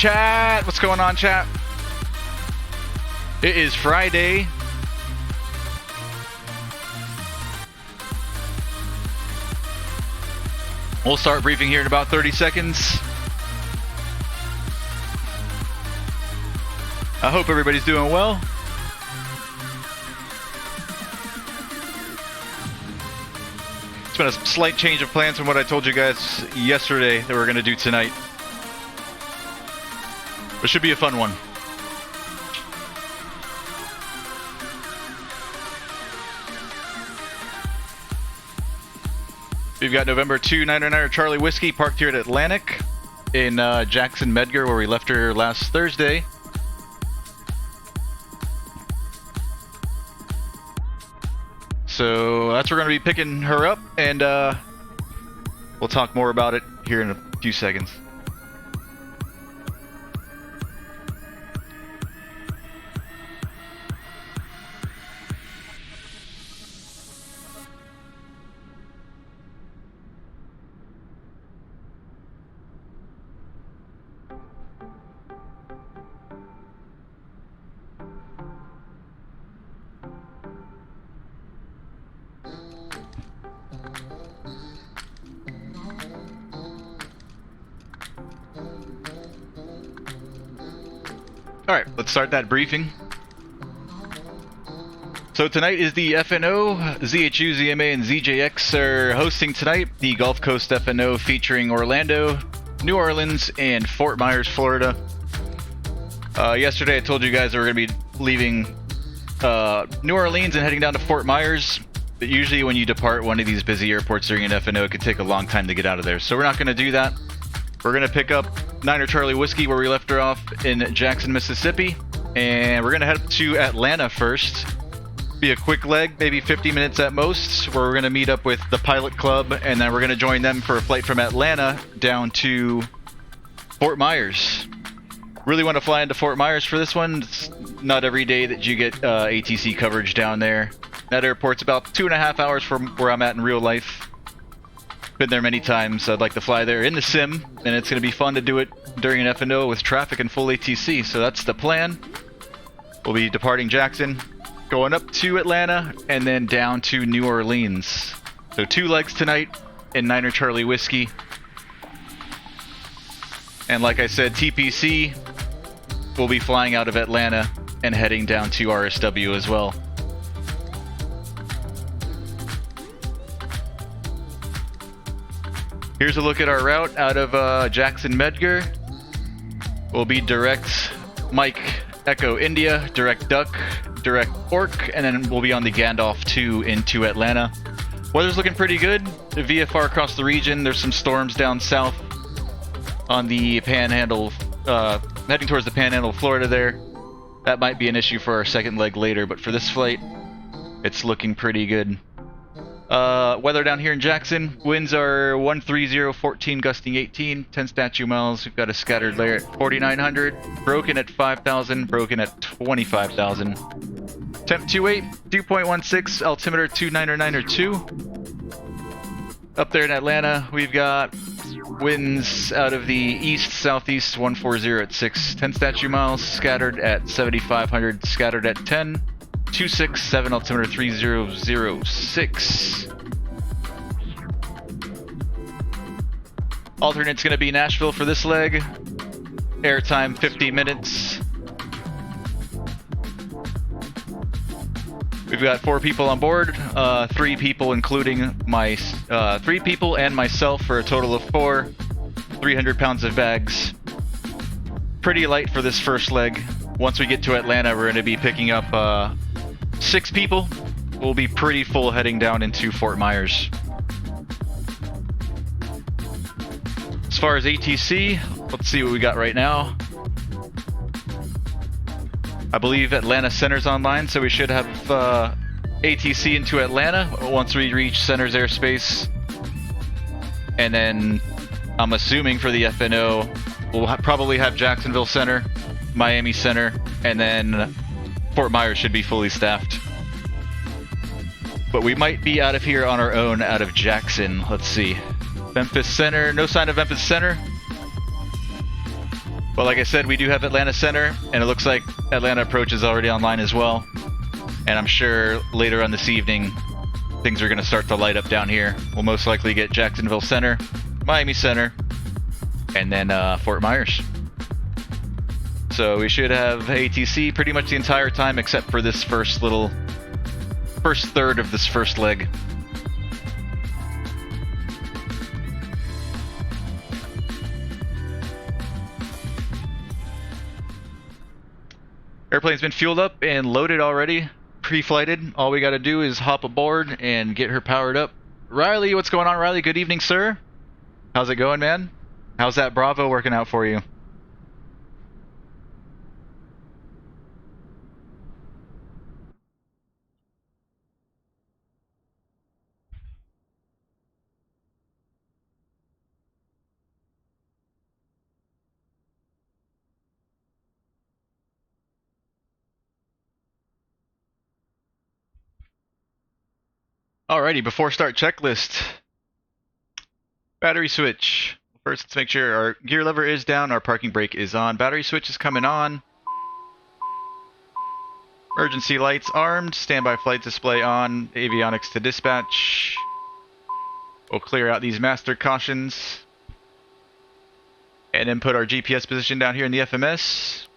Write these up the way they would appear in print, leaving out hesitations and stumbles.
chat? What's going on, chat? It is Friday. We'll start briefing here in about 30 seconds. I hope everybody's doing well. It's been a slight change of plans from what I told you guys yesterday that we're going to do tonight. It should be a fun one. We've got November 299er Charlie Whiskey parked here at Atlantic in Jackson Medgar, where we left her last Thursday. So that's where we're going to be picking her up, and we'll talk more about it here in a few seconds. Alright, let's start that briefing. So tonight is the FNO, ZHU, ZMA, and ZJX are hosting tonight the Gulf Coast FNO featuring Orlando, New Orleans, and Fort Myers, Florida. Yesterday I told you guys that we're going to be leaving New Orleans and heading down to Fort Myers. But usually when you depart one of these busy airports during an FNO, it could take a long time to get out of there. So we're not going to do that. We're going to pick up 9er Charlie Whiskey where we left her off in Jackson, Mississippi. And we're going to head to Atlanta first. Be a quick leg, maybe 50 minutes at most, where we're going to meet up with the Pilot Club. And then we're going to join them for a flight from Atlanta down to Fort Myers. Really want to fly into Fort Myers for this one. It's not every day that you get ATC coverage down there. That airport's about 2.5 hours from where I'm at in real life. Been there many times. I'd like to fly there in the sim, and it's going to be fun to do it during an FNO with traffic and full ATC. So that's the plan. We'll be departing Jackson, going up to Atlanta, and then down to New Orleans. So 2 legs tonight in 9er Charlie Whiskey. And like I said, TPC will be flying out of Atlanta and heading down to RSW as well. Here's a look at our route out of Jackson Medgar. We'll be direct Mike Echo India, direct Duck, direct ORRKK, and then we'll be on the Gandalf 2 into Atlanta. Weather's looking pretty good. The VFR across the region. There's some storms down south on the Panhandle, heading towards the Panhandle of Florida there. That might be an issue for our second leg later, but for this flight, it's looking pretty good. Weather down here in Jackson, winds are 130, 14 gusting 18, 10 statute miles. We've got a scattered layer at 4,900, broken at 5,000, broken at 25,000. Temp 28, 2.16, altimeter 299.2. Up there in Atlanta, we've got winds out of the east-southeast 140 at 6, 10 statute miles, scattered at 7,500, scattered at 10. 267, altimeter 3006. Alternate's going to be Nashville for this leg. Airtime 50 minutes. We've got 4 people on board, 3 people including my 3 people and myself for a total of 4. 300 pounds of bags. Pretty light for this first leg. Once we get to Atlanta, we're going to be picking up 6 people. We'll be pretty full heading down into Fort Myers. As far as ATC, let's see what we got right now. I believe Atlanta Center's online, so we should have ATC into Atlanta once we reach Center's airspace. And then I'm assuming for the FNO, we'll probably have Jacksonville Center, Miami Center, and then Fort Myers should be fully staffed. But we might be out of here on our own out of Jackson. Let's see. Memphis Center, no sign of Memphis Center. But like I said, we do have Atlanta Center, and it looks like Atlanta Approach is already online as well. And I'm sure later on this evening, things are going to start to light up down here. We'll most likely get Jacksonville Center, Miami Center, and then Fort Myers. So we should have ATC pretty much the entire time except for this first third of this first leg. Airplane's been fueled up and loaded already, pre-flighted. All we got to do is hop aboard and get her powered up. Riley, what's going on, Riley? Good evening, sir. How's it going, man? How's that Bravo working out for you? Alrighty, before start checklist. Battery switch. First, let's make sure our gear lever is down, our parking brake is on. Battery switch is coming on. Emergency lights armed. Standby flight display on. Avionics to dispatch. We'll clear out these master cautions. And then put our GPS position down here in the FMS.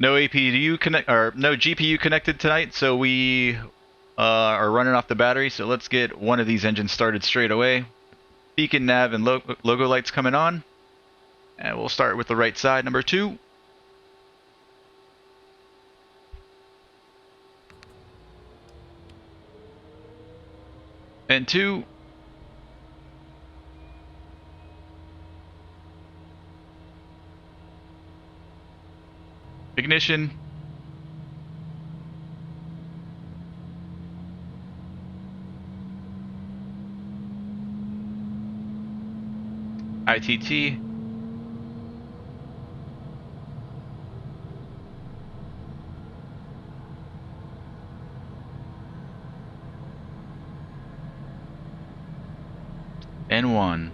No APU connect or no GPU connected tonight, so we are running off the battery. So let's get one of these engines started straight away. Beacon, nav, and logo lights coming on, and we'll start with the right side, number 2. And 2. Ignition. ITT. N1.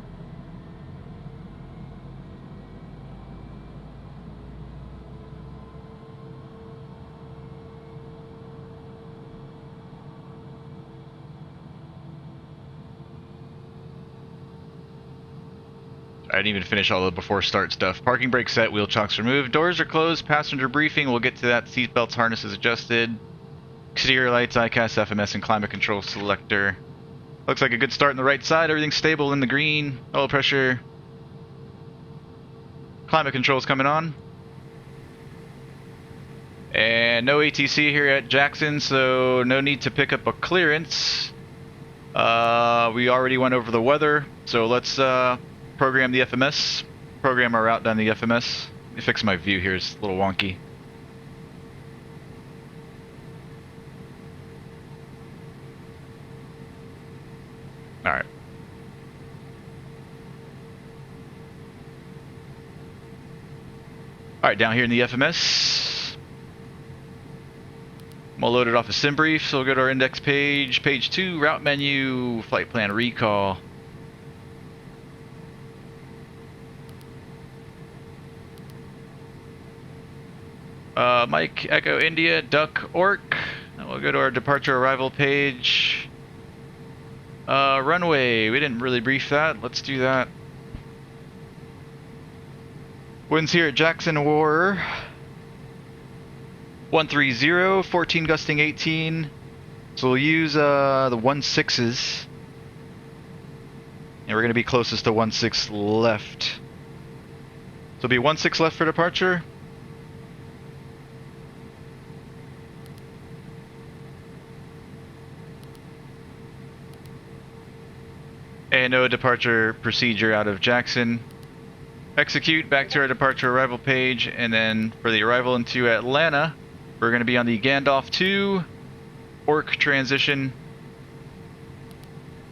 I didn't even finish all the before start stuff. Parking brake set, wheel chocks removed, doors are closed, passenger briefing, we'll get to that. Seatbelts, harnesses adjusted, exterior lights, ICAS, FMS, and climate control selector. Looks like a good start on the right side, everything's stable in the green, oil pressure. Climate control's coming on. And no ATC here at Jackson, so no need to pick up a clearance. We already went over the weather, so let's program the FMS, program our route down the FMS. Let me fix my view here, it's a little wonky. Alright. Alright, down here in the FMS. I'm all loaded off a sim brief, so we'll go to our index page, page 2, route menu, flight plan recall. Mike, Echo, India, DUUCK, ORRKK. And we'll go to our departure arrival page. Runway, we didn't really brief that. Let's do that. Winds here at Jackson were 130, 14 gusting 18. So we'll use the 16s. And we're going to be closest to 16 left. So it'll be 16 left for departure. And no departure procedure out of Jackson. Execute back to our departure arrival page, and then for the arrival into Atlanta, we're going to be on the Gandalf 2 ORRKK transition,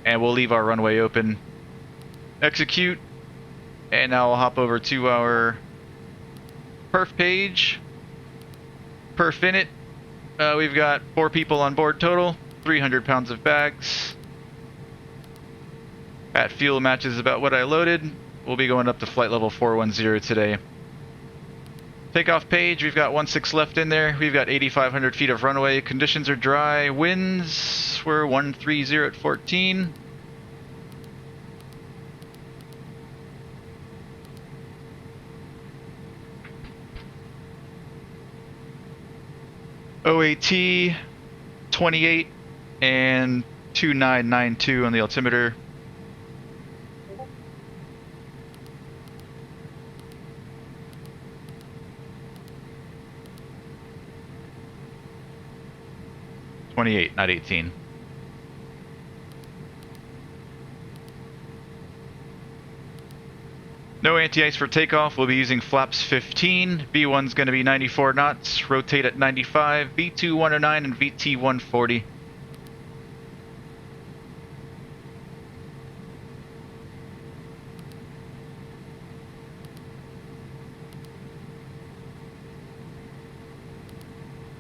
and we'll leave our runway open. Execute, and now we'll hop over to our perf page. Perf in it. We've got 4 people on board total, 300 pounds of bags. At fuel matches about what I loaded. We'll be going up to flight level 410 today. Takeoff page, we've got 16 left in there. We've got 8,500 feet of runway. Conditions are dry. Winds, we're 130 at 14. OAT 28 and 2992 on the altimeter. $28, not 18. No anti-ice for takeoff. We'll be using flaps 15. V1's going to be 94 knots. Rotate at 95. V2 109 and VT 140.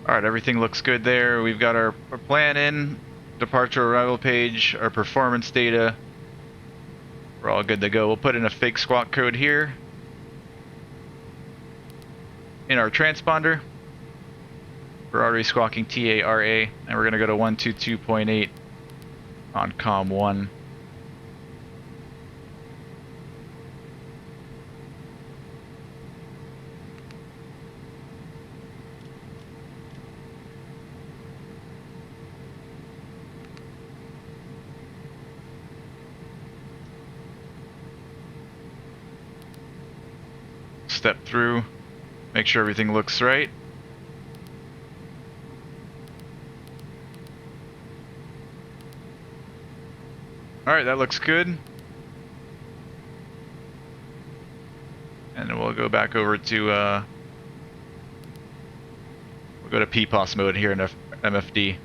Alright, everything looks good there. We've got our plan in, departure arrival page, our performance data. We're all good to go. We'll put in a fake squawk code here in our transponder. We're already squawking TARA, and we're going to go to 122.8 on COM 1. Step through, make sure everything looks right. Alright, that looks good. And then we'll go back over to, we'll go to PPOS mode here in MFD.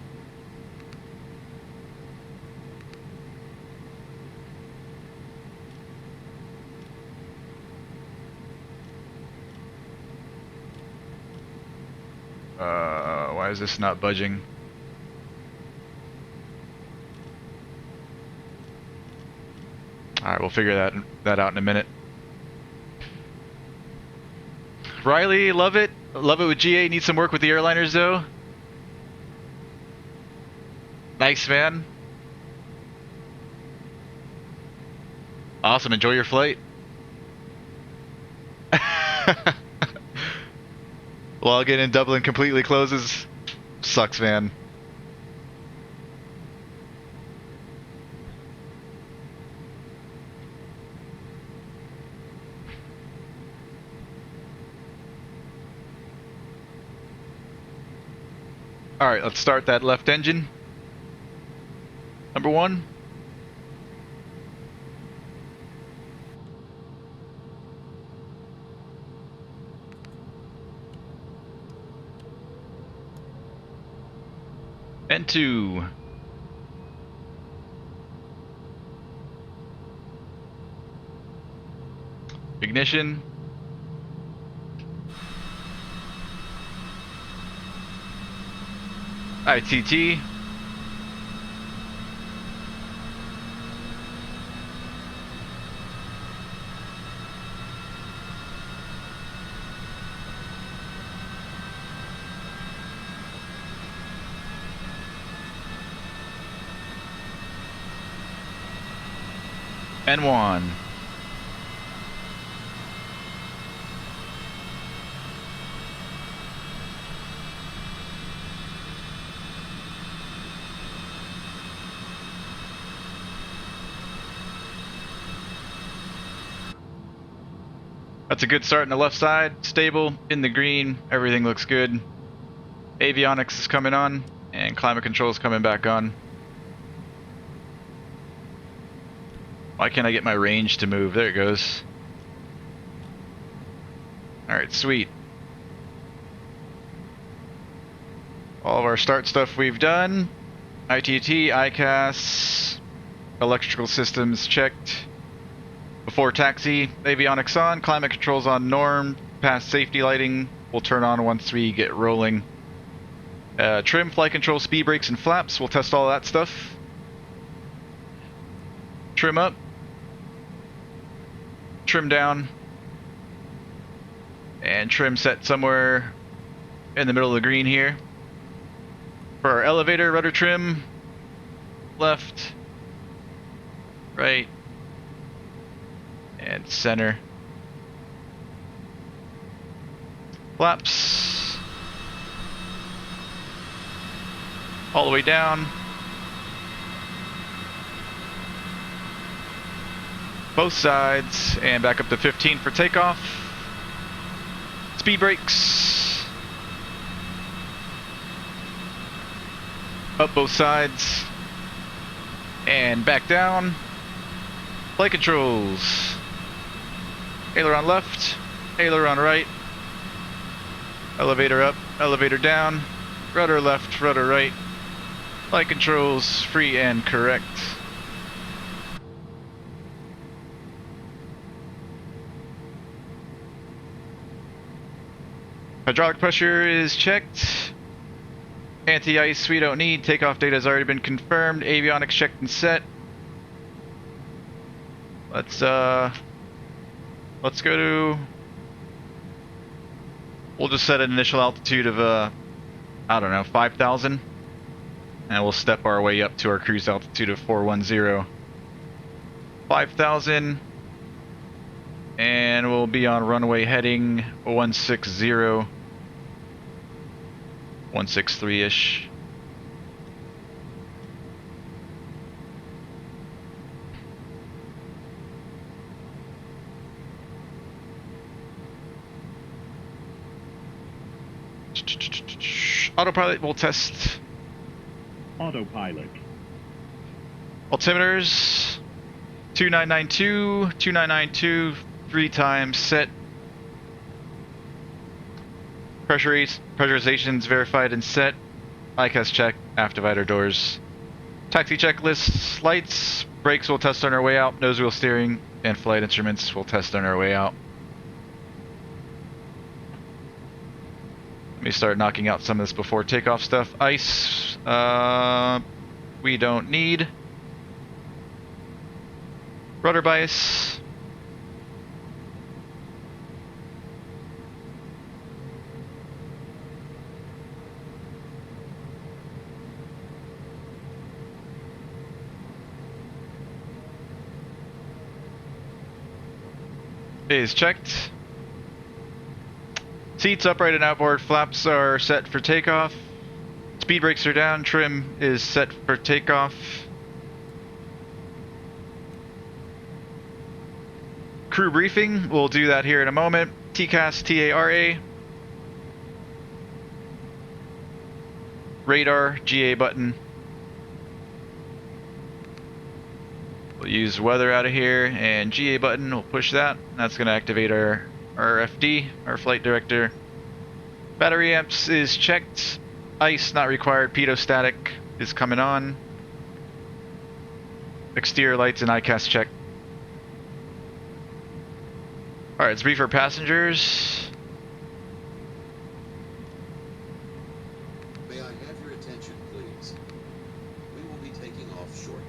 Why is this not budging? Alright, we'll figure that out in a minute. Riley, love it. Love it with GA. Need some work with the airliners though. Nice, man. Awesome. Enjoy your flight. Login in Dublin completely closes. Sucks, man. Alright, let's start that left engine. Number 1. And 2. Ignition. ITT. N1. That's a good start on the left side. Stable, in the green, everything looks good. Avionics is coming on, and climate control is coming back on. Why can't I get my range to move? There it goes. Alright, sweet. All of our start stuff we've done. ITT, ICAS, electrical systems checked. Before taxi, avionics on, climate controls on norm, past safety lighting will turn on once we get rolling. Trim, flight control, speed brakes, and flaps, we'll test all that stuff. Trim up. trim down. And trim set somewhere in the middle of the green here. For our elevator, rudder trim, left, right, and center. Flaps all the way down. Both sides, and back up to 15 for takeoff. Speed brakes. Up both sides. And back down. Flight controls. Aileron left, aileron right. Elevator up, elevator down. Rudder left, rudder right. Flight controls free and correct. Hydraulic pressure is checked. Anti-ice we don't need. Takeoff data has already been confirmed. Avionics checked and set. Let's go to... We'll just set an initial altitude of, I don't know, 5,000. And we'll step our way up to our cruise altitude of 410. 5,000. And we'll be on runway heading 160. 163-ish. Autopilot will test. Autopilot. Altimeters 2992, 2992, 3 times set. Pressurization's verified and set. ICAS check, aft divider doors. Taxi checklist, lights, brakes will test on our way out, nose wheel steering, and flight instruments will test on our way out. Let me start knocking out some of this before takeoff stuff. Ice, we don't need. Rudder bias. Is checked. Seats upright and outboard, flaps are set for takeoff. Speed brakes are down, trim is set for takeoff. Crew briefing, we'll do that here in a moment. TCAS, TARA. Radar, GA button. We'll use weather out of here, and GA button, we'll push that. That's going to activate our FD, our flight director. Battery amps is checked. Ice not required. Pitot static is coming on. Exterior lights and ICAS check. Alright, let's brief our passengers. May I have your attention, please? We will be taking off shortly.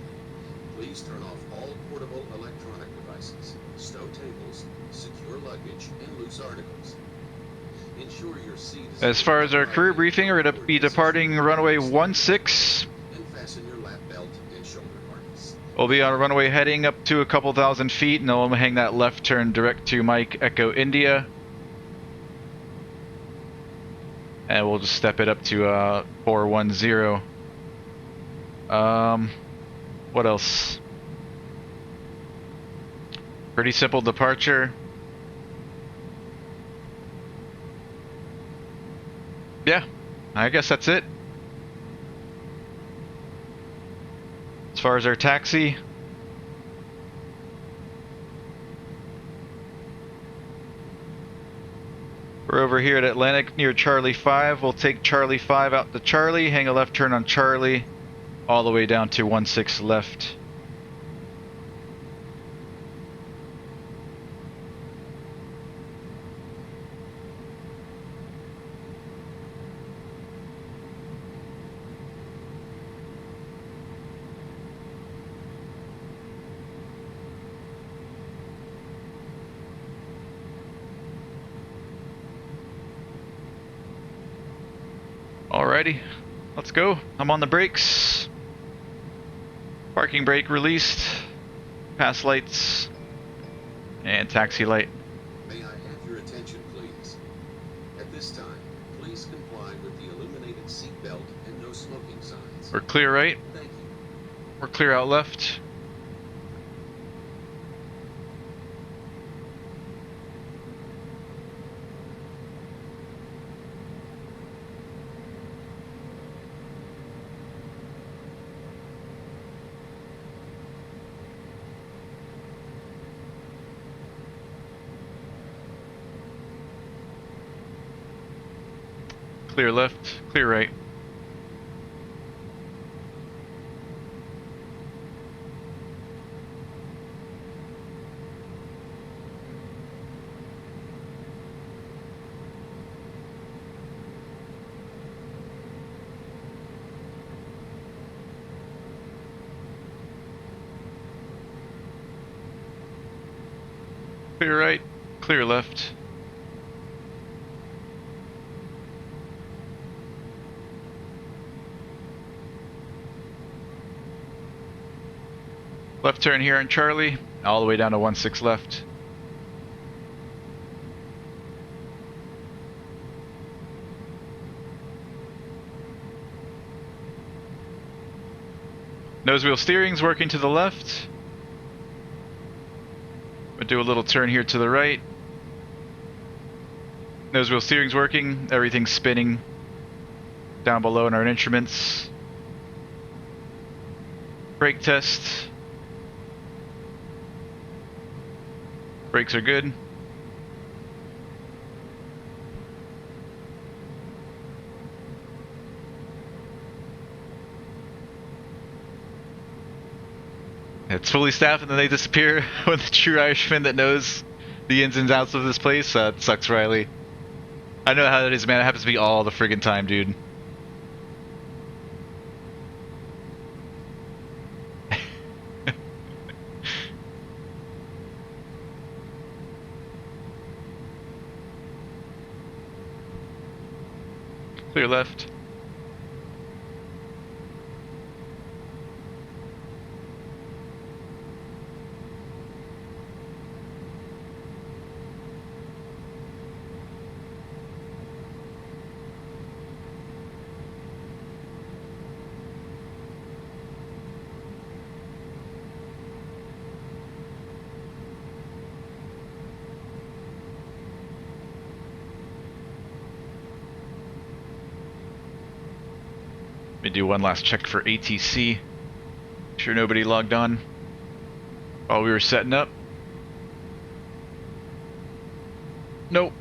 Please turn off all portable electronic devices, stow tables, secure luggage, and loose articles. Ensure your seat is... As far as our crew briefing, we're going to be departing runway 16. And fasten your lap belt and shoulder harness. We'll be on a runway heading up to a couple thousand feet, and then we'll hang that left turn direct to Mike Echo India. And we'll just step it up to 410. What else? Pretty simple departure. Yeah, I guess that's it. As far as our taxi, we're over here at Atlantic near Charlie 5. We'll take Charlie 5 out to Charlie, hang a left turn on Charlie, all the way down to 16 left. Alrighty, let's go. I'm on the brakes. Parking brake released. Pass lights. And taxi light. May I have your attention, please? At this time, please comply with the illuminated seatbelt and no smoking signs. We're clear right. Thank you. We're clear out left. Clear left, clear right. Clear right, clear left. Left turn here on Charlie, all the way down to 16 left. Nose wheel steering's working to the left. We'll do a little turn here to the right. Nose wheel steering's working, everything's spinning down below in our instruments. Brake test. Brakes are good. It's fully staffed and then they disappear when the true Irishman that knows the ins and outs of this place. It sucks, Riley. I know how that is, man. It happens to me all the friggin' time, dude. Clear left. Let me do one last check for ATC. Sure nobody logged on while we were setting up. Nope.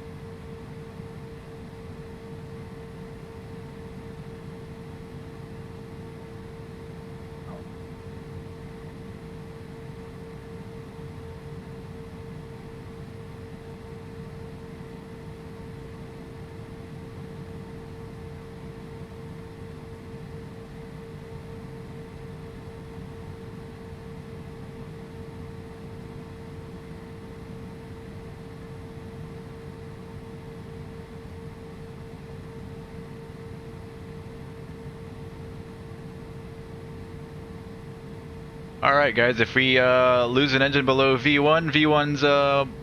Alright guys, if we lose an engine below V1, V1's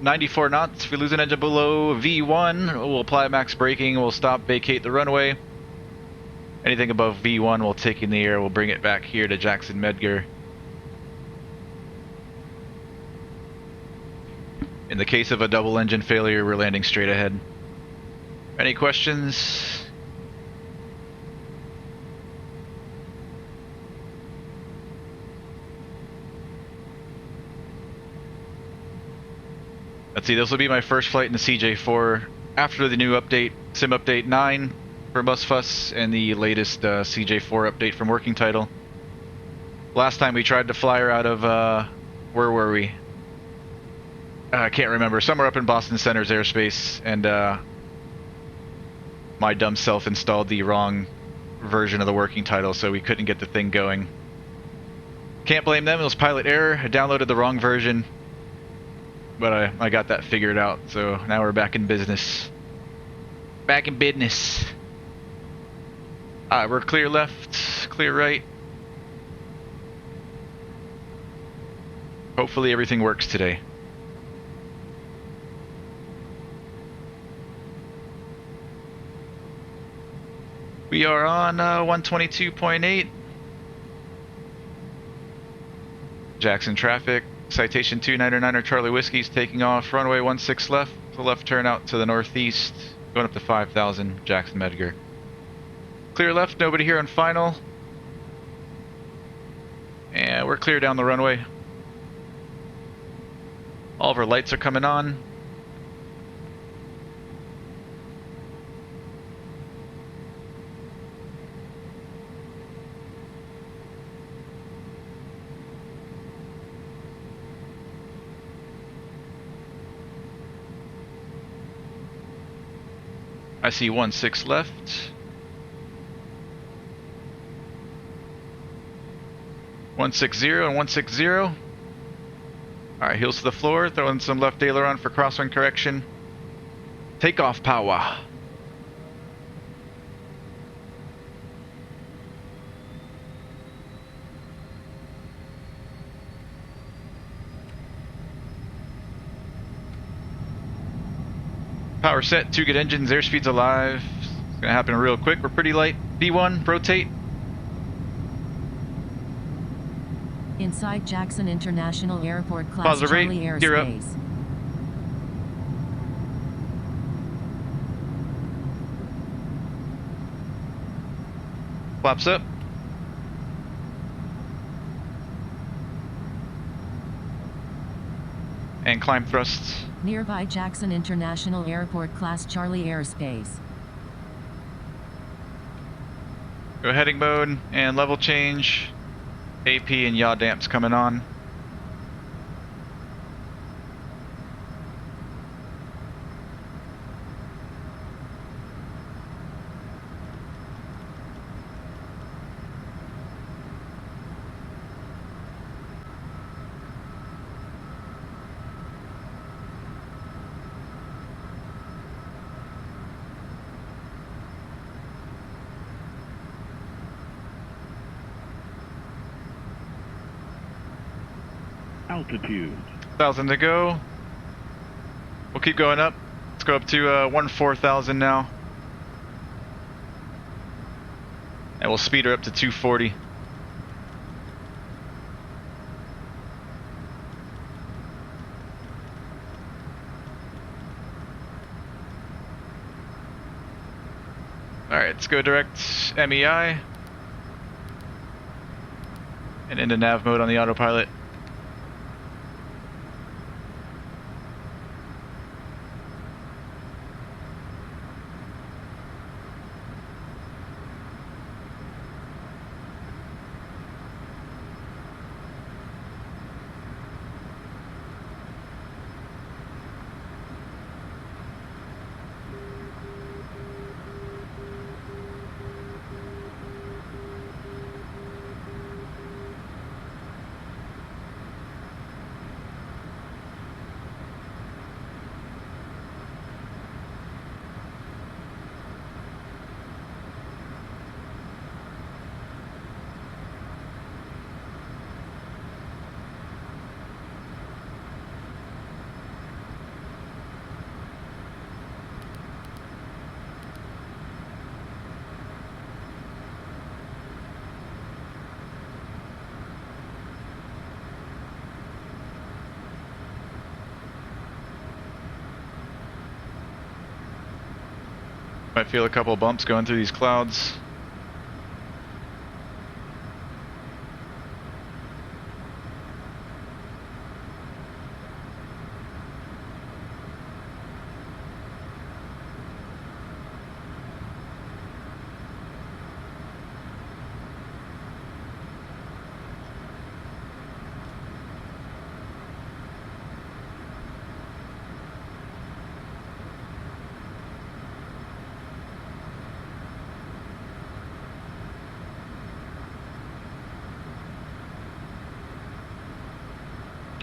94 knots. If we lose an engine below V1, we'll apply max braking, we'll stop, vacate the runway. Anything above V1 we'll take in the air, we'll bring it back here to Jackson Medgar. In the case of a double engine failure, we're landing straight ahead. Any questions? Let's see, this will be my first flight in the CJ4 after the new update, Sim Update 9 for MustFuss, and the latest CJ4 update from Working Title. Last time we tried to FLYER out of, where were we? I can't remember, somewhere up in Boston Center's airspace, and my dumb self installed the wrong version of the Working Title, so we couldn't get the thing going. Can't blame them, it was pilot error. I downloaded the wrong version. But I got that figured out, so now we're back in business. Back in business. Alright, we're clear left, clear right. Hopefully everything works today. We are on 122.8. Jackson traffic. Citation 299er Charlie Whiskey's taking off. Runway 16 left. The left turn out to the northeast. Going up to 5,000. Jackson Medgar. Clear left. Nobody here on final. And we're clear down the runway. All of our lights are coming on. I see 16 left. One 60 and 160. Alright, heels to the floor, throwing some left aileron for crosswind correction. Takeoff power. Power set, 2 good engines, airspeed's alive. It's gonna happen real quick. We're pretty light. B1, rotate. Inside Jackson International Airport, class Positive rate, Charlie gear up. airspace. Flaps up. And climb thrusts. Nearby Jackson International Airport, class Charlie airspace. Go heading mode and level change. AP and yaw damps coming on. Altitude. 1,000 to go. We'll keep going up. Let's go up to 14,000 now. And we'll speed her up to 240. Alright, let's go direct MEI. And into nav mode on the autopilot. Might feel a couple of bumps going through these clouds.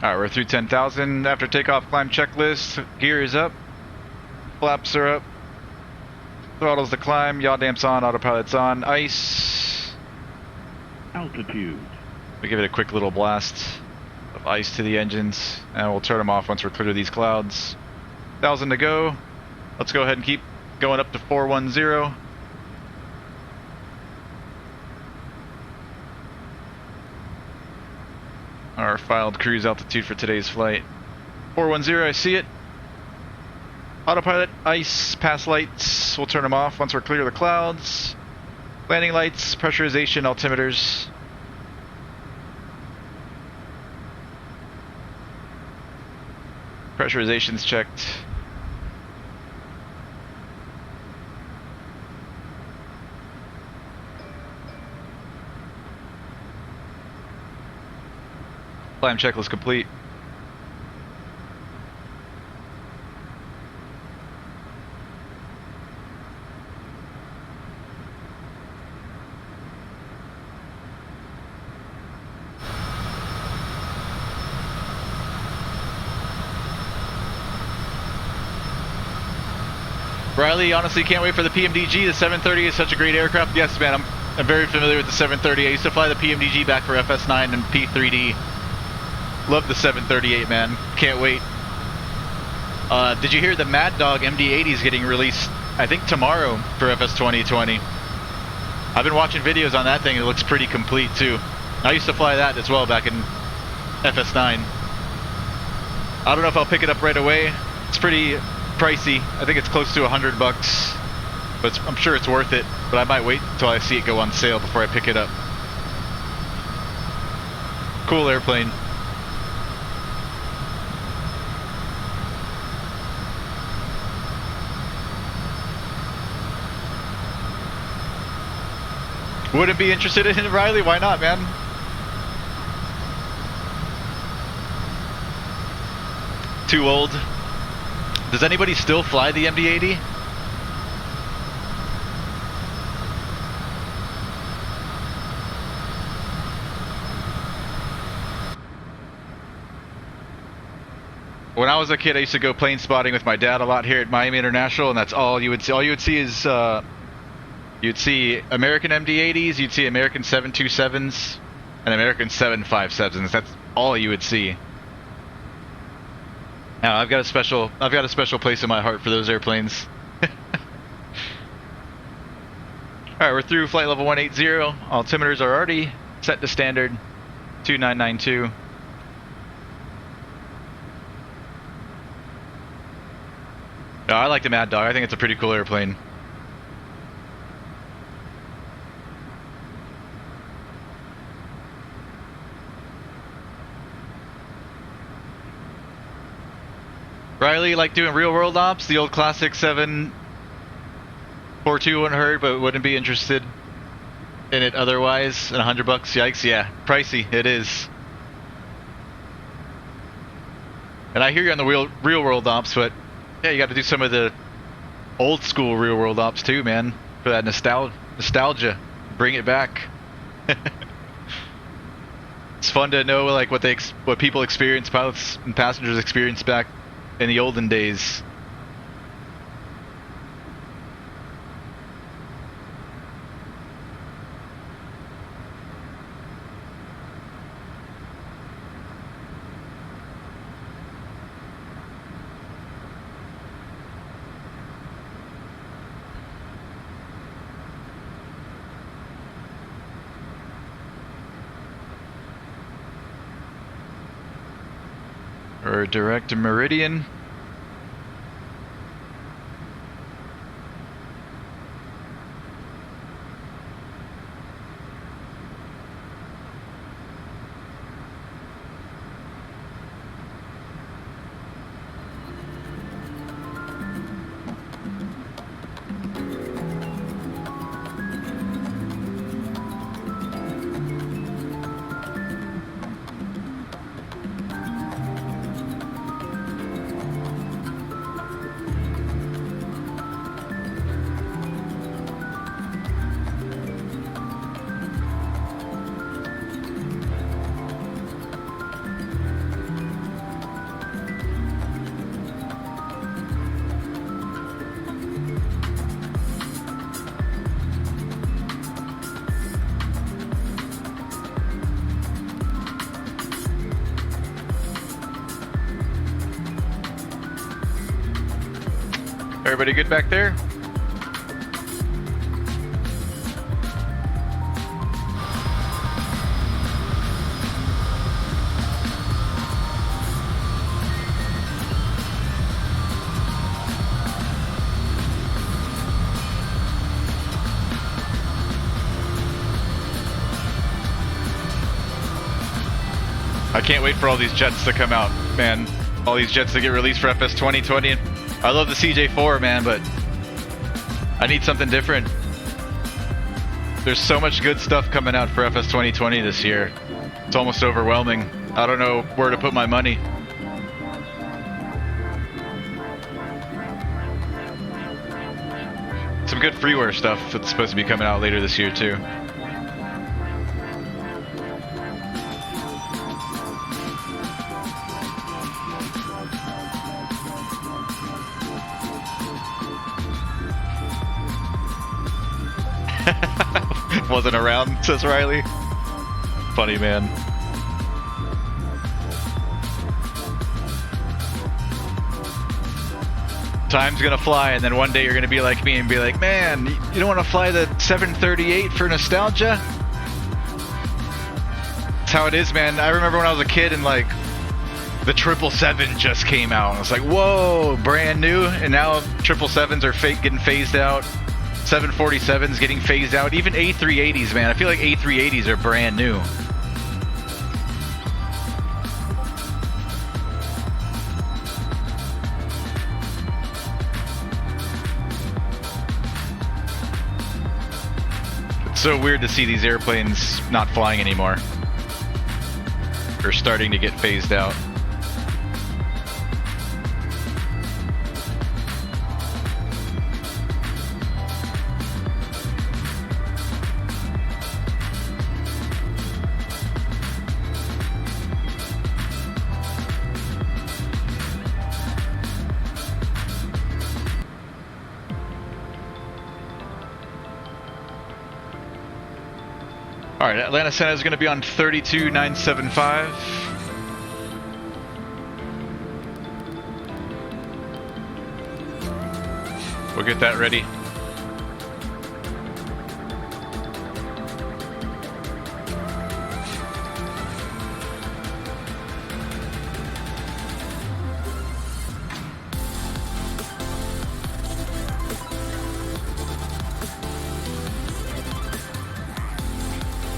Alright, we're through 10,000. After takeoff, climb checklist. Gear is up. Flaps are up. Throttles to climb, yaw damps on, autopilot's on, ice. Altitude. We give it a quick little blast of ice to the engines, and we'll turn them off once we're clear of these clouds. 1,000 to go. Let's go ahead and keep going up to 410. Our filed cruise altitude for today's flight. 410, I see it. Autopilot, ice, pass lights. We'll turn them off once we're clear of the clouds. Landing lights, pressurization, altimeters. Pressurization's checked. Climb checklist complete. Riley, honestly can't wait for the PMDG. The 730 is such a great aircraft. Yes, man, I'm very familiar with the 730. I used to fly the PMDG back for FS9 and P3D. Love the 738, man. Can't wait. Did you hear the Mad Dog MD-80 is getting released, I think tomorrow, for FS 2020? I've been watching videos on that thing. It looks pretty complete, too. I used to fly that as well back in FS9. I don't know if I'll pick it up right away. It's pretty pricey. I think it's close to $100, but I'm sure it's worth it. But I might wait until I see it go on sale before I pick it up. Cool airplane. Wouldn't be interested in it, Riley? Why not, man? Too old. Does anybody still fly the MD-80? When I was a kid, I used to go plane spotting with my dad a lot here at Miami International, and that's all you would see. All you would see is you'd see American MD-80s, you'd see American 727s, and American 757s. That's all you would see. Now I've got a special place in my heart for those airplanes. All right, we're through flight level 180. Altimeters are already set to standard 2992. No, I like the Mad Dog. I think it's a pretty cool airplane. Riley, you like doing real world ops? The old classic 742 wouldn't hurt, but wouldn't be interested in it otherwise. And $100, yikes, yeah. Pricey, it is. And I hear you on the real world ops, but yeah, you got to do some of the old school real world ops too, man. For that nostalgia. Bring it back. It's fun to know like what people experience, pilots and passengers experience back in the olden days. Or direct to Meridian. Everybody good back there? I can't wait for all these jets to come out, man. All these jets to get released for FS 2020. I love the CJ4, man, but I need something different. There's so much good stuff coming out for FS 2020 this year. It's almost overwhelming. I don't know where to put my money. Some good freeware stuff that's supposed to be coming out later this year, too. Wasn't around, says Riley. Funny, man. Time's gonna fly, and then one day you're gonna be like me and be like, man, you don't want to fly the 738 for nostalgia? That's how it is, man. I remember when I was a kid and like the 777 just came out. I was like, whoa, brand new, and now 777s are getting phased out. 747s getting phased out. Even A380s, man. I feel like A380s are brand new. It's so weird to see these airplanes not flying anymore. Or starting to get phased out. Alright, Atlanta Center is going to be on 32975. We'll get that ready.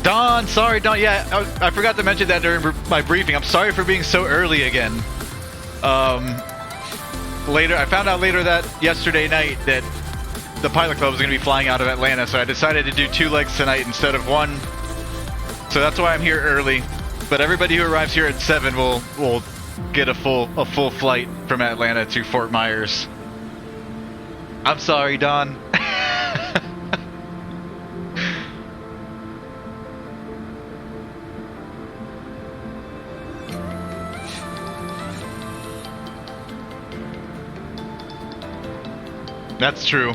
Don, sorry, Don. Yeah, I forgot to mention that during my briefing. I'm sorry for being so early again. Later, I found out later that yesterday night that the Pilot Club was going to be flying out of Atlanta, so I decided to do 2 legs tonight instead of 1. So that's why I'm here early. But everybody who arrives here at 7 will get a full flight from Atlanta to Fort Myers. I'm sorry, Don. That's true.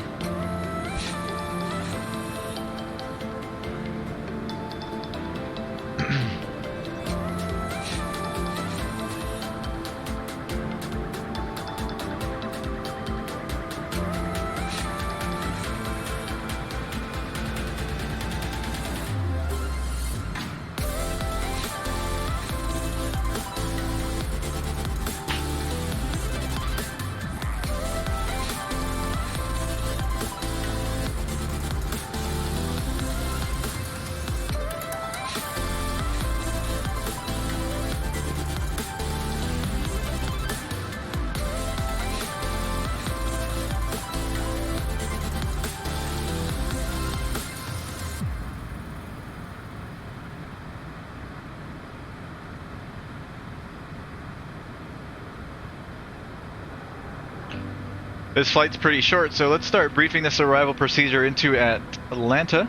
This flight's pretty short, so let's start briefing this arrival procedure into Atlanta.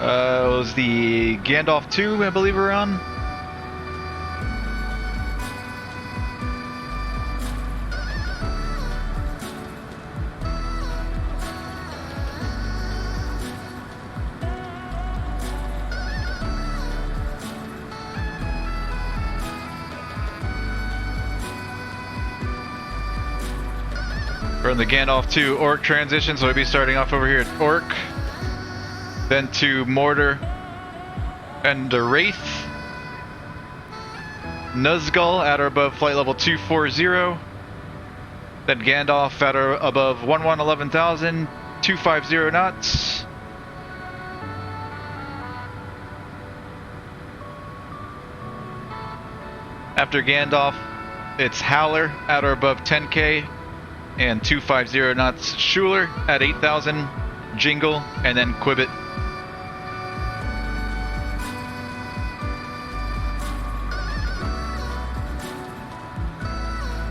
It was the Gandalf 2, I believe we're on. From the Gandalf to ORRKK transition, so we'll be starting off over here at ORRKK, then to Mortar and the Wraith, Nuzgul at or above flight level 240, then Gandalf at or above 11,000, 250 knots. After Gandalf, it's Howler at or above 10K and 250 knots. Schuler at 8,000, Jingle, and then Quibbit.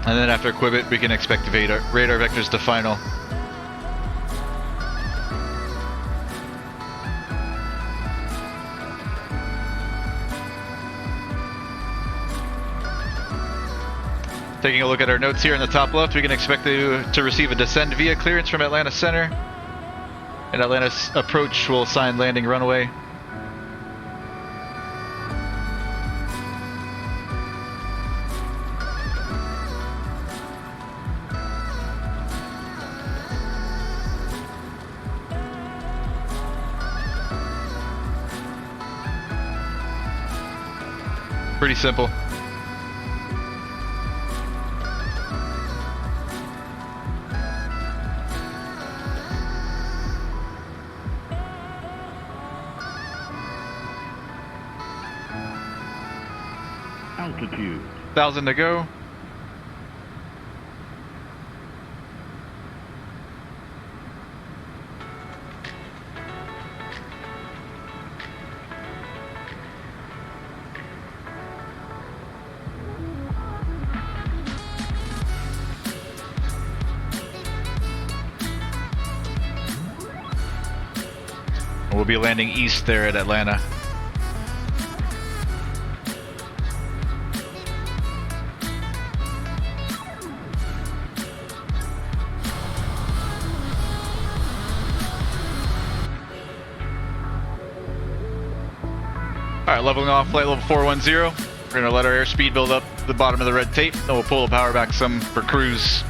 And then after Quibbit, we can expect the radar vectors to final. Taking a look at our notes here in the top left, we can expect to receive a descend via clearance from Atlanta Center. And Atlanta's approach will assign landing runway. Pretty simple. Altitude. 1,000 to go. We'll be landing east there at Atlanta. Alright, leveling off flight level 410. We're going to let our airspeed build up to the bottom of the red tape, then we'll pull the power back some for cruise.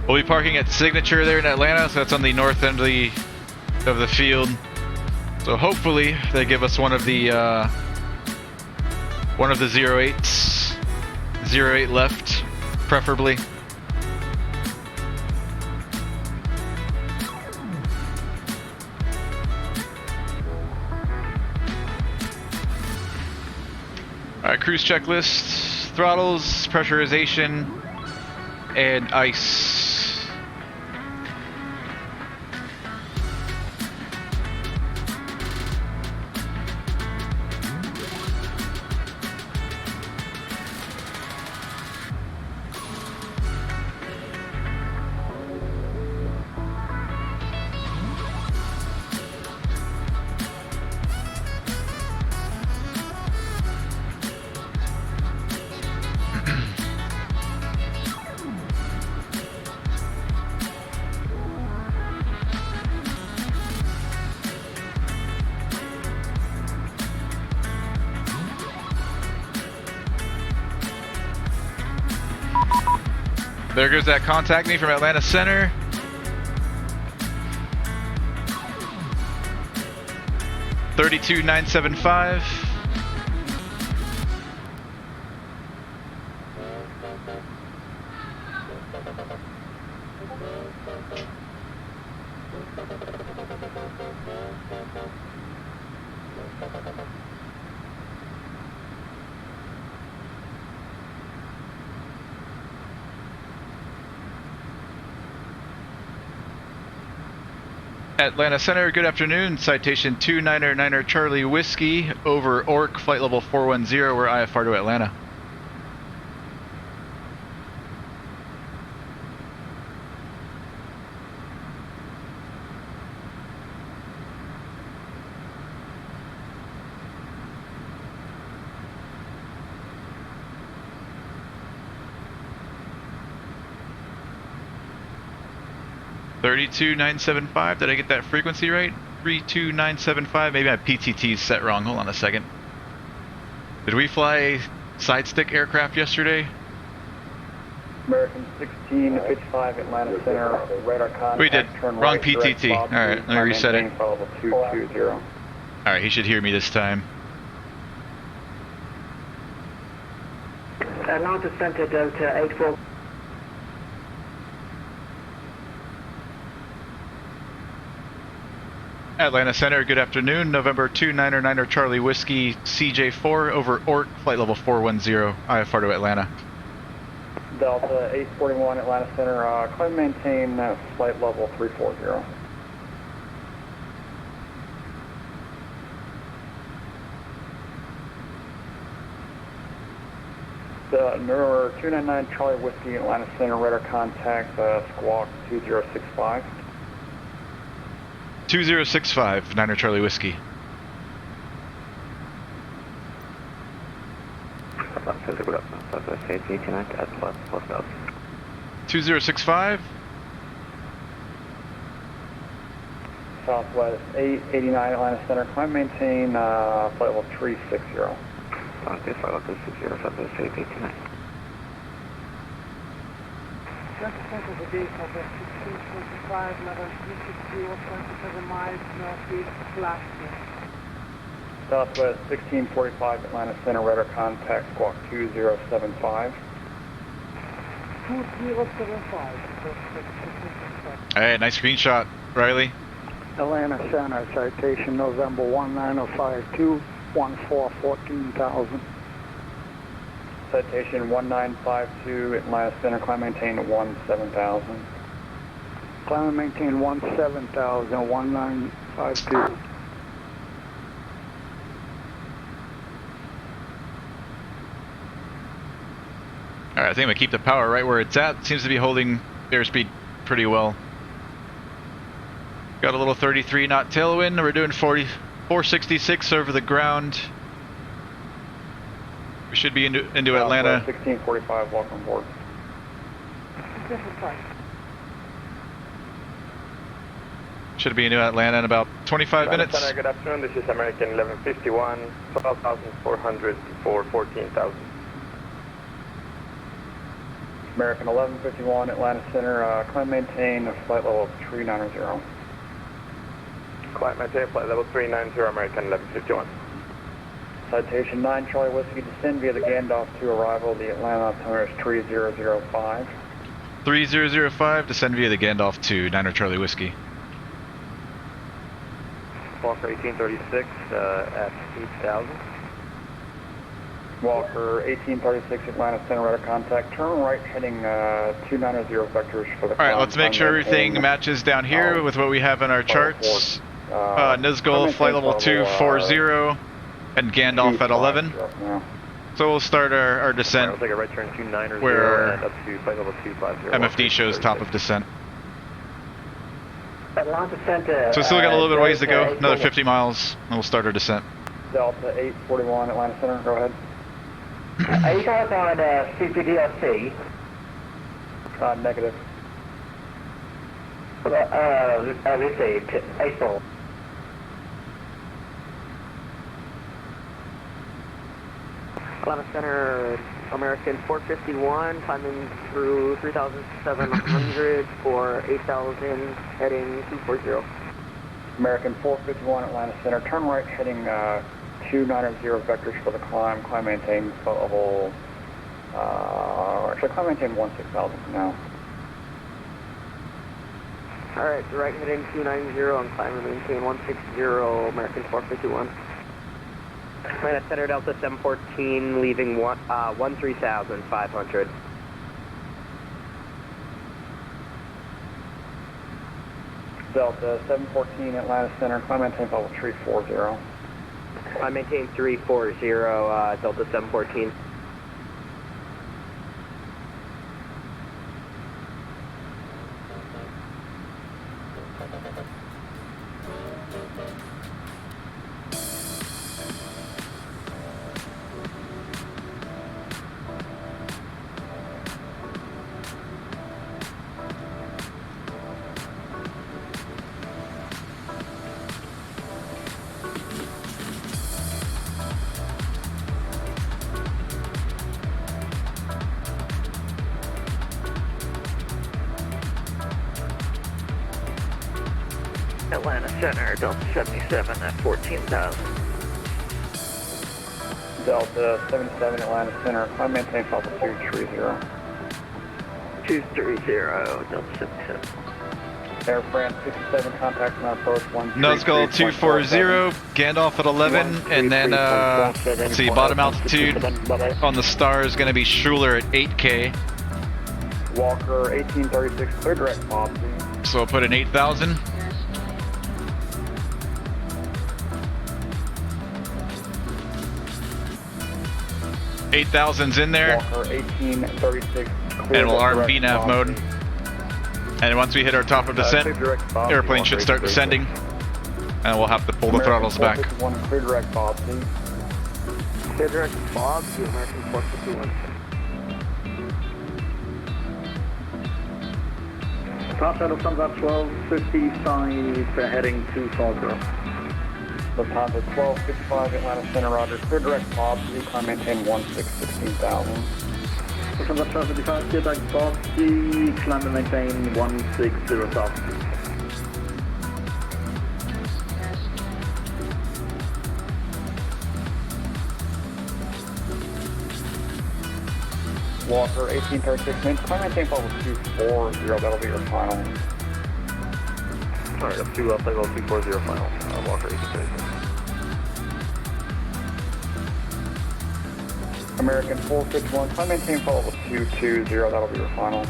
We'll be parking at Signature there in Atlanta, so that's on the north end of the field. So hopefully they give us one of the 08s, 08 left, preferably. Alright, cruise checklist, throttles, pressurization, and ice. There goes that contact me from Atlanta Center. $32,975. Atlanta Center, good afternoon. Citation 299er Charlie Whiskey over ORRKK, flight level 410. We're IFR to Atlanta. $32,975. Did I get that frequency right? 32975. Maybe my PTT is set wrong. Hold on a second. Did we fly side stick aircraft yesterday? American 1655 Atlanta Center, radar contact. We did. Turn Wrong right, direct PTT. Bob, Alright, let me reset it. maintain level 220. Alright, he should hear me this time. Atlanta Center Delta 84. Atlanta Center, good afternoon. November 299er Charlie Whiskey CJ4 over ORRKK, flight level 410, IFR to Atlanta. Delta 841 Atlanta Center, climb maintain flight level 340. Number 299 Charlie Whiskey Atlanta Center, radar contact, squawk 2065. 2065, Niner Charlie Whiskey. Good afternoon, Southwest 889 at ++. 2065. Southwest 889 Atlanta Center, climb maintain flight level 360. Okay, flight level 360, Southwest 889. Delta Center today, Southwest 1625, level 360, 27 miles northeast, Alaska. Southwest 1645 Atlanta Center, radar contact, squawk 2075. 2075. Alright, nice screenshot, Riley. Atlanta Center, citation November 19052, 14,000. Citation 1952 Atlanta Center, climb maintain 17,000. Climb and maintain 17,000, 1952. Alright, I think I'm gonna keep the power right where it's at. Seems to be holding airspeed pretty well. Got a little 33 knot tailwind. We're doing 466 over the ground. We should be into Atlanta. 1645, welcome aboard. Should be in Atlanta in about 25 minutes. Center, good afternoon. This is American 1151, 12,400 for 14,000. American 1151, Atlanta Center, climb maintain, flight level 390. Climb maintain, flight level 390, American 1151. Citation 9 Charlie Whiskey, descend via the Gandalf to arrival. The Atlanta altimeter is 3005. 3005, descend via the Gandalf to 9 Charlie Whiskey. Walker 1836 at 8,000. Walker 1836 Atlanta Center, radar contact. Turn right heading 290 vectors for the Alright, let's make sure everything matches down here with what we have in our charts. Nizgul, flight level 240, and Gandalf at 11. So we'll start our descent We'll take a right turn 290 where and up to flight level 250. MFD shows top of descent. Atlanta Center. So we still got a little bit of ways to go, another 50 miles, and we'll start our descent. Delta 841 Atlanta Center, go ahead. Are you guys on CPDLC? Negative. Received. April. Atlanta Center, American 451, climbing through 3,700 for 8,000, heading 240. American 451 Atlanta Center, turn right heading 290 vectors for the climb. Climb maintain flight level, actually climb maintain 16,000 now. Alright, right heading 290 and climb and maintain 160, American 451. Atlanta Center, Delta 714, leaving 13,500. Delta 714 Atlanta Center, climb maintain level 340. I maintain 340, Delta 714. Atlanta Center, Delta 77 at 14,000. Delta 77 Atlanta Center, climb maintain Delta 230. 230, Delta 77. Air France 67, contact on approach 1. Nuzgull 240, Gandalf at 11, and then, let's see, bottom altitude on the star is going to be Schuler at 8K. Walker 1836, clear direct policy. So we'll put in 8,000. $8,000's in there. Walker 1836, And we'll arm VNAV mode. And once we hit our top of descent, airplane should start descending. And we'll have to pull the throttles back. Clear direct policy. Clear direct Bob to American 451. Top out of Sunset 1255 heading 240. Lufthansa 1255 Atlanta Center, roger. Clear direct policy, climb maintain 16,000. Sunset 1255, clear direct policy, climb and maintain 160,000. Walker 1836, climb maintain level 240, that'll be your final. Alright, up to level 240 final. Walker 1836. American 451, climb maintain level 220, that'll be your final.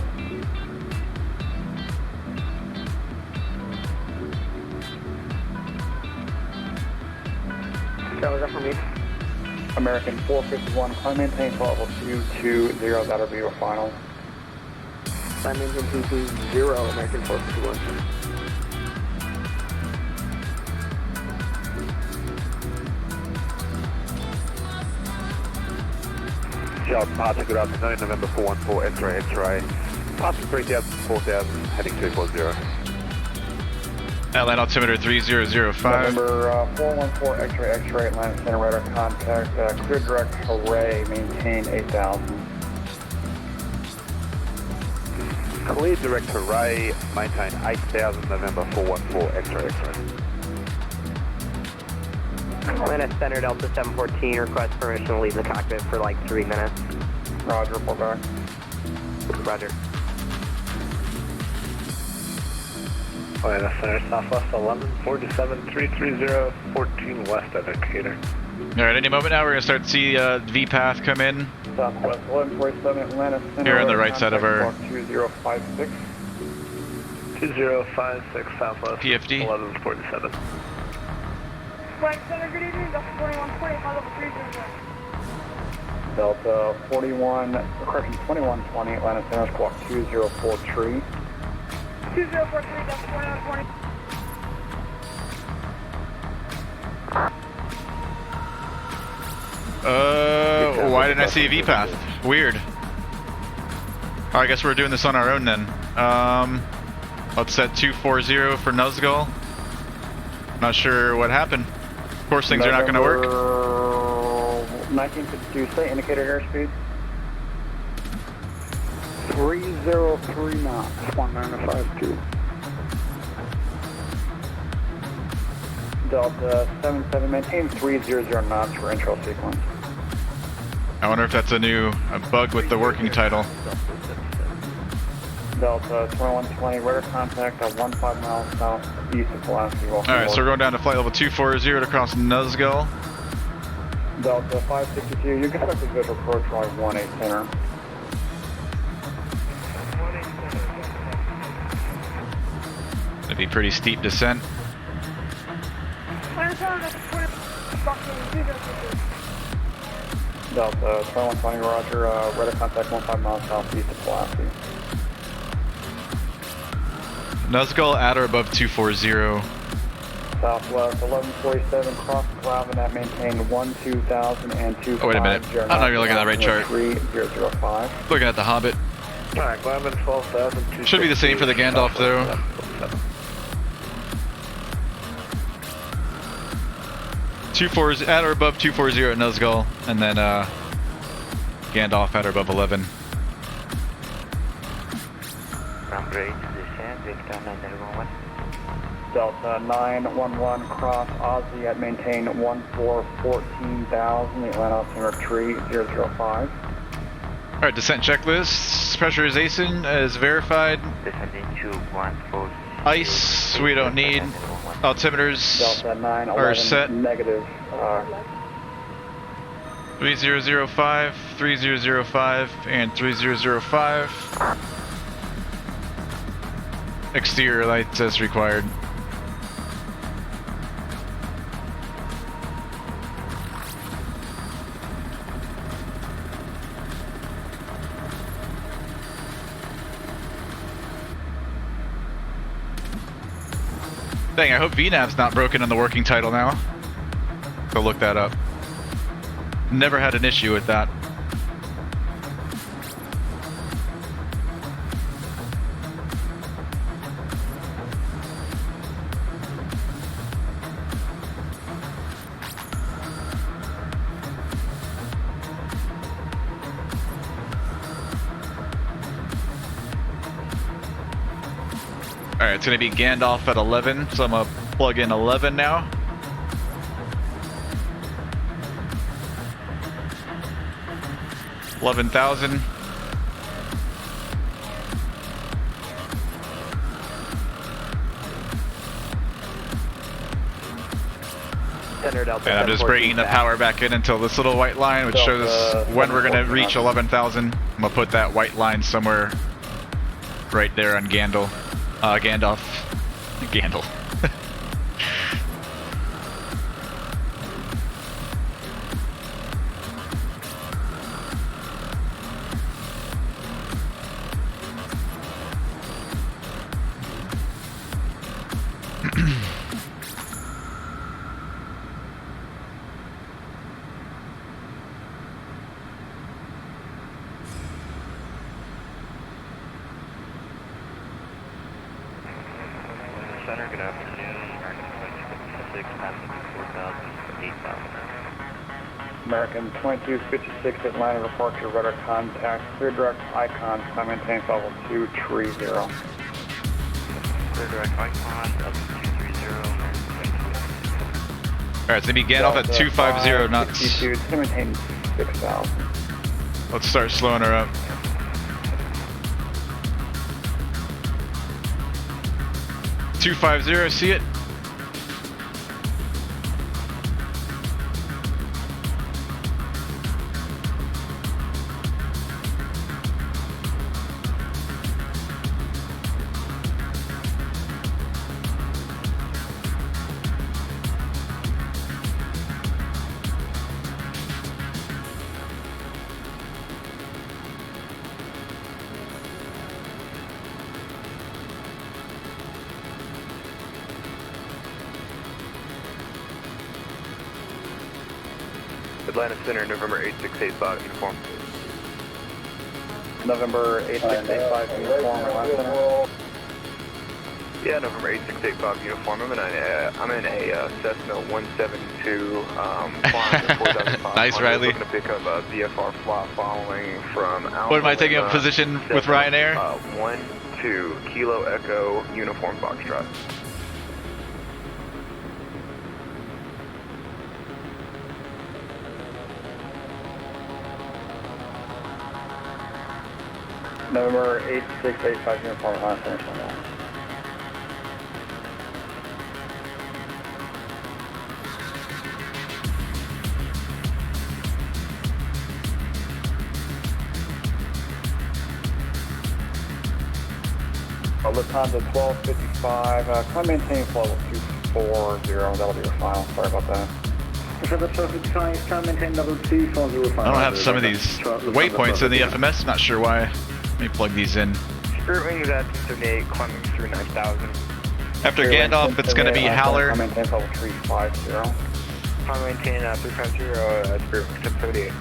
That was that for me. American 451, climb maintain level 220, that'll be your final. Climb maintain 220, American 451. Shell departure, good afternoon, November 414, X-ray, X-ray. Departure 3000, 4000, heading 240. Atlanta altimeter 3005. November 414, X-ray, X-ray, Atlanta Center, radar contact, clear direct array, maintain 8,000. Clear direct array, maintain 8000, November 414, X-ray, X-ray. Atlanta Center, Delta 714, request permission to leave the cockpit for like 3 minutes. Roger, report back. Roger. Atlanta Center, Southwest 1147330, 14 West at indicator. Alright, any moment now we're going to start to see VPath come in. Southwest 1147, Atlanta Center. Here on the right side of our 2056. 2056 Southwest PFD. 1147. Flight Center, good evening. Delta 4120, high level 300. Delta 2120, Atlanta Center, squawk 2043. 2043, Delta 4120. Why didn't I see a VPath? Weird. Oh, I guess we're doing this on our own then. Let's set 240 for Nuzgull. Not sure what happened. Of course, things are not going to work. 1952, say indicator airspeed. 303 knots, 1952. Delta 77, maintain 300 knots for intro sequence. I wonder if that's a new bug with the working title. Delta 2120, radar contact at 15 miles southeast of Pulaski. Alright, so we're going down to flight level 240 to cross Nuzgull. Delta 562, you can expect a visual approach runway 18 center. It'd be pretty steep descent. Delta 2120, roger, radar contact 15 miles southeast of Pulaski. Nuzgull at or above 240. Southwest 1147, cross Clavin at maintain 12,000 and 25. Oh, wait a minute. I'm not even looking at that right chart. 3005. Looking at the Hobbit. Alright, Clavin 12,000. Should be the same for the Gandalf though. 240 at or above 240 at Nuzgull, and then Gandalf at or above 11. Runway descent, Victor 901. Delta 911 cross Aussie at maintain 1414,000, the Atlanta altimeter tree 005. Alright, descent checklist. Pressurization is verified. Ice, we don't need. Altimeters Delta 911 are set. negative. 3005, 3005, and 3005. Exterior lights as required. Dang, I hope VNav's not broken in the working title now. Go look that up. Never had an issue with that. Alright, it's going to be Gandalf at 11, so I'm going to plug in 11 now. $11,000. And I'm just bringing the power back in until this little white line, which shows us when we're going to reach 11,000. I'm going to put that white line somewhere right there on Gandalf. Gandalf. Center, good afternoon. American 2256, 8,000. American 2256 Atlanta, report your rudder contact. Clear direct icon, climb maintain level 230. Clear direct icon, level 230. Alright, it's going to be Gandalf at 250 knots. It's going to maintain 6,000. Let's start slowing her up. 250, see it? Atlanta Center, November 8685 uniform. November 8685 uniform, Atlanta Center. Yeah, November 8685 uniform. I'm in a Cessna 172 flying to 4005. Nice, Riley. Looking to pick up a VFR flight following from Alpha. What am I taking up position with Ryanair? 1-2 Kilo Echo uniform Foxtrot. November 8685 uniform, Atlanta Center. Lufthansa 1255, climb maintain level 240, that'll be your final, sorry about that. I don't have some of these waypoints in the FMS, not sure why. Let me plug these in. Spirit Wings at 78, climbing through 9,000. After Gandalf, it's going to be Howler. Climb maintain level 350. Climb maintain 350, Spirit Wings 78.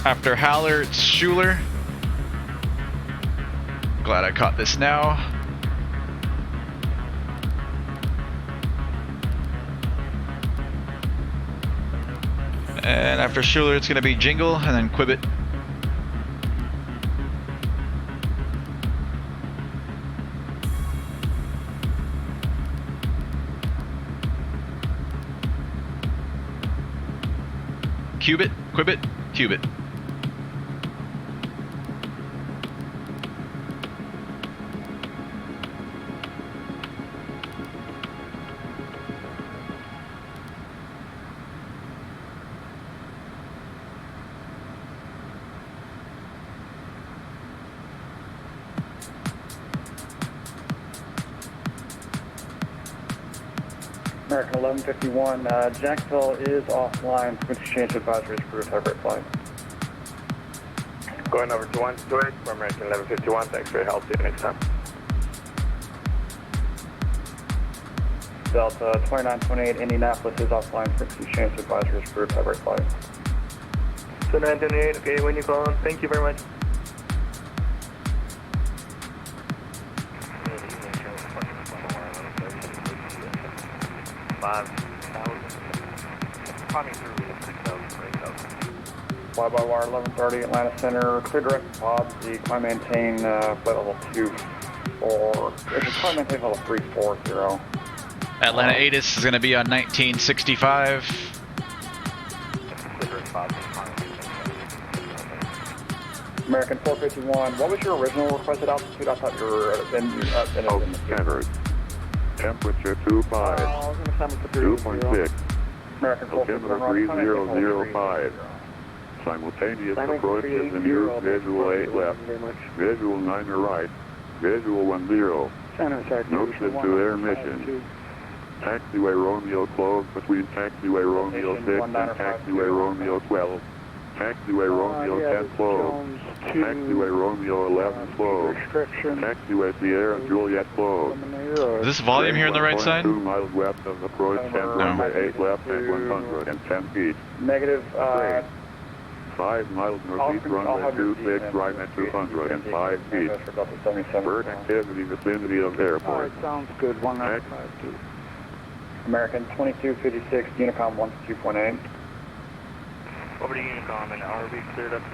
After Howler, it's Schuler. Glad I caught this now. And after Schuler, it's going to be Jingle and then Quibbit. Cubit, Quibit, Cubit. American 1151, Jacksonville is offline. Frequency change advisory is for type flight. Going over to 128 for American 1151. Thanks for your help. See you next time. Delta 2928, Indianapolis is offline. Frequency change advisory is for type flight. So 928, okay, when you call on, thank you very much. Fly by wire 1130 Atlanta Center, clear direct to pods, the climb maintain flight level 24, it's climb maintain level 340. Atlanta ATIS is going to be on 1965. American 451, what was your original requested altitude? I thought you were Standard. Temperature 25. 2.6. American 451, altimeter 3005. Simultaneous approaches and use visual 8 left, visual 9 right, visual 10. Notice to air mission. Taxiway Romeo closed between Taxiway Romeo 6 and Taxiway Romeo 12. Taxiway Romeo 10 closed. Taxiway Romeo 11 closed. Taxiway Sierra Juliet closed. Is this volume here on the right side? 2 miles west of approach and runway 8 left at 110 feet. Negative, 5 miles northeast runway 26 right at 205 feet. Bird activity vicinity of airport. Sounds good. 1952. American 2256, Unicom 122.8. Over to Unicom, and RV cleared up to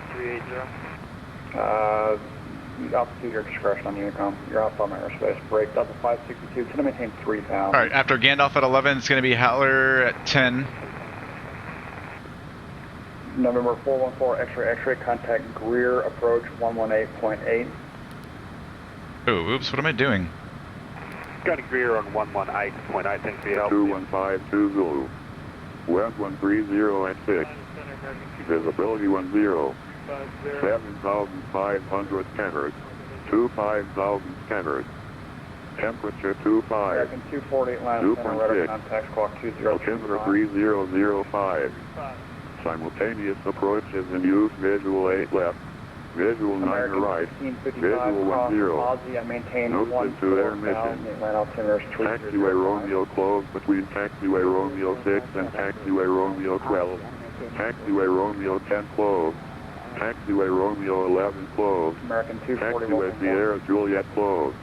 380. Altitude your discretion on Unicom. You're off on airspace. Break Delta 562. Can I maintain 3,000? All right, after Gandalf at 11, it's going to be Howler at 10. November 414, X-ray, contact Greer, approach 118.8. Oh, oops, what am I doing? Got a Greer on 118.8. Thanks for your help. 2152 Zulu. West 130 at 6. Visibility 10. 7,500 scanners. 25,000 scanners. Temperature 25. American 240 Atlanta Center, radar contact squawk 20. Altimeter 3005. Simultaneous approaches and use visual 8 left, visual 9 right, visual 10. Notice to air mission. Taxiway Romeo closed between Taxiway Romeo 6 and Taxiway Romeo 12. Taxiway Romeo 10 closed. Taxiway Romeo 11 closed. Taxiway Sierra Juliet closed.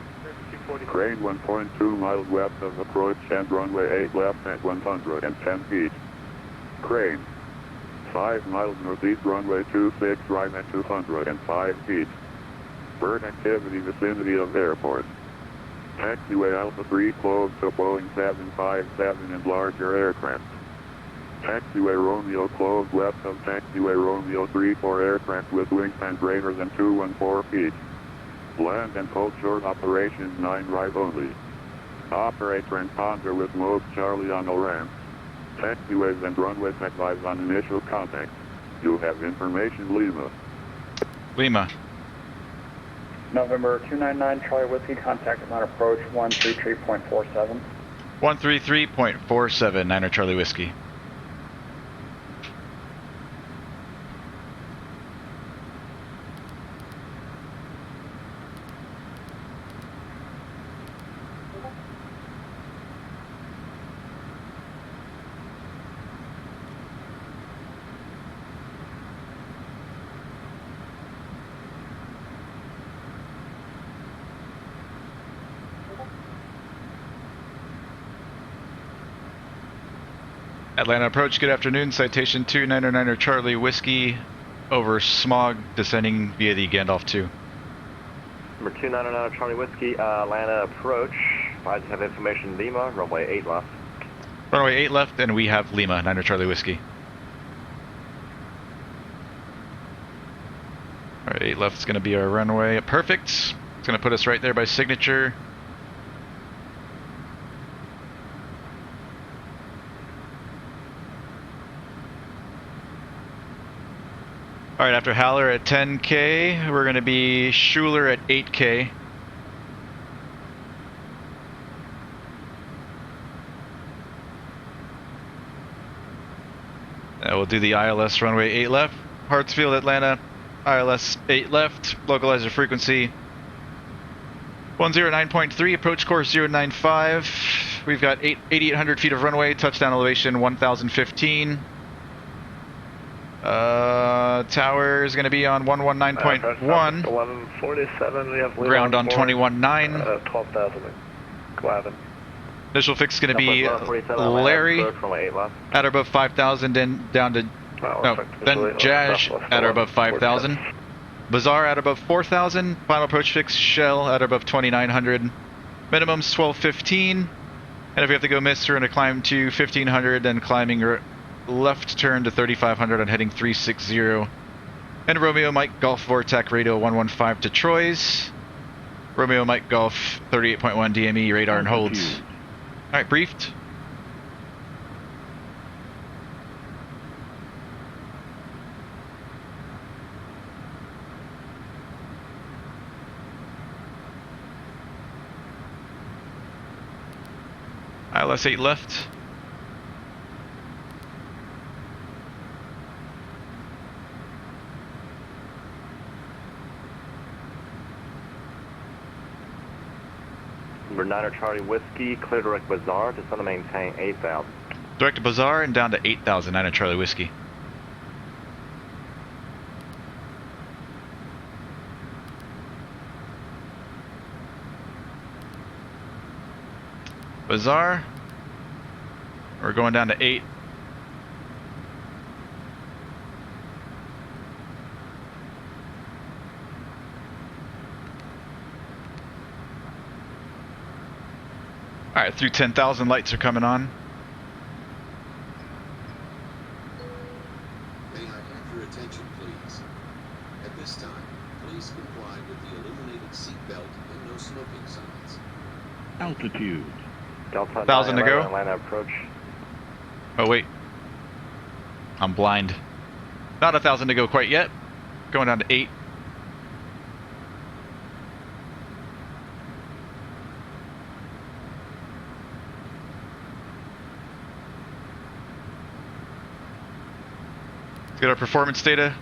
Crane 1.2 miles west of approach and runway 8 left at 110 feet. Crane 5 miles northeast runway 26 right at 205 feet. Bird activity vicinity of airport. Taxiway Alpha 3 closed to Boeing 757 and larger aircraft. Taxiway Romeo closed west of Taxiway Romeo 3 for aircraft with wingspan greater than 214 feet. Land and cold short operations 9 right only. Operate transponder with mode Charlie on the ramp. Taxiways and runways advise on initial contact. You have information, Lima. Lima. November 299 Charlie Whiskey, contact Atlanta approach 133.47. 133.47, Niner Charlie Whiskey. Atlanta approach, good afternoon. Citation 299 Charlie Whiskey over smog descending via the Gandalf 2. Number 299 Charlie Whiskey, Atlanta approach. I just have information, Lima, runway 8 left. Runway 8 left, and we have Lima, 9 Charlie Whiskey. 8 left is going to be our runway. Perfect. It's going to put us right there by signature. Alright, after Haller at 10K, we're going to be Schuler at 8K. We'll do the ILS runway 8 left, Hartsfield, Atlanta, ILS 8 left, localizer frequency 109.3, approach course 095. We've got 8,800 feet of runway, touchdown elevation 1,015. Tower is going to be on 119.1. 1147, we have ground on 21.9. 12,000. Glavin. Initial fix is going to be Larry at or above 5,000 and down to then Jazz at or above 5,000. Bazaar at above 4,000. Final approach fix Shell at or above 2,900. Minimum's 1215. And if we have to go miss, we're going to climb to 1,500 and climbing left turn to 3,500 on heading 360. And Romeo Mike Golf Vortac radio 115 to Troy's. Romeo Mike Golf 38.1 DME radar and holds. Alright, briefed. ILS 8 left. Number 9 Charlie Whiskey, clear direct Bazaar, just want to maintain 8,000. Direct to Bazaar and down to 8,000, 9 Charlie Whiskey. Bazaar. We're going down to 8. Alright, through 10,000 lights are coming on. May I have your attention, please? At this time, please comply with the illuminated seatbelt and no smoking signs. Altitude. Delta 1,000 to go. Atlanta approach. Oh wait, I'm blind. Not 1,000 to go quite yet. Going down to 8. Let's get our performance data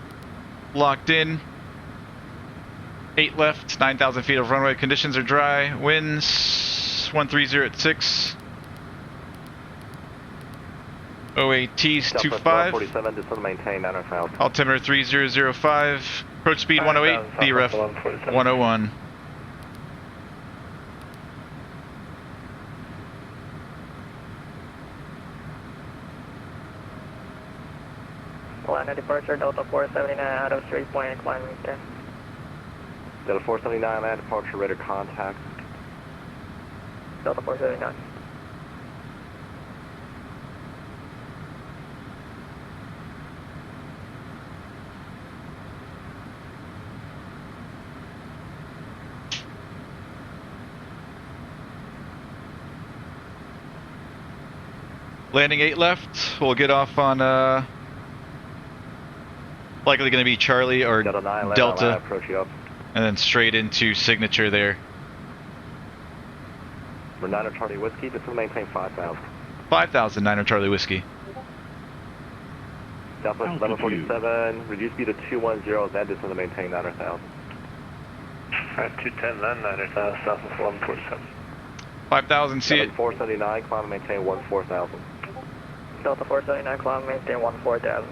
locked in. 8 left, 9,000 feet of runway. Conditions are dry. Winds 130 at 6. OAT's 25. 47, just want to maintain 9,000. Altimeter 3005. Approach speed 108. VREF 101. Atlanta departure, Delta 479 out of straight point and climbing there. Delta 479, land departure, radar contact. Delta 479. Landing 8 left. We'll get off on likely going to be Charlie or Delta, and then straight into signature there. We're 9 Charlie Whiskey, just want to maintain 5,000. 5,000, 9 Charlie Whiskey. Southwest 1147, reduce speed to 210, then just want to maintain 9,000. Alright, 210 then, 9,000, Southwest 1147. 5,000, see it. 479, climb and maintain 14,000. Delta 479, climb, maintain 14,000.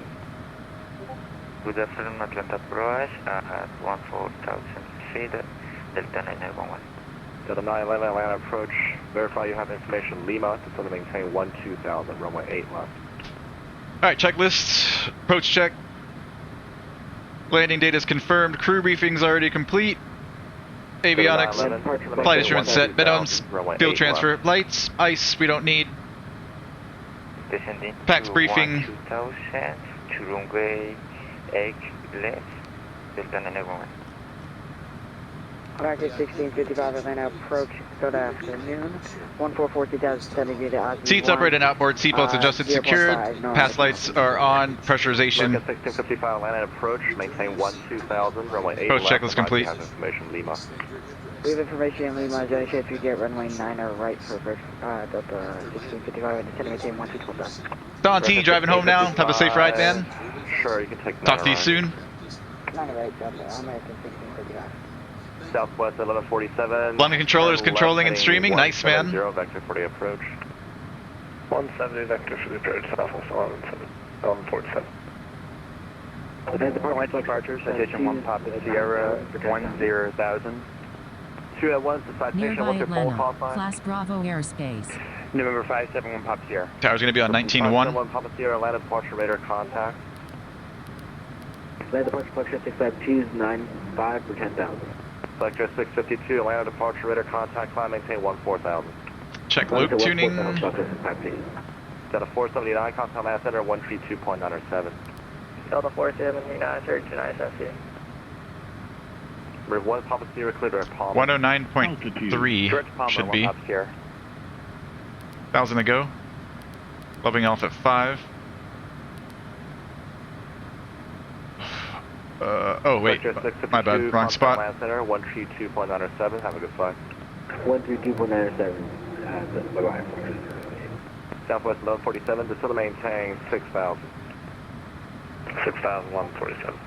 Good afternoon, Atlanta approach at 14,000 feet, Delta 911. Delta 911, Atlanta approach, verify you have information, Lima, just want to maintain 12,000, runway 8 left. Alright, checklist, approach check. Landing data is confirmed, crew briefing's already complete. Avionics, flight assurance set, minimums, fuel transfer, lights, ice, we don't need. Descending PAX to briefing. 2,000, to runway 8 left, Delta 911. American 1655 Atlanta approach, good afternoon. 144 2070 to Osby. Seats upright and outboard, seatbelts adjusted, secured. Pass lights are on, pressurization. American 1655 Atlanta approach, maintain 12,000, runway 8 Approach checklist complete. Have information, Lima. We have information in Lima, Johnny, if you get runway 9 or right for Delta 1655 and descend maintain 12,000. Don T, driving home now. Have a safe ride, man. Sure, you can take Talk to you soon. 9 or right, Delta, American 1655. Southwest 1147. Landing controllers controlling and streaming. Nice, man. 0 vector for the approach. 170 vector for the approach, Southwest 1147. Within department departure, citation 1 Papa Sierra 10,000. 2 at 1 to citation, Nearby what's your pole Atlanta, call sign? Class Bravo airspace. November 571 Papa Sierra. Tower's going to be on 19-1. 571 Papa Sierra, Atlanta departure radar contact. Atlanta departure collection 65295 for 10,000. Selector 652, Atlanta departure radar contact, climb maintain 14,000. Check loop tuning. Delta 479, contact Atlanta Center 132.907. Delta 479, search and ISFC. Remove 1 Papa Sierra, clear to Palmer. 109.3 should be. 1,000 to go. Leveling off at 5. Oh wait, my bad, wrong spot. Atlanta Center 132.907, have a good flight. 132.97, bye-bye. Southwest 1147, to still maintain 6,000. 6,147.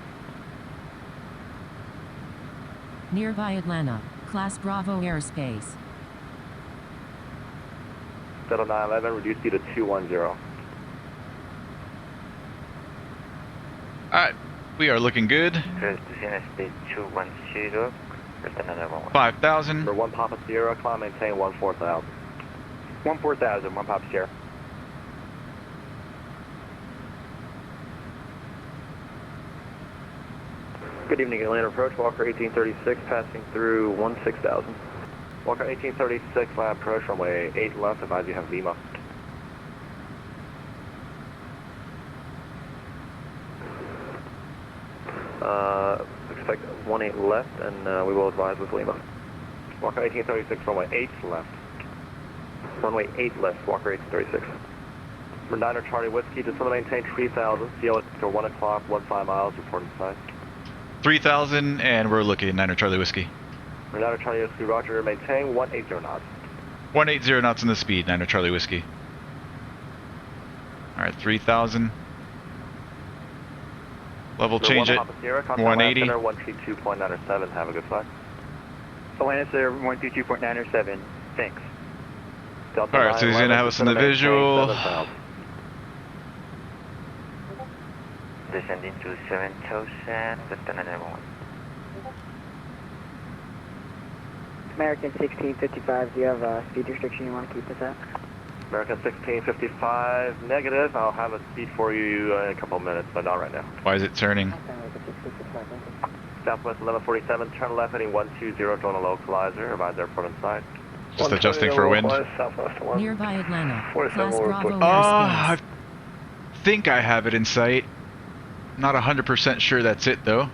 Nearby Atlanta, Class Bravo airspace. Delta 911, reduce you to 210. Alright, we are looking good. 5,000. For 1 Papa Sierra, climb maintain 14,000. 14,000, 1 Papa Sierra. Good evening, Atlanta approach, Walker 1836, passing through 16,000. Walker 1836, land approach, runway 8 left, advise you have Lima. Expect 18 left, and we will advise with Lima. Walker 1836, runway 8 left. Runway 8 left, Walker 1836. For 9 Charlie Whiskey, just want to maintain 3,000, CL for 1 o'clock, 15 miles, reporting side. 3,000, and we're looking at 9 Charlie Whiskey. For 9 Charlie Whiskey, roger, maintain 180 knots. 180 knots in the speed, 9 Charlie Whiskey. Alright, 3,000. Level change it. 180. 132.907. Have a good flight. Atlanta Center 122.907. Thanks. Alright, so he's going to have us in the visual. Descending to 7,000, Delta 911. American 1655, do you have a speed restriction you want to keep us at? American 1655, negative. I'll have a speed for you in a couple of minutes, but not right now. Why is it turning? Southwest 1147, turn left heading 120, drone a localizer, advise airport in sight. Just adjusting for wind. Nearby Atlanta, Class Bravo airspace. I think I have it in sight. Not 100% sure that's it though.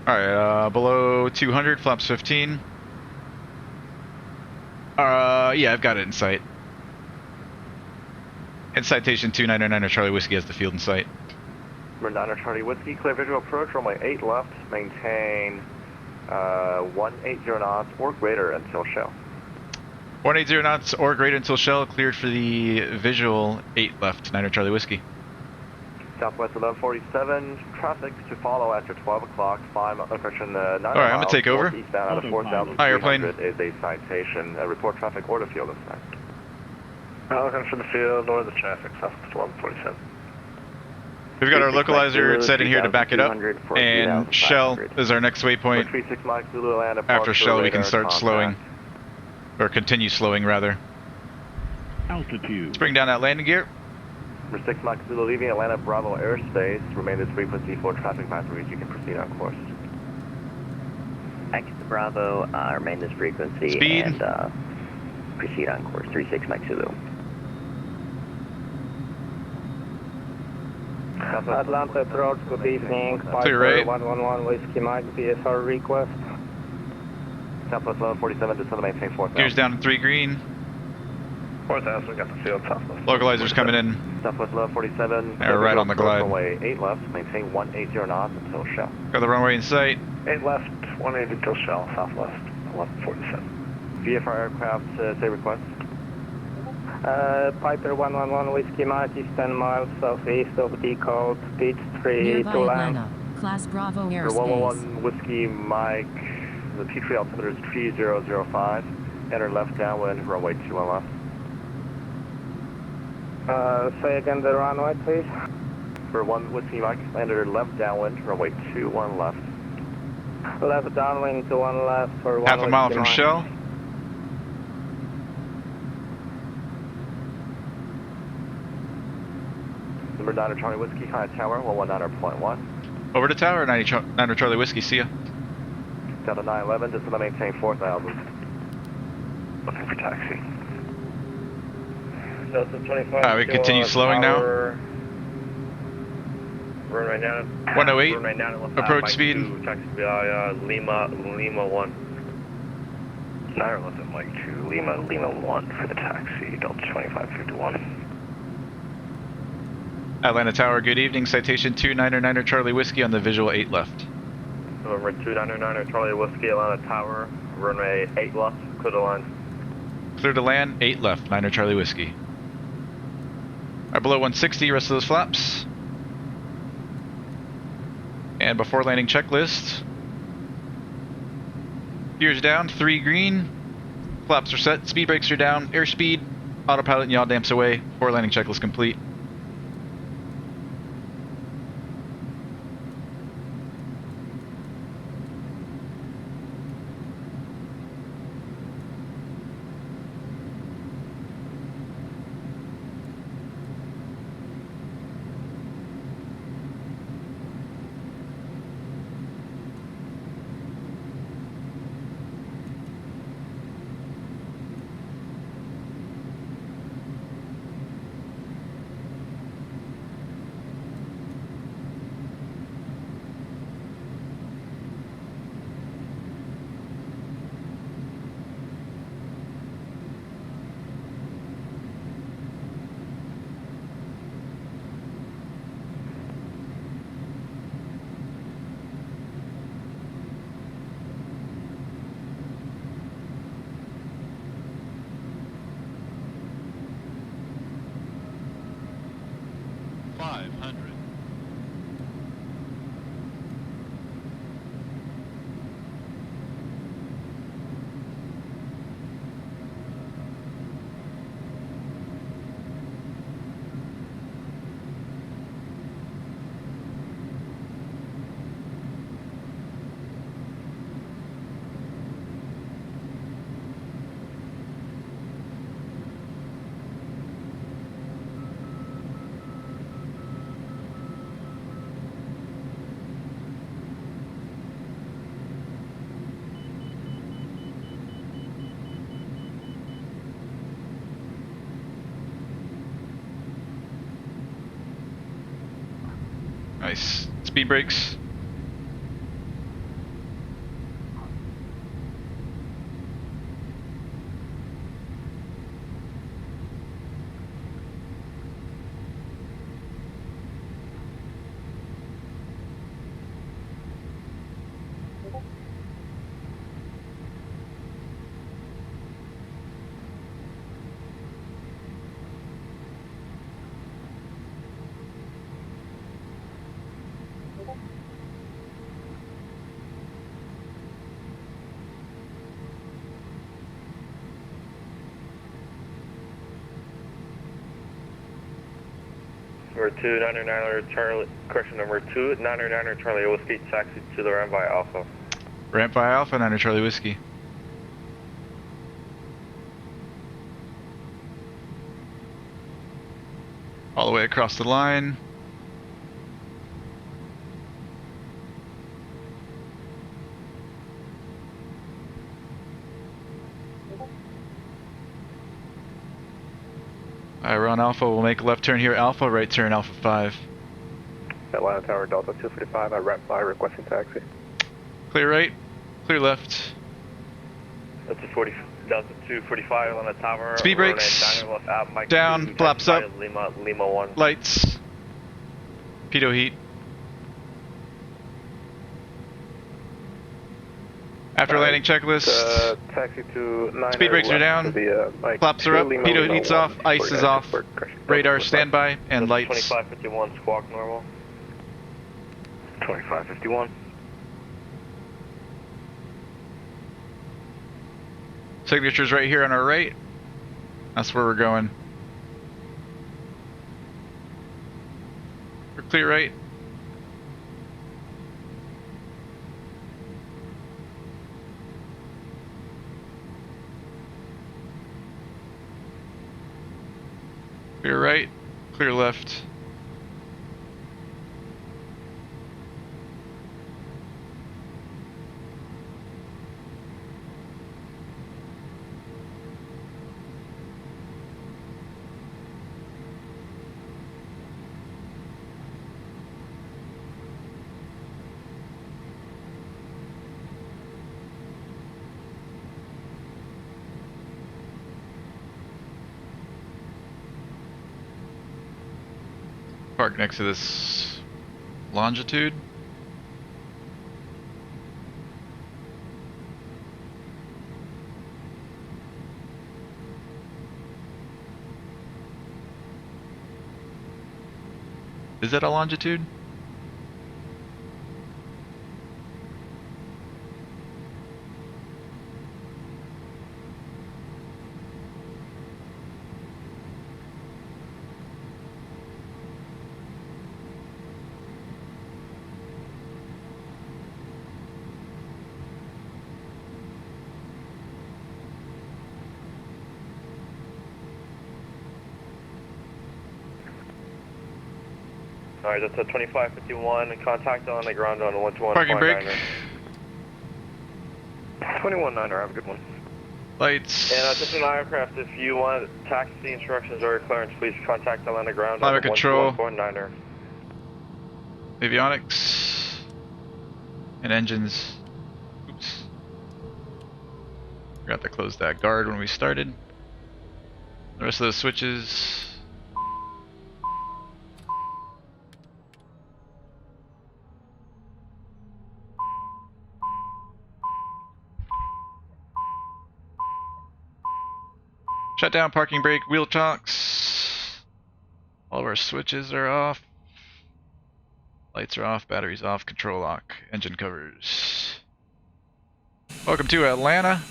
Alright, below 200, flaps 15. Yeah, I've got it in sight. And Citation 299 Charlie Whiskey has the field in sight. Number 9 Charlie Whiskey, clear visual approach, runway 8 left, maintain 180 knots or greater until shell. 180 knots or greater until shell, cleared for the visual 8 left, 9 Charlie Whiskey. Southwest 1147, traffic to follow after 12 o'clock, 5 correction, 9 Alright, I'm going to take over. Eastbound out of 4,300 Hi, airplane. is a citation. Report traffic or the field in sight. Looking for the field or the traffic, Southwest 1147. We've got our localizer set in here to back it up, and shell is our next waypoint. After shell we can start slowing, or continue slowing rather. Altitude. Let's bring down that landing gear. Number 6 Mike Zulu leaving Atlanta Bravo airspace. Remain this frequency for traffic advisories. You can proceed on course. X Bravo, remain this frequency. Speed. And proceed on course. 36 Mike Zulu. Atlanta approach, good evening. Clear right. 111 Whiskey Mike, PSR request. Southwest 1147, descend to maintain 4,000. Gears down to 3 green. 4,000, we got the field southwest. Localizers coming in. Southwest 1147. They're right on the glide. Runway 8 left, maintain 180 knots until shell. Got the runway in sight. 8 left, 180 until shell, southwest 1147. VFR aircraft, say request. Piper 111 Whiskey Mike is 10 miles southeast of DUUCK, pitch 3 Nearby to land. Atlanta, Class Bravo For airspace. 111 Whiskey Mike, the P3 altimeter is 3005. Enter left downwind, runway 21 left. Say again the runway, please. For 1 Whiskey Mike, enter left downwind, runway 21 left. Left downwind to 1 left for 1 Half a mile Whiskey from Mike. shell. Number 9 Charlie Whiskey, high tower, 119.1. Over to tower, 9 Charlie Whiskey, see ya. Delta 911, just to maintain 4,000. Looking for taxi. Delta 25. Alright, we continue slowing now. Runway down. 108, Runway down, approach Mike speed. 2, taxi via Lima 1. 9 left at Mike 2, Lima 1 for the taxi, Delta 2551. Atlanta Tower, good evening. Citation 299 Charlie Whiskey on the visual 8 left. November 299 Charlie Whiskey, Atlanta Tower, runway 8 left, clear to line. Clear to land, 8 left, 9 Charlie Whiskey. Alright, below 160, rest of those flaps. And before landing checklist. Gears down, 3 green. Flaps are set, speed brakes are down, airspeed, autopilot and yaw damps away. Before landing checklist complete. Nice. Speed brakes. Number 299 Charlie, correction, number 299 Charlie Whiskey, taxi to the ramp by Alpha. Ramp by Alpha, 9 Charlie Whiskey. All the way across the line. Alright, we're on Alpha. We'll make a left turn here, Alpha, right turn, Alpha 5. Atlanta Tower, Delta 245, I red fly requesting taxi. Clear right, clear left. Delta 245 on the tower. Speed brakes. Down, flaps up. Lima 1. Lights. Pitot heat. After landing checklist. Taxi to 9. Speed brakes are down. Flaps are up. Pitot heat's off. Ice is off. Radar standby and lights. 2551 squawk normal. 2551. Signature's right here on our right. That's where we're going. We're clear right. Clear right, clear left. Park next to this longitude. Is that a longitude? Alright, that's a 2551. Contact on the ground on 121. Parking brake. 219er, have a good one. Lights. And just an aircraft, if you want taxi instructions or clearance, please contact Atlanta ground Climate on control. 121.9er. Avionics. And engines. Oops. Forgot to close that guard when we started. The rest of those switches. Shut down, parking brake, wheel chocks. All of our switches are off. Lights are off, batteries off, control lock, engine covers. Welcome to Atlanta.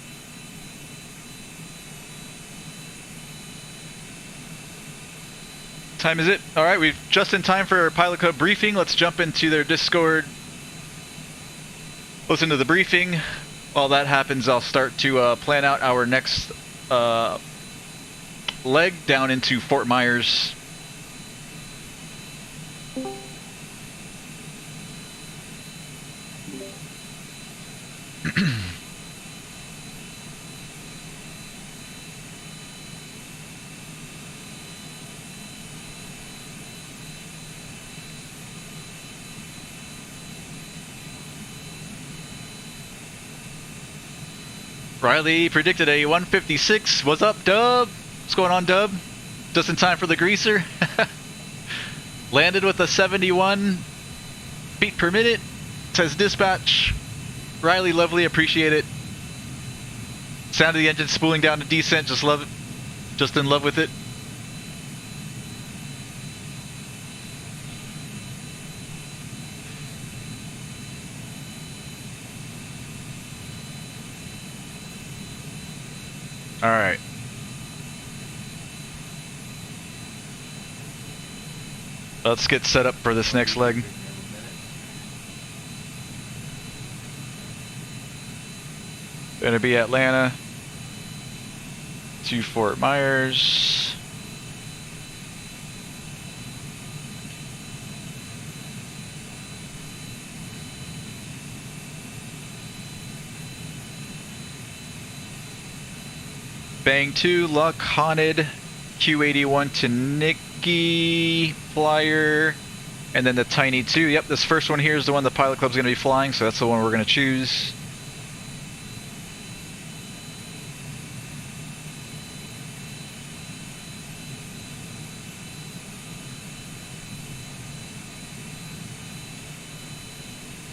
Time is it? Alright, we've just in time for our Pilot Club briefing. Let's jump into their Discord. Listen to the briefing. While that happens, I'll start to plan out our next leg down into Fort Myers. Riley predicted a 156. What's up, Dub? What's going on, Dub? Just in time for the greaser. Landed with a 71 feet per minute. Says dispatch. Riley, lovely, appreciate it. Sound of the engine spooling down to descent, just love it. Just in love with it. All right. Let's get set up for this next leg. Gonna be Atlanta to Fort Myers. Bang 2, Luck, HONID, Q81 to NICKI, PLYER, And then the Tiny 2, yep, this first one here is the one the Pilot Club's going to be flying, so that's the one we're going to choose.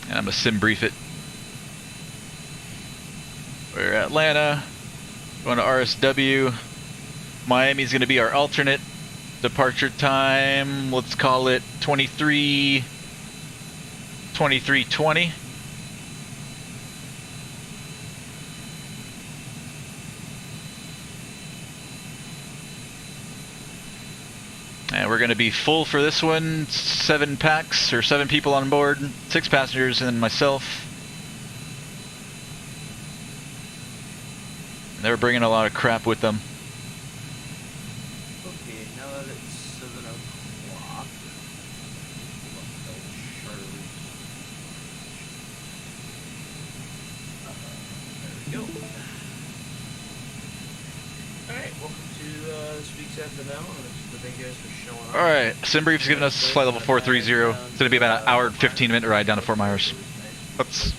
And I'm going to sim brief it. We're at Atlanta, going to RSW. Miami's going to be our alternate. Departure time, let's call it 23:20. And we're going to be full for this one. 7 packs, or 7 people on board, 6 passengers and myself. And they're bringing a lot of crap with them. Okay, now that it's 7 o'clock, there we go. Alright, welcome to this week's FNO. Thank you guys for showing up. Alright, SimBrief's giving us flight level 430. It's going to be about an hour and 15 minute ride down to Fort Myers. Let's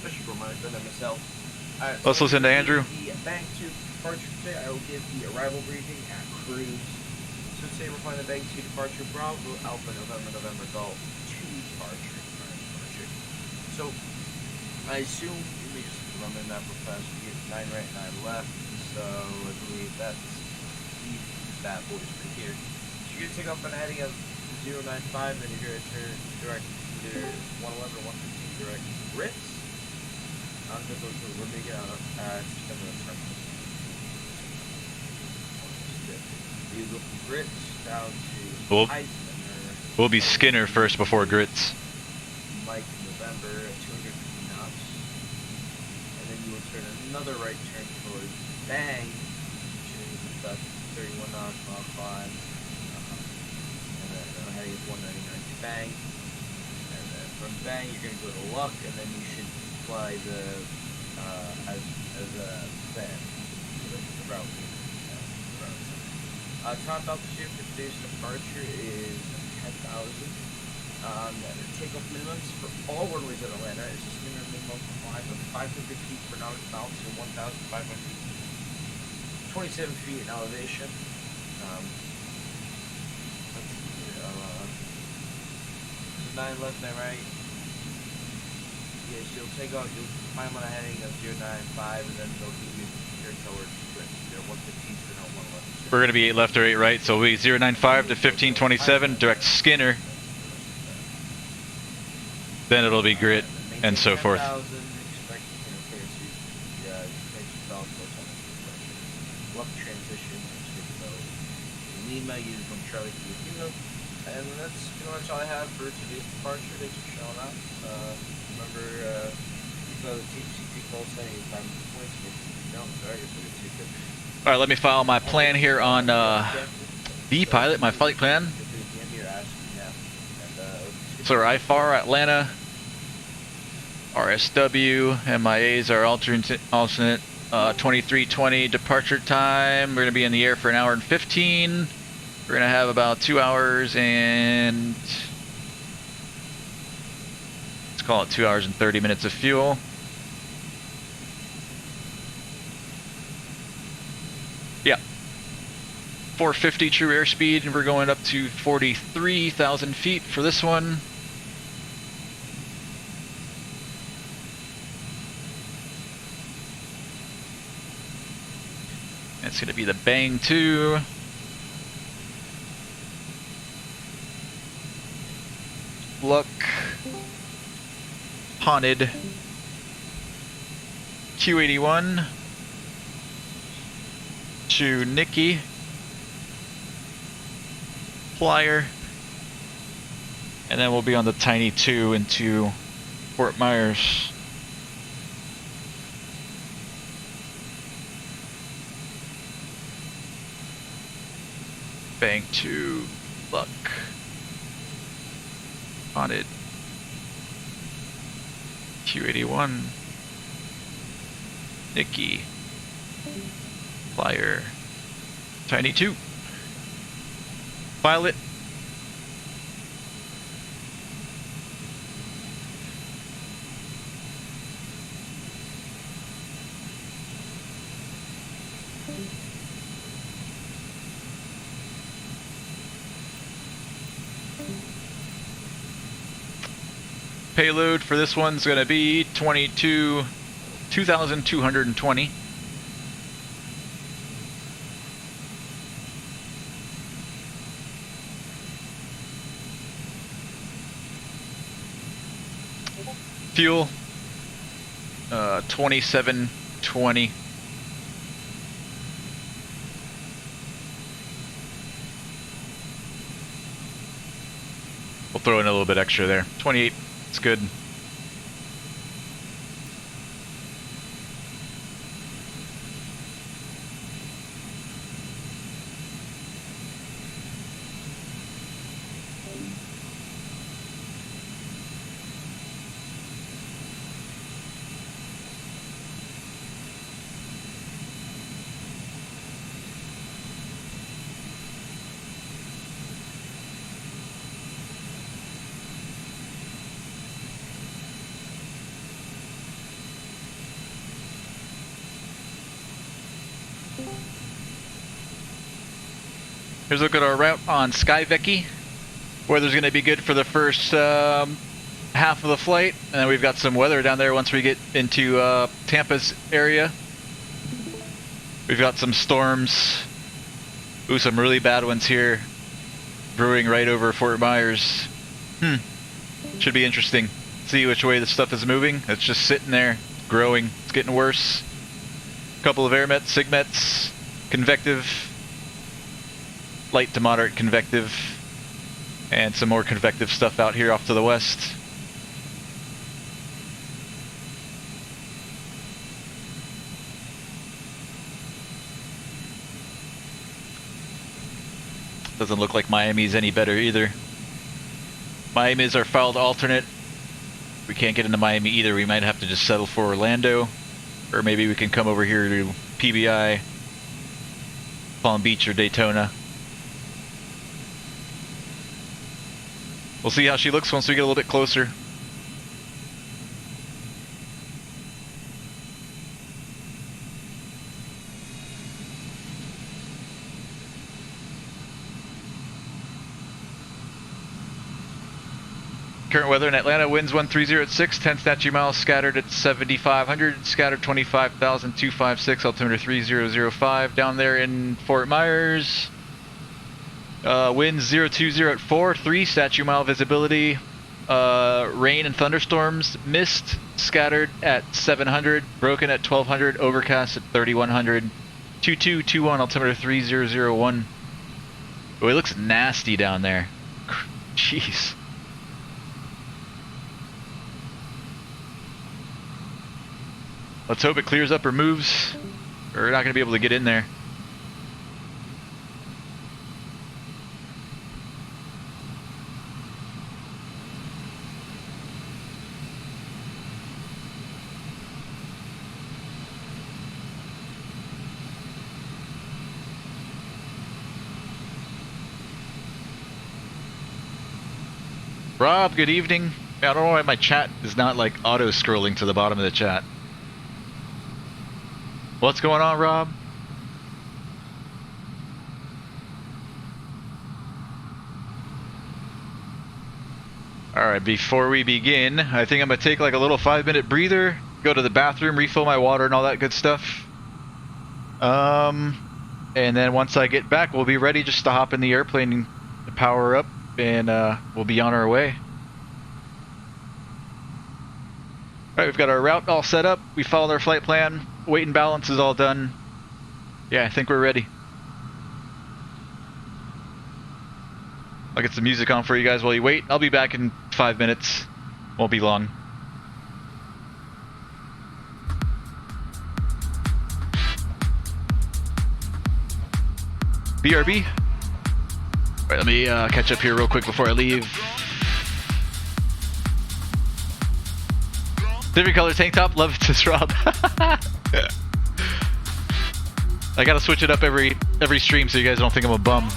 listen to Andrew. The bank to departure today, I will give the arrival briefing at cruise. So today we're flying the bank to departure Bravo, Alpha, November, Golf, 2 departure. So I assume, let me just run in that real fast. We get 9 right, 9 left. So I believe that's these bad boys right here. You're going to take off on a heading of 095, then you're going to turn direct either 111 or 115 direct grits. We're making out you go from grits down to We'll be Skinner first before grits. Mike November at 250 knots. And then you will turn another right turn towards Bang, which is about 31 knots, mile 5. Heading is 199 to Bang, and then from Bang you're going to go to Luck, and then you should fly the as a fan, the route. Top altitude for today's departure is 10,000. Takeoff minimums for all runways at Atlanta is just minimum climb of 500 feet per nautical mile to 1,527 feet in elevation. 9 left, 9 right. Yes, you'll take off, you'll climb on a heading of 095, and then they'll give you your towards 115 to 111. We're going to be 8 left or 8 right, so we'll be 095 to 1527, direct Skinner. Then it'll be grit, and so forth. Luck transition, Lima, using from Charlie to Lima. And that's pretty much all I have for today's departure. Thanks for showing up. Remember, the THC call saying if I'm points, Alright, let me file my plan here on vPilot, my flight plan. So our IFAR, Atlanta, RSW, MIAs are alternate 23:20 departure time. We're going to be in the air for an hour and 15. We're going to have about 2 hours and, let's call it 2 hours and 30 minutes of fuel. Yeah. 450 true airspeed, and we're going up to 43,000 feet for this one. It's going to be the Bang 2. LUCKK, HONID, Q81 to NICKI, PLYER, and then we'll be on the Tiny 2 into Fort Myers. Bang 2, LUCKK, HONID, Q81, NICKI, PLYER, Tiny 2, Pilot, Payload for this one's going to be 2,220. Fuel, 2720. We'll throw in a little bit extra there. 28, it's good. Here's a look at our route on Skyvecki. Weather's going to be good for the first half of the flight, and then we've got some weather down there once we get into Tampa's area. We've got some storms. Ooh, some really bad ones here, brewing right over Fort Myers. Should be interesting. See which way this stuff is moving. It's just sitting there, growing. It's getting worse. A couple of airmets, sigmets, convective. Light to moderate convective, and some more convective stuff out here off to the west. Doesn't look like Miami's any better either. Miami's our filed alternate. We can't get into Miami either. We might have to just settle for Orlando, or maybe we can come over here to PBI, Palm Beach, or Daytona. We'll see how she looks once we get a little bit closer. Current weather in Atlanta, winds 130 at 6, 10 statute miles, scattered at 7,500, scattered 25,256, altimeter 3005. Down there in Fort Myers, winds 020 at 4, 3 statute mile visibility, rain and thunderstorms, mist scattered at 700, broken at 1200, overcast at 3100, 2221, altimeter 3001. Oh, it looks nasty down there. Jeez. Let's hope it clears up or moves. We're not going to be able to get in there. Rob, good evening. I don't know why my chat is not like auto-scrolling to the bottom of the chat. What's going on, Rob? Alright, before we begin, I think I'm going to take like a little 5-minute breather, go to the bathroom, refill my water and all that good stuff. And then once I get back, we'll be ready just to hop in the airplane and power up, and we'll be on our way. Alright, we've got our route all set up. We followed our flight plan. Weight and balance is all done. Yeah, I think we're ready. I'll get some music on for you guys while you wait. I'll be back in 5 minutes. Won't be long. BRB. Alright, let me catch up here real quick before I leave. Different color tank top, love it, says Rob. I gotta switch it up every stream so you guys don't think I'm a bum.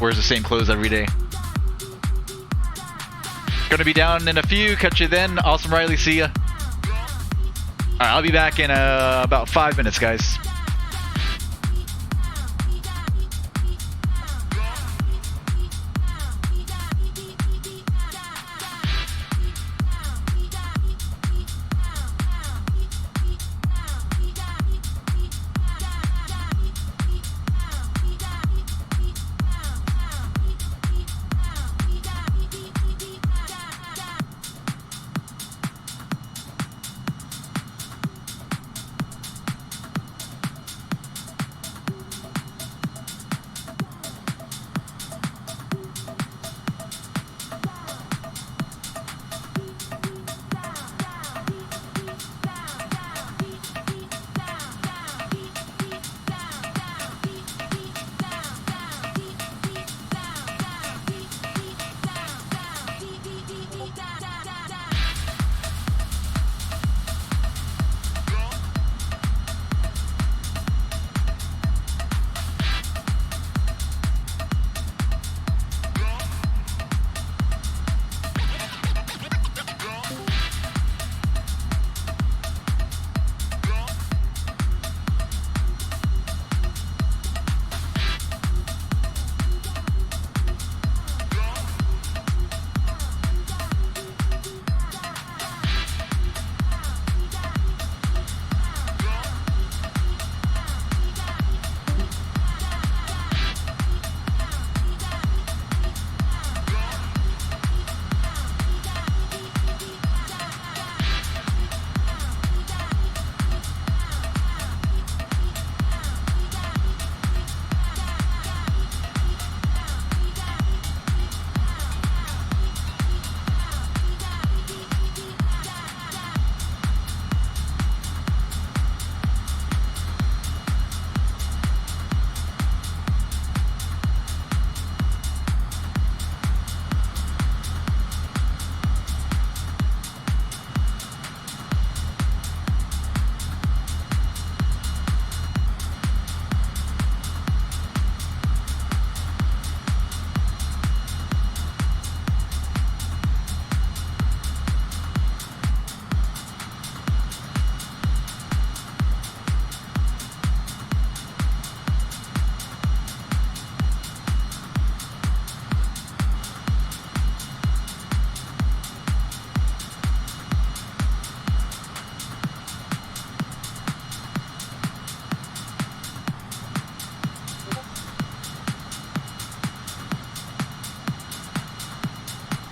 Wears the same clothes every day. Gonna be down in a few, catch you then. Awesome Riley, see ya. Alright, I'll be back in about 5 minutes, guys.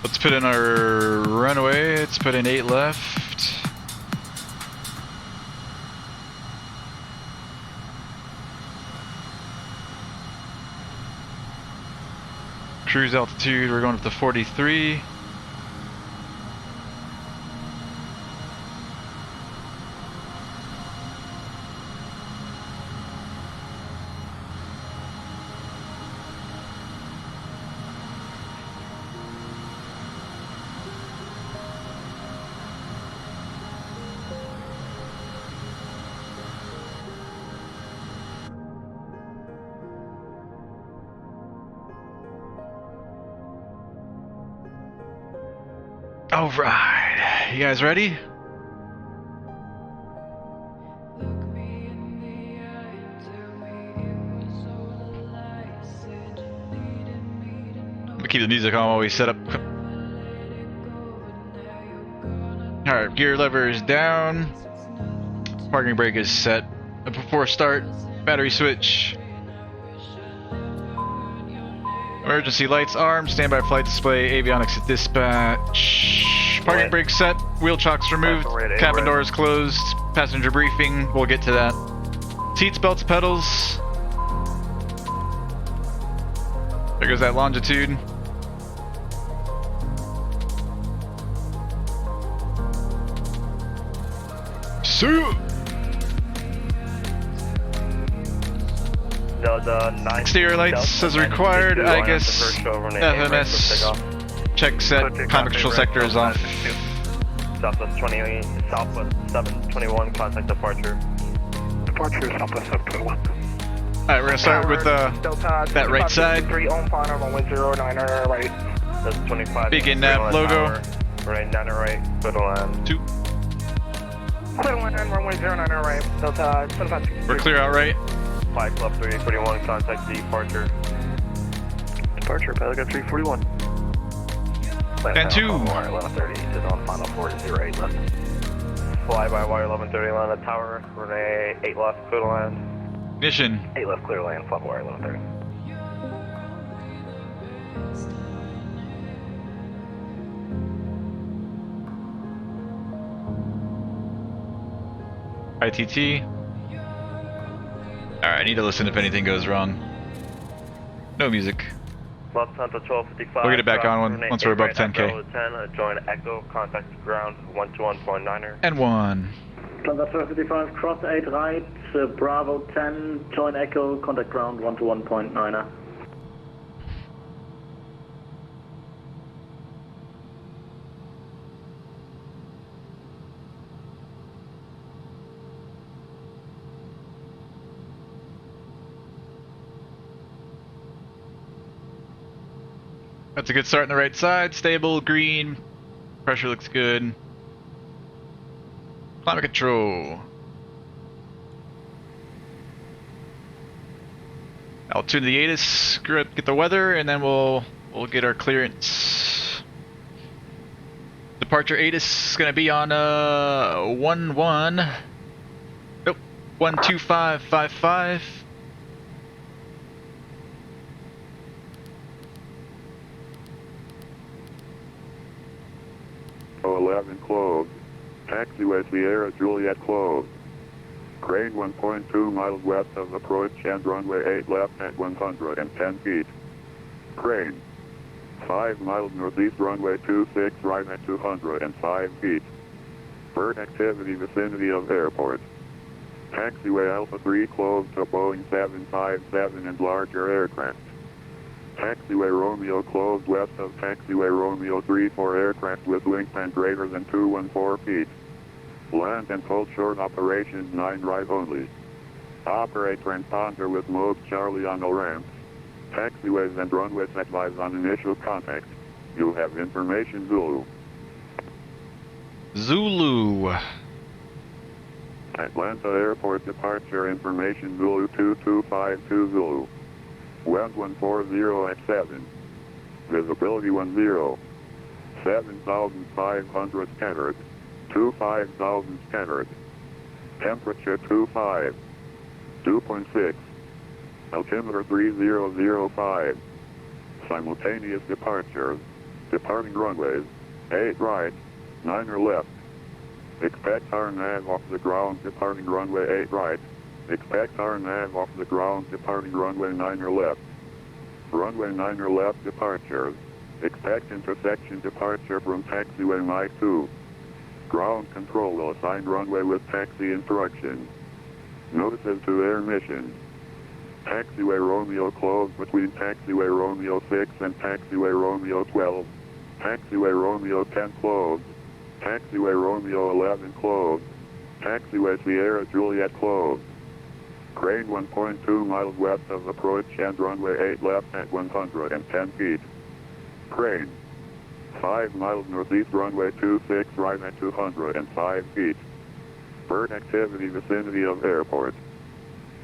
Let's put in our runway. Let's put in 8 left. Cruise altitude, we're going up to 43. Alright, you guys ready? I'm gonna keep the music on while we set up. Alright, gear lever is down. Parking brake is set. Before start, battery switch. Emergency lights armed, standby flight display, avionics at dispatch. Parking brake set, wheel chocks removed, cabin doors closed, passenger briefing, we'll get to that. Seats, belts, pedals. There goes that longitude. Suit! Exterior lights as required, I guess. FMS check set, climate control sector is off. Southwest 20, Southwest 721, contact departure. Departure Southwest 721. Alright, we're gonna start with that right side. That's 25. Begin nav logo. Right, 9 right, clear to land. 2. Clear to land, runway 09 right, Delta 25. We're clear out right. 5 Club 341, contact departure. Departure, pilot got 341. And 2. Wire 1130 is on final 408 left. Fly by wire 1130, land at tower, runway 8 left, clear to land. Ignition. 8 left, clear to land, fly by wire 1130. ITT. Alright, I need to listen if anything goes wrong. No music. Los Santos 1255. We'll get it back on once we're above 10K. 10, join Echo, contact ground 121.9er. And 1. Thunder 1255, cross 8 right, Bravo 10, join Echo, contact ground 121.9er. That's a good start on the right side. Stable, green. Pressure looks good. Climate control. Altitude to the ATIS. Get the weather, and then we'll get our clearance. Departure ATIS is gonna be on 12555. 11 closed. Taxiway Sierra Juliet closed. Crane 1.2 miles west of approach and runway 8 left at 110 feet. Crane 5 miles northeast runway 26 right at 205 feet. Bird activity vicinity of airport. Taxiway Alpha 3 closed to Boeing 757 and larger aircraft. Taxiway Romeo closed west of Taxiway Romeo 3 for aircraft with wingspan greater than 214 feet. Land and hold short operations 9 right only. Operate transponder with mode Charlie on no ramps. Taxiways and runways advise on initial contact. You have information Zulu. Zulu. Atlanta Airport departure information Zulu 2252 Zulu. Wind 140 at 7. Visibility 10. 7,500 scattered. 25,000 scattered. Temperature 25. 2.6. Altimeter 3005. Simultaneous departure. Departing runways, 8 right, 9er left. Expect our nav off the ground, departing runway 8 right. Expect our nav off the ground, departing runway 9er left. Runway 9er left departure. Expect intersection departure from taxiway Mike 2. Ground control will assign runway with taxi instructions. Notices to air mission. Taxiway Romeo closed between taxiway Romeo 6 and taxiway Romeo 12. Taxiway Romeo 10 closed. Taxiway Romeo 11 closed. Taxiway Sierra Juliet closed. Crane 1.2 miles west of approach and runway 8 left at 110 feet. Crane 5 miles northeast runway 26 right at 205 feet. Bird activity vicinity of airport.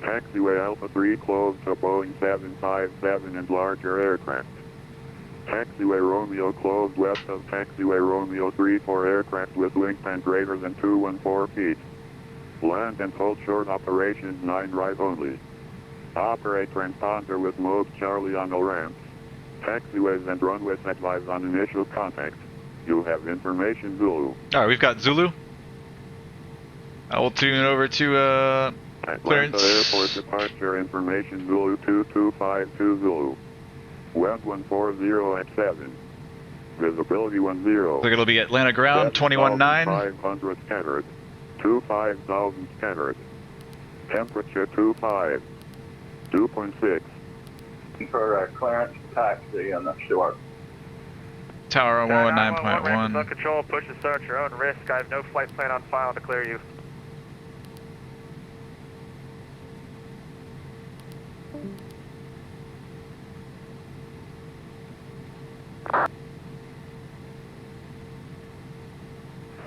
Taxiway Alpha 3 closed to Boeing 757 and larger aircraft. Taxiway Romeo closed west of taxiway Romeo 3 for aircraft with wingspan greater than 214 feet. Land and hold short operations 9 right only. Operate transponder with mode Charlie on the ramps. Taxiways and runways advised on initial contact. You have information Zulu. Alright, we've got Zulu. I will tune over to clearance. Atlanta Airport departure information Zulu 2252 Zulu. Web 140 at 7. Visibility 10. Looks like it'll be Atlanta ground 21.9. 500 scattered. 25,000 scattered. Temperature 25. 2.6. For clearance taxi, I'm not sure. Tower 119.1. No control, push to start your own risk. I have no flight plan on file to clear you.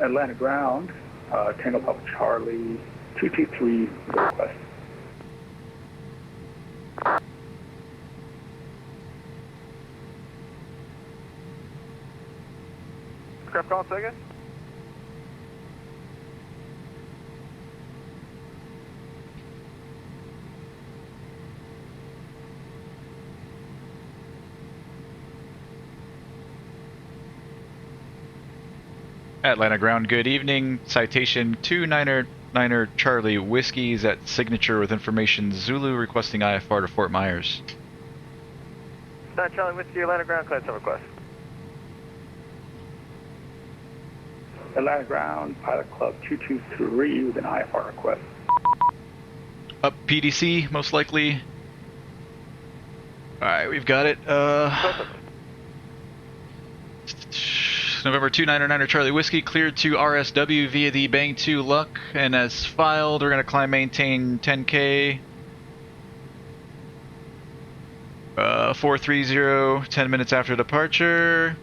Atlanta ground, Tango Papa Charlie, 223 request. Craft call, second. Atlanta ground, good evening. Citation 29er Charlie Whiskey's at signature with information Zulu requesting IFR to Fort Myers. 9 Charlie Whiskey, Atlanta ground, clearance on request. Atlanta ground, Pilot Club 223 with an IFR request. Up PDC, most likely. Alright, we've got it. November 299er Charlie Whiskey cleared to RSW via the Bang 2 LUCKK, and as filed, we're going to climb maintain 10K. 430, 10 minutes after departure.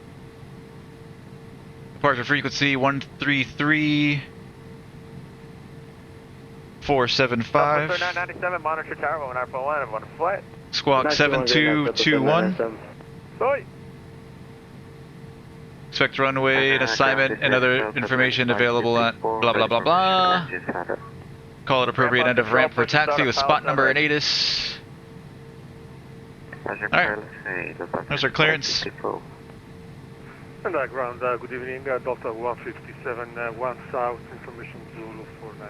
Departure frequency 133. 475. 997, monitor tower 19.1, one flight. Squawk 7221. Soy. Expect runway and assignment and other information available at blah blah blah blah. Call it appropriate end of ramp for taxi with spot number and ATIS. Alright, there's our clearance. And ground, good evening, Delta 157, 1 south, information Zulu 49.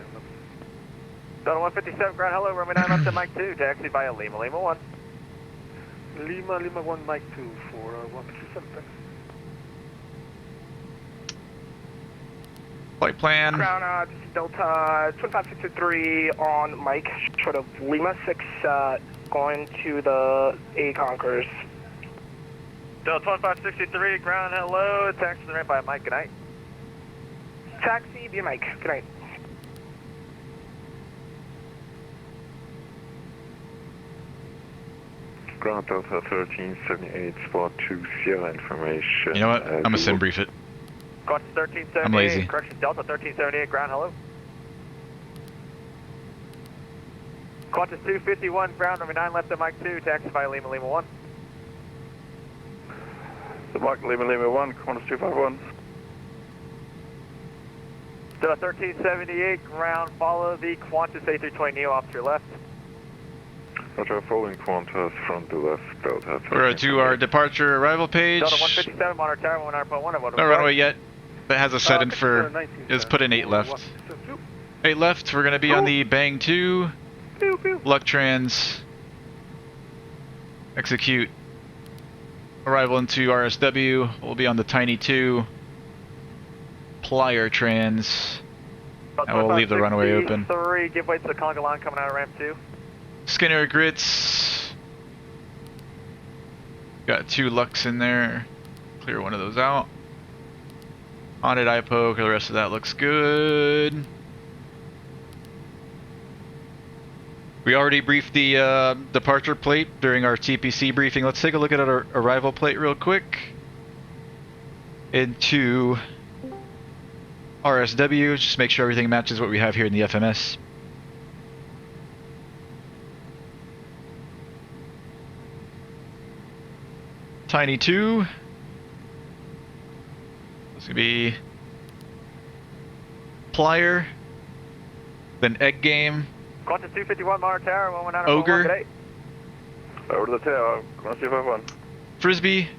Delta 157, ground, hello, runway 9 left to Mike 2, taxi via Lima 1. Lima 1, Mike 2 for 157, thanks. Flight plan. Ground, Delta 25623 on Mike, short of Lima 6, going to the A Conquerors. Delta 2563, ground, hello, taxi to the ramp by Mike, good night. Taxi via Mike, good night. Ground Delta 1378, spot 2 Sierra information. You know what? I'm gonna sim brief it. Qantas 1378, I'm lazy. correction, Delta 1378, ground, hello. Qantas 251, ground, runway 9 left to Mike 2, taxi via Lima 1. The Mike Lima 1, Qantas 251. Delta 1378, ground, follow the Qantas A320 Neo off to your left. Roger, following Qantas from the left, Delta. We're to our departure arrival page. Delta 157, monitor tower 19.1. No runway yet. That has a set in for, is put in 8 left. 8 left, we're going to be on the Bang 2. Luck trans. Execute. Arrival into RSW. We'll be on the Tiny 2. PLYER trans. And we'll leave the runway open. 3, give way to the conga line coming out of ramp 2. Skinner grits. Got 2 lucks in there. Clear one of those out. HONID IPO, the rest of that looks good. We already briefed the departure plate during our TPC briefing. Let's take a look at our arrival plate real quick. Into RSW, just make sure everything matches what we have here in the FMS. Tiny 2. It's gonna be PLYER, then Egg Game, Qantas 251, monitor tower 119. Ogre, over to the tower, Qantas 251. Frisbee,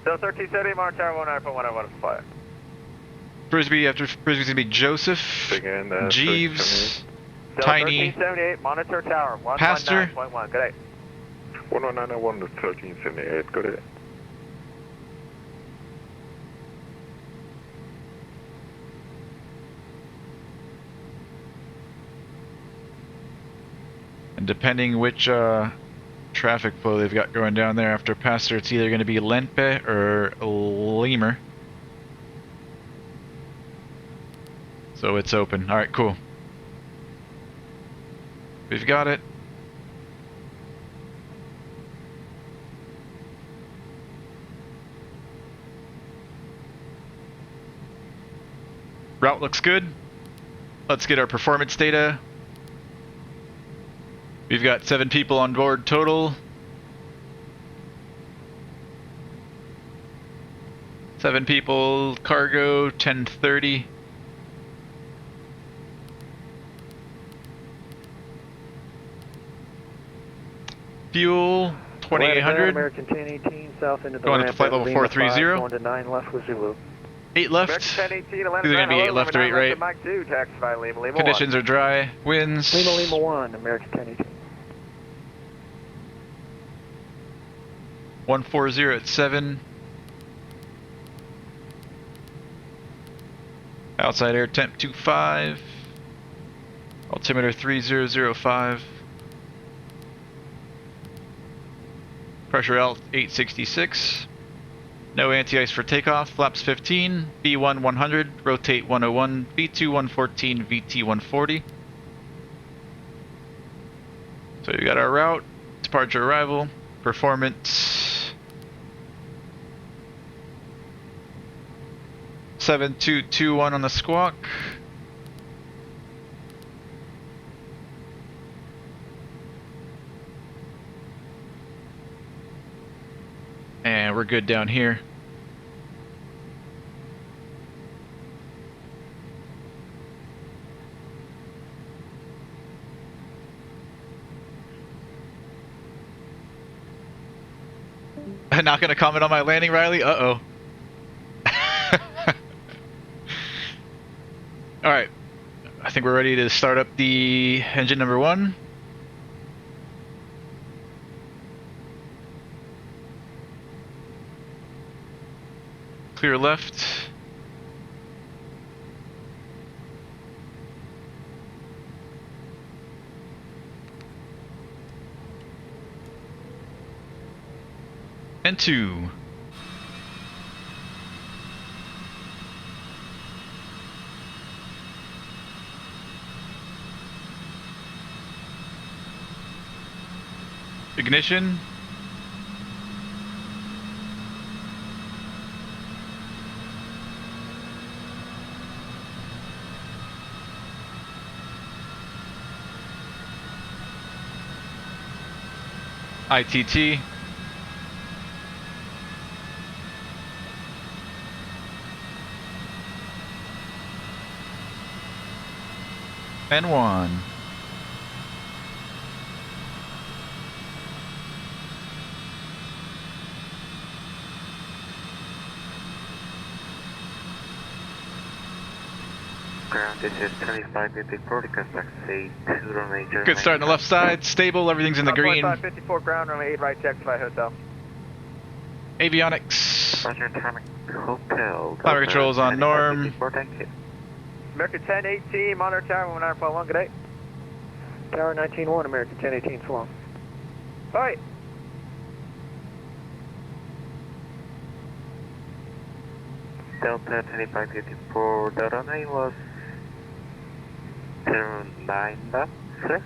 Delta 1370, monitor tower 19.1 for flyer. Frisbee. After Frisbee's gonna be Joseph, Jeeves, Tiny, 1378, monitor tower Pastor, 119.1. Good day. 11901 to 1378, good day. and depending which traffic flow they've got going down there after Pastor, it's either going to be Lempe or Lemur. So it's open. Alright, cool. We've got it. Route looks good. Let's get our performance data. We've got 7 people on board total. 7 people, cargo, 1030. Fuel, 2800. American 1018, south into the going up to flight level 430. Going to 9 left with Zulu. 8 left. These are going to be 8 left or 8 right. Mike 2, taxify Lima, Lima Conditions are dry. Winds. Lima 1, American 1018. 140 at 7. Outside air temp 25. Altimeter 3005. Pressure alt 866. No anti-ice for takeoff. Flaps 15. B1 100. Rotate 101. B2 114. VT 140. So you got our route, departure, arrival, performance. 7221 on the squawk. And we're good down here. Not gonna comment on my landing, Riley? Uh-oh. Alright. I think we're ready to start up the engine number 1. Clear left. And 2. Ignition. ITT. And 1. Ground, this is 2554, request taxi to runway 09. Good start on the left side, stable, everything's in the green. 2554 ground, runway 8 right, taxify hotel. Avionics. Roger, Atomic Hotel. Power controls on norm. Thank you. American 1018, monitor tower 19.1, good day. Tower 19.1, American 1018, so long. Alright. Delta 2554, the runway was 09 left, sir?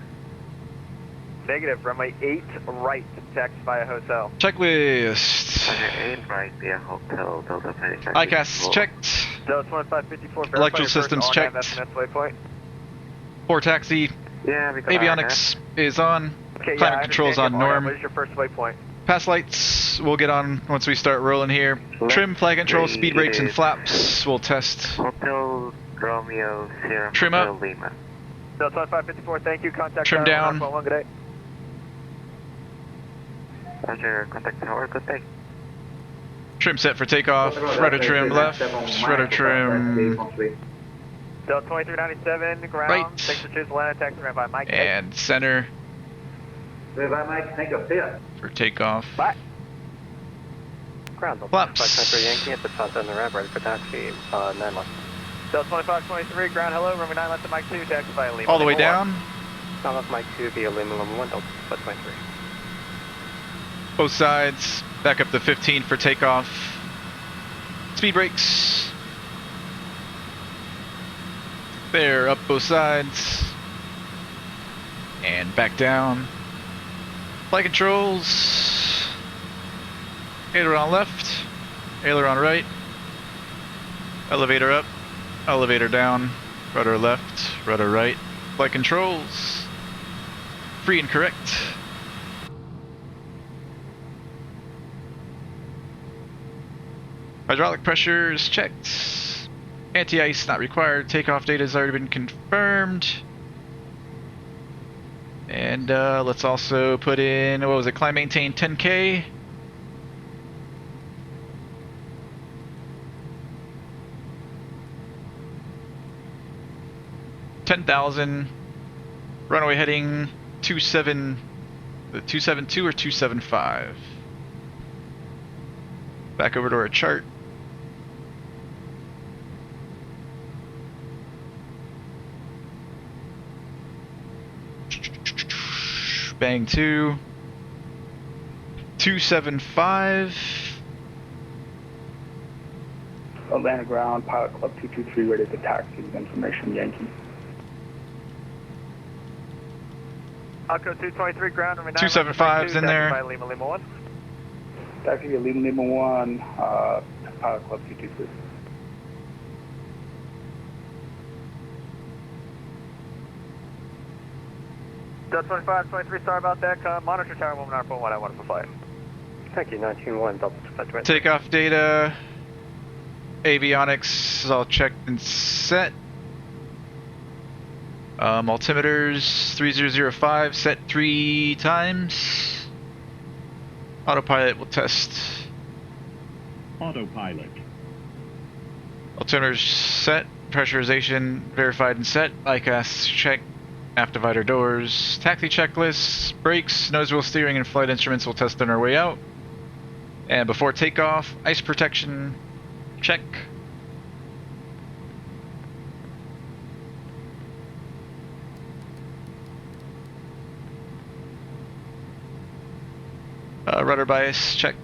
Negative, runway 8 right, taxify hotel. Checklist. Runway 8 right via hotel, Delta 2554. ICAS checked. Delta 2554, Electrical systems checked. Waypoint. For taxi. Yeah, we got Avionics is on. Okay, Climate controls on norm. What is your first waypoint? Pass lights we'll get on once we start rolling here. Trim, flag control, speed brakes, and flaps. We'll test. Hotel Romeo Sierra Trim Hotel up. Lima. Delta 2554, thank you. Contact Trim tower down. 19.1, good day. Roger, contact tower, good day. Trim set for takeoff. Rudder trim left. Rudder trim Delta 2397, ground. right. Thanks for choosing Volanta, taxi ran by Mike. And center Mike, take a for takeoff. Bye. Ground, Flaps. 5 Yankee at the top end of the ramp, ready for taxi, 9 left. Delta 2523, ground, hello, runway 9 left to Mike 2, taxify Lima. All the way Lima down. 9 left Mike 2 via Lima 1, Delta 523. Both sides. Back up to 15 for takeoff. Speed brakes. There, up both sides. And back down. Flight controls. Aileron left. Aileron right. Elevator up. Elevator down. Rudder left. Rudder right. Flight controls. Free and correct. Hydraulic pressures checked. Anti-ice not required. Takeoff data has already been confirmed. And let's also put in, what was it, climb maintain 10K. $10,000. Runway heading 272 or 275. Back over to our chart. Bang 2. 275. Atlanta ground, Pilot Club 223, ready for taxi. Information, Yankee. Alco 223, ground, runway 9 275's in there. taxify Lima 1. Taxi to Lima 1, Pilot Club 223. Delta 2523, sorry about that. Monitor tower 19.1, I want to fly. Thank you, 19.1, Delta 523. Takeoff data. Avionics is all checked and set. Altimeters 3005 set 3 times. Autopilot will test. Autopilot. Altimeters set. Pressurization verified and set. ICAS check. Aft divider doors. Taxi checklists. Brakes. Nose wheel steering and flight instruments will test on our way out. And before takeoff, ice protection check. Rudder bias check.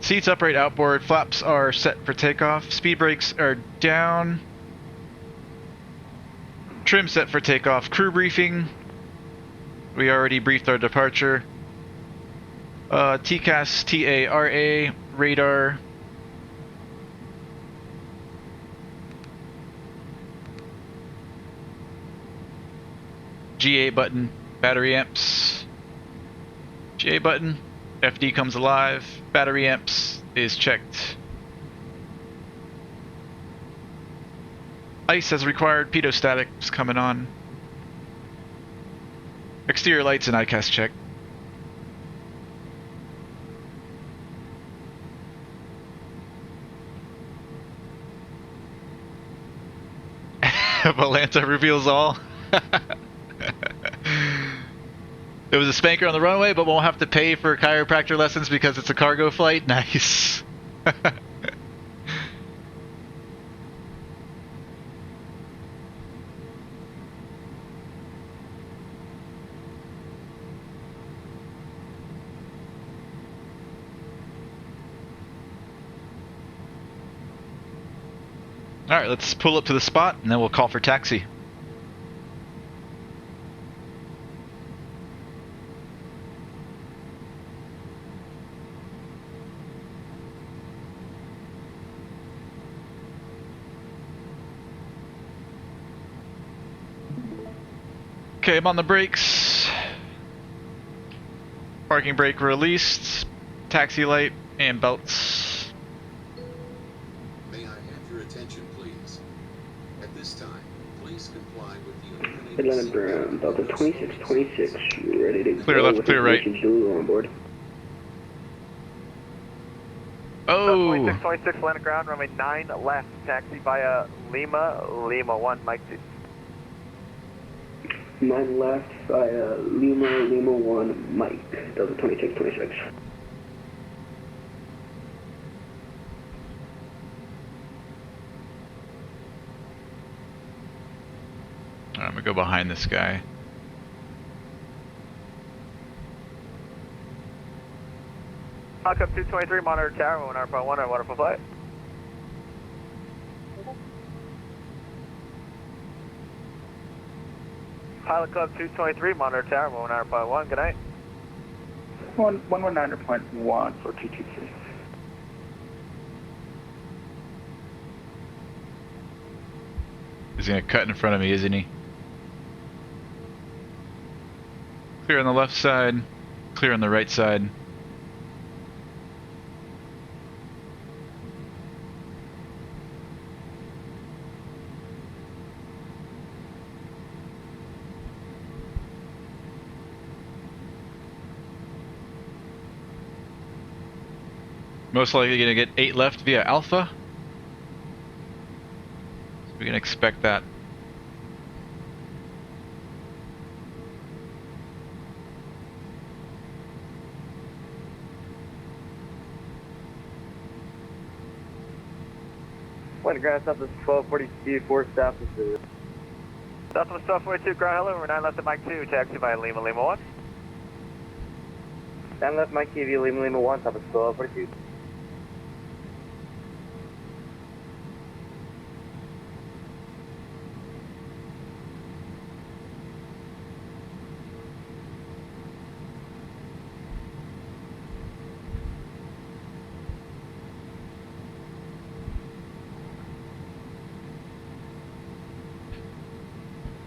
Seats upright outboard, flaps are set for takeoff, speed brakes are down. Trim set for takeoff, crew briefing. We already briefed our departure. TCAS, TARA, radar. GA button, battery amps. GA button, FD comes alive, battery amps is checked. Ice as required, pedostatic is coming on. Exterior lights and ICAS check. Volanta reveals all. It was a spanker on the runway, but won't have to pay for chiropractor lessons because it's a cargo flight. Nice. Alright, let's pull up to the spot and then we'll call for taxi. Okay, I'm on the brakes. Parking brake released. Taxi light and belts. May I have your attention, please? At this time, please comply with the Atlanta Brown, Delta 2626, ready to clear go left, with clear right. Dulu on board. Oh! 2626 Atlanta ground, runway 9 left, taxi via Lima 1, Mike 2. 9 left via Lima 1, Mike, Delta 2626. I'm gonna go behind this guy. Hawk up 223, monitor tower, 1 RPO 1 on waterfall flight. Pilot Club 223, monitor tower, 1 RPO 1, good night. 119.1 for 223. He's gonna cut in front of me, isn't he? Clear on the left side, clear on the right side. Most likely gonna get 8 left via Alpha. So we can expect that. Point ground south is 1242, 4 south is Southwest 1242, ground hello, we're 9 left at Mike 2, taxi via Lima 1. 9 left Mike 2 via Lima 1, south is 1242.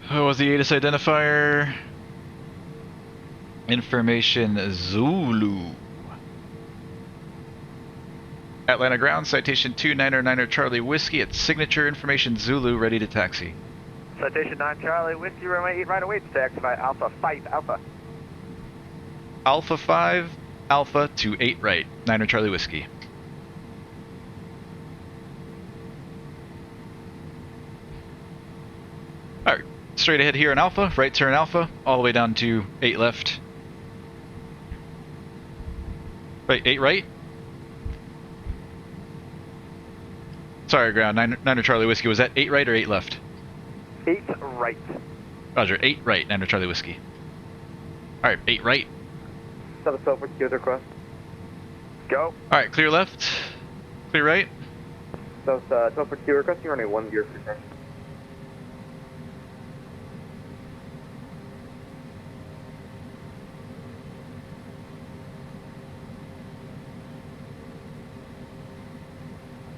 What was the ATIS identifier? Information Zulu. Atlanta ground, citation 299er Charlie Whiskey at signature, information Zulu, ready to taxi. Citation 9 Charlie, Whiskey, runway 8 right away to taxi via Alpha 5 Alpha. Alpha 5, Alpha to 8 right, 9er Charlie Whiskey. Alright, straight ahead here in Alpha, right turn Alpha, all the way down to 8 left. Wait, 8 right? Sorry, ground, 9er Charlie Whiskey, was that 8 right or 8 left? 8 right. Roger, 8 right, 9er Charlie Whiskey. Alright, 8 right. South is 1242, other cross. Go. Alright, clear left, clear right. South 1242, requesting runway 1 gear for turn.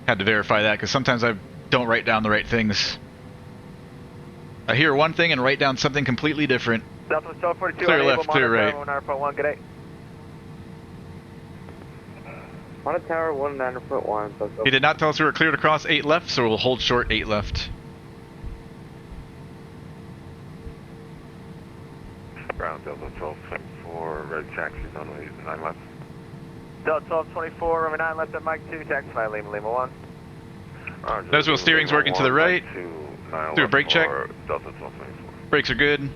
Had to verify that because sometimes I don't write down the right things. I hear one thing and write down something completely different. Southwest 1242, clear left, clear right. 1 good day. On a tower, 19.1. He did not tell us we were cleared across 8 left, so we'll hold short 8 left. taxi runway 9 left. Delta 1224, runway 9 left at Mike 2, taxi 9 Lima, Lima 1. Notice wheel steering's working to the right. Do a brake check. Delta 1224. Brakes are good.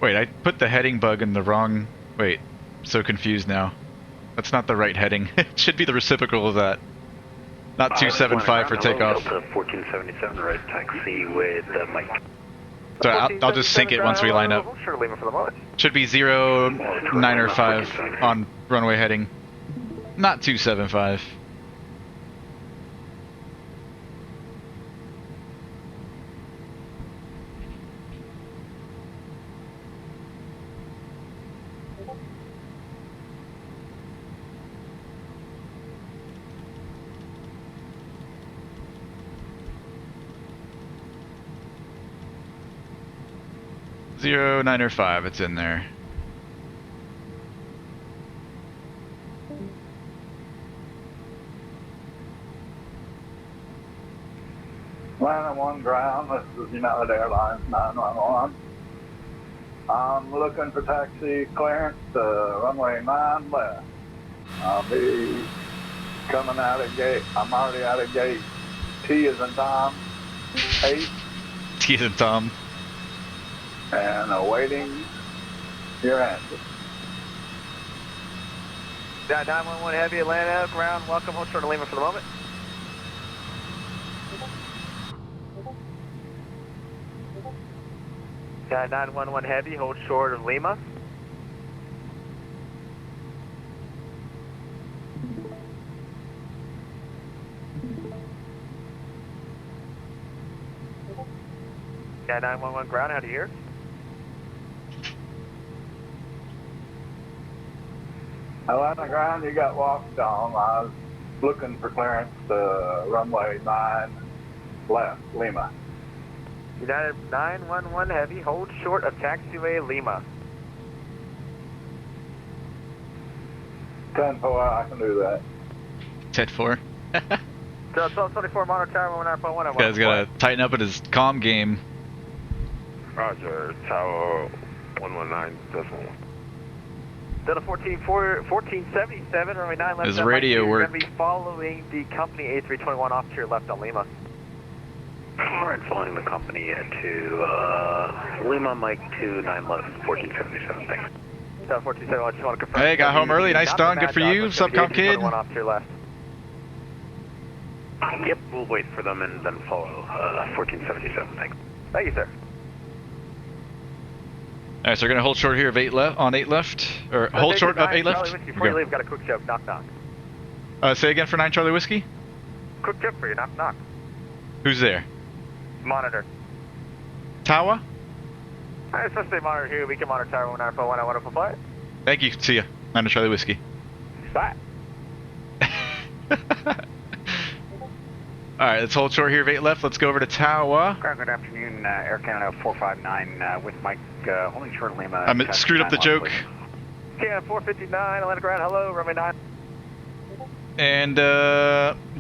Wait, I put the heading bug in the wrong... Wait, so confused now. That's not the right heading. It should be the reciprocal of that. Not 275 for takeoff. Delta 1477, right taxi with Mike. So I'll just sync it once we line up. Should be 0905 on runway heading. Not 275. Zero 905, it's in there. Atlanta 1 ground, this is United Airlines 911. I'm looking for taxi clearance to runway 9 left. I'll be coming out of gate, I'm already out of gate. T is in Tom, 8. T is in Tom. And awaiting your answer. 911 Heavy, Atlanta, ground, welcome, hold short of Lima for the moment. Got 911 Heavy, hold short of Lima. Got 911 ground, how do you hear? Atlanta ground, you got walked on. I was looking for clearance to runway 9 left, Lima. United 911 Heavy, hold short of taxiway Lima. 10-4, I can do that. 10-4. Delta 1224, monitor tower 19.1. This guy's gotta tighten up at his comm game. Roger, tower 119.1. Delta 1477, runway 9 left. His radio We're work. going to be following the company A321 off to your left on Lima. Alright, following the company to Lima, Mike 2, 9 left, 1477, thanks. Delta 1477, I just want to confirm. Hey, got home early. Nice done. Good for you. What's up, comp kid? Off to your left. Yep, we'll wait for them and then follow 1477, thanks. Thank you, sir. Alright, so we're gonna hold short here of 8 left, on 8 left, or hold short of 8 left. Before you leave, got a quick joke, knock knock. Say again for 9 Charlie Whiskey? Quick joke for you, knock knock. Who's there? Monitor. Tawa? Alright, supposed to say monitor here, we can monitor tower 19.1, I want to fly. Thank you, see ya. 9 Charlie Whiskey. Bye. Alright, let's hold short here of 8 left, let's go over to Tawa. Good afternoon, Air Canada 459 with Mike, holding short of Lima. I screwed up the joke. Canada 459, Atlanta ground, hello, runway 9. And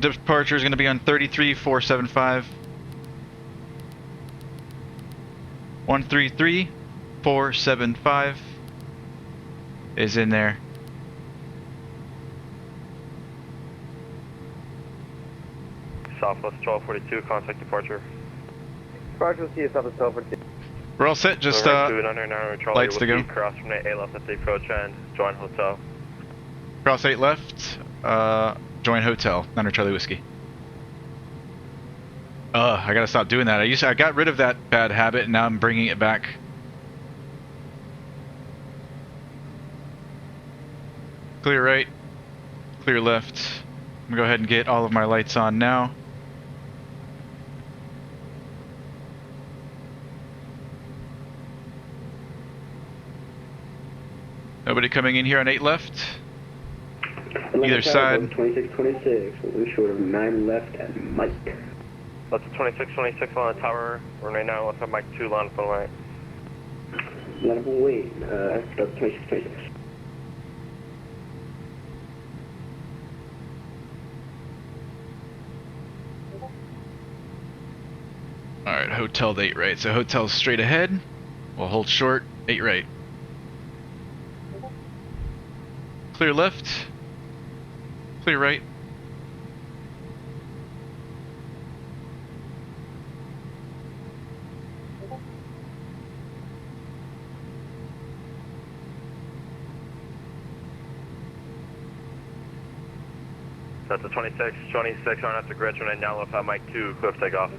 departure is going to be on 33475. 133475 is in there. Southwest 1242, contact departure. Departure, see you Southwest 1242. We're all set, just lights to go. Cross from 8 left at the approach end, join hotel. Cross 8 left, join hotel, 9 Charlie Whiskey. I gotta stop doing that. I got rid of that bad habit and now I'm bringing it back. Clear right, clear left. I'm gonna go ahead and get all of my lights on now. Nobody coming in here on 8 left. Either side. 2626, we're short of 9 left at Mike. That's 2626 on the tower, runway 9 left at Mike 2, line up on right. Line up on wait, that's 2626. Alright, hotel to 8 right. So hotel's straight ahead. We'll hold short, 8 right. Clear left. Clear right. That's a 26 on after grid, running down low 5 Mike 2, clear for takeoff.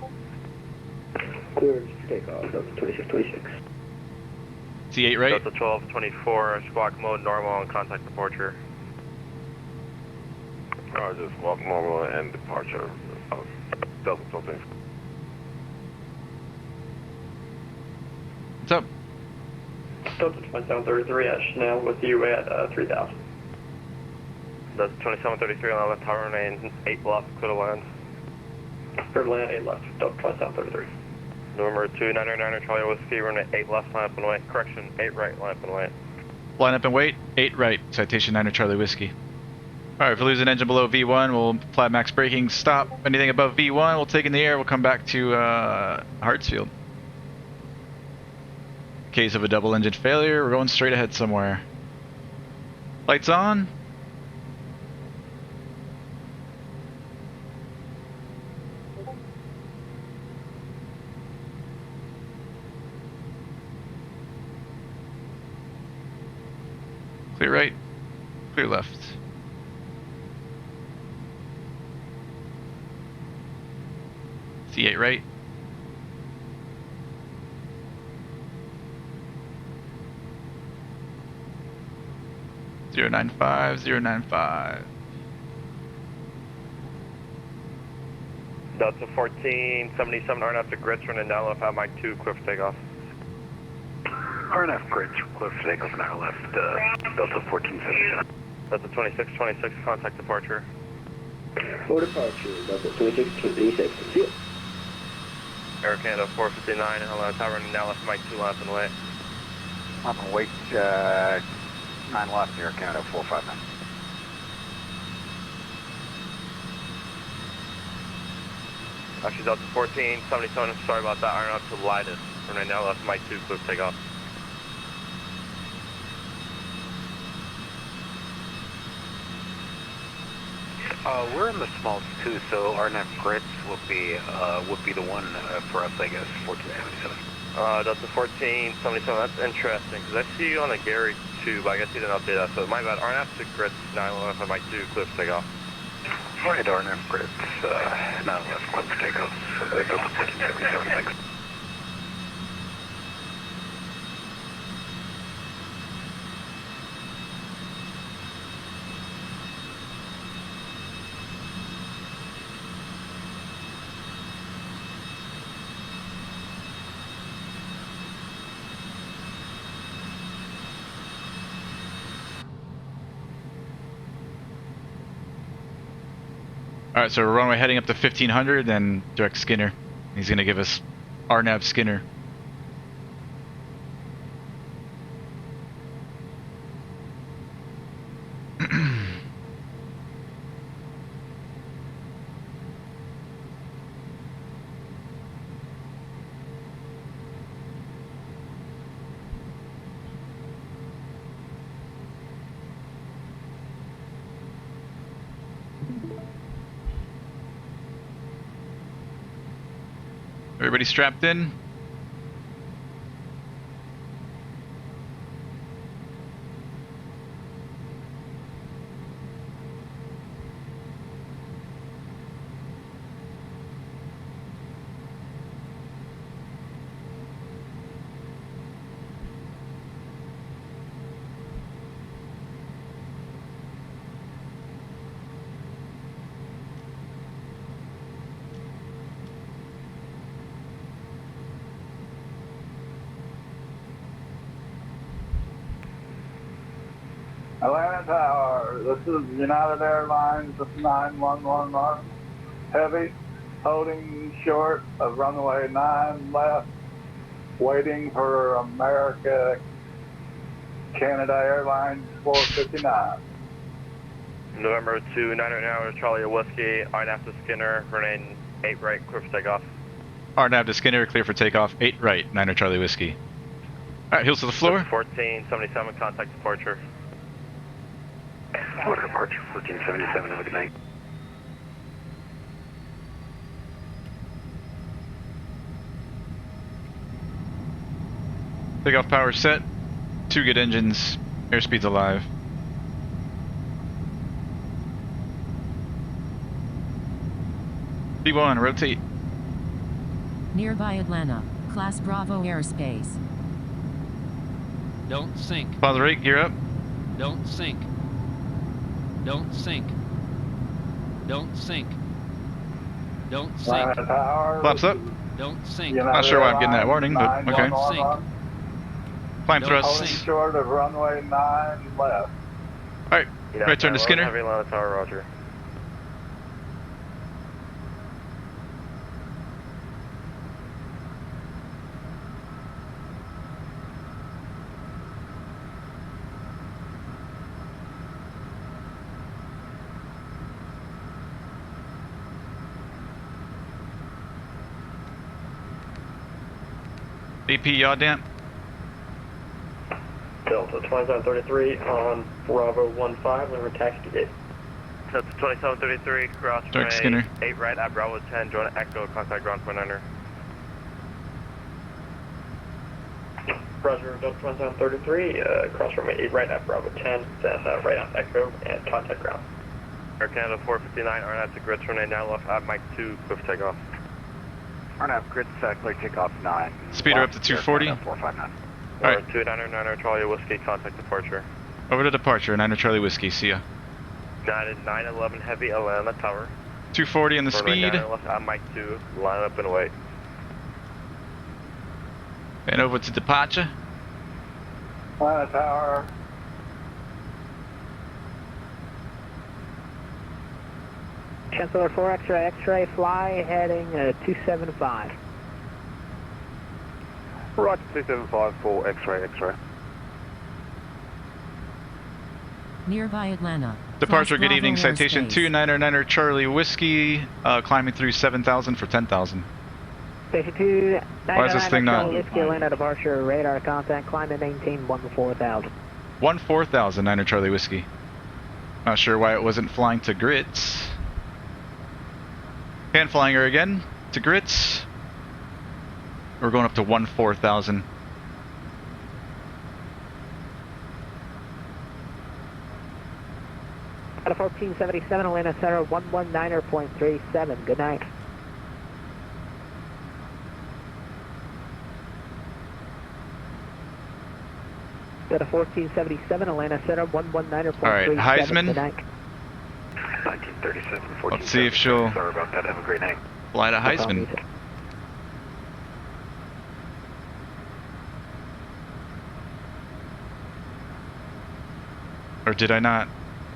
Clear for takeoff, Delta 26. C8 right. Delta 1224, squawk mode normal and contact departure. Roger, squawk normal and departure. Delta 12. What's up? Delta 2733 at Chanel with you at 3000. That's 2733 on the left, tower remain 8 left, clear to land. Clear to land, 8 left, Delta 2733. November 299 Charlie Whiskey, running 8 left, line up and wait. Correction, 8 right, line up and wait. Line up and wait, 8 right, Citation 9 Charlie Whiskey. Alright, if we lose an engine below V1, we'll apply max braking, stop. Anything above V1, we'll take in the air, we'll come back to Hartsfield. In case of a double engine failure, we're going straight ahead somewhere. Lights on. Clear right, clear left. C8 right. Zero 095. Delta 1477 RNF to grits, running down low 5 Mike 2, clear for takeoff. RNF grids, clear for takeoff on our left, Delta 1477. Delta 2626, contact departure. For departure, Delta 2626. See you. Air Canada 459, hello, tower running down left Mike 2, line up and wait. Up and wait, 9 left, Air Canada 459. Actually, Delta 1477, sorry about that, iron up to the lightest. Running down left Mike 2, clear for takeoff. We're in the smalls too, so RNF grids would be the one for us, I guess, 1477. Delta 1477, that's interesting, because I see you on the Gary tube, I guess you didn't update that, so my bad. RNF to grids, 911 on Mike 2, clear for takeoff. Alright, RNF grids, 911, clear for takeoff, Delta 1477, thanks. Alright, so we're runway heading up to 1500 and direct Skinner. He's going to give us RNAV Skinner. Everybody strapped in? Atlanta Tower, this is United Airlines 911, heavy, holding short of runway 9 left, waiting for America, Canada Airlines 459. November 2, 9 hours, Charlie Whiskey, RNF to Skinner, running 8 right, clear for takeoff. RNAV to Skinner, clear for takeoff. 8 right, 9 Charlie Whiskey. Alright, heels to the floor. 1477, contact departure. Order departure 1477, have a good night. Takeoff power set. 2 good engines. Airspeed's alive. B1, rotate. Nearby Atlanta, Class Bravo airspace. Don't sink. Father rate, gear up. Don't sink. Don't sink. Don't sink. Don't sink. Flaps up. Don't sink. Not sure why I'm getting that warning, but okay. Sink. Climb Don't thrust. sink. Short of runway 9 left. Alright, right turn to Skinner. Heavy Atlanta Tower, roger. AP yaw damp. Delta 2733 on Bravo 15, and we're taxi gate. Delta 2733, cross Direct Skinner. 8 right at Bravo 10, join Echo, contact ground point under. Roger, Delta 2733, cross runway 8 right at Bravo 10, then right on Echo, and contact ground. Air Canada 459, RNAV to grid, terminate now left at Mike 2, cliff takeoff. RNAV grid set, clear takeoff 9. Speeder up to 240. 459. Alright. 29 Charlie Whiskey, contact departure. Over to departure, 9 Charlie Whiskey, see ya. 911 Heavy Atlanta Tower. 240 in the speed. Left at Mike 2, line up and wait. And over to departure. Atlanta Tower. Chancellor 4 X-ray, X-ray, fly heading 275. Right, 275 for X-ray, X-ray. Nearby Atlanta. Departure, Class good evening. Bravo Citation airspace. 29er Charlie Whiskey, climbing through 7,000 for 10,000. Station 2, Why is this thing not? Whiskey, Atlanta departure, radar contact, climb and maintain 14,000. 14,000, 9er Charlie Whiskey. Not sure why it wasn't flying to grits. Hand flying her again to grits. We're going up to 14,000. At a 1477, Atlanta Center, 119.37. Good night. At a 1477, Atlanta Center, 119.37. Alright, Heisman. Good night. 1937, 14. Let's see if she'll Sorry about that, have a great night. fly to Heisman. Or did I not?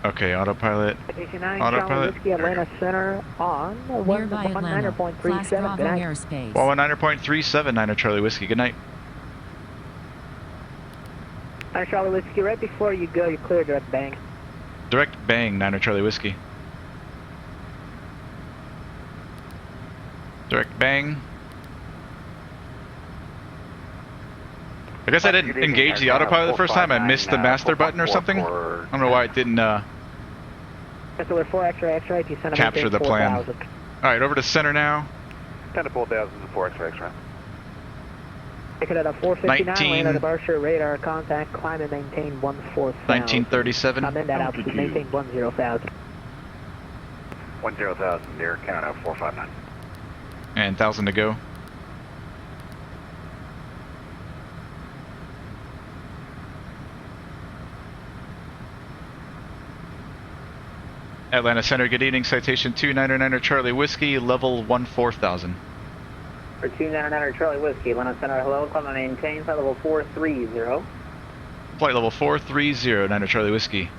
Okay, autopilot. Station 9, Autopilot. Charlie Whiskey, Atlanta Center on Nearby Atlanta. Class 119.37. Bravo Good night. airspace. 119.37, 9er Charlie Whiskey. Good night. Charlie Whiskey, right before you go, you clear direct bang. Direct bang, 9er Charlie Whiskey. Direct bang. I guess I didn't engage the autopilot the first time. I missed the master button or something. I don't know why it didn't Chancellor 4 X-ray, X-ray, descend capture the plan. 4,000. Alright, over to center now. 10 to 4,000 for X-ray, X-ray. Ticket at a 459, 19. land departure, radar contact, climb and maintain 14,000. 1937. Comment that altitude, maintain 10,000. 10,000 near Canada 459. And 1,000 to go. Atlanta Center, good evening. Citation 299er Charlie Whiskey, level 14,000. For 299 Charlie Whiskey, Atlanta Center, hello, climb and maintain, flight level 430. Flight level 430, 9er Charlie Whiskey.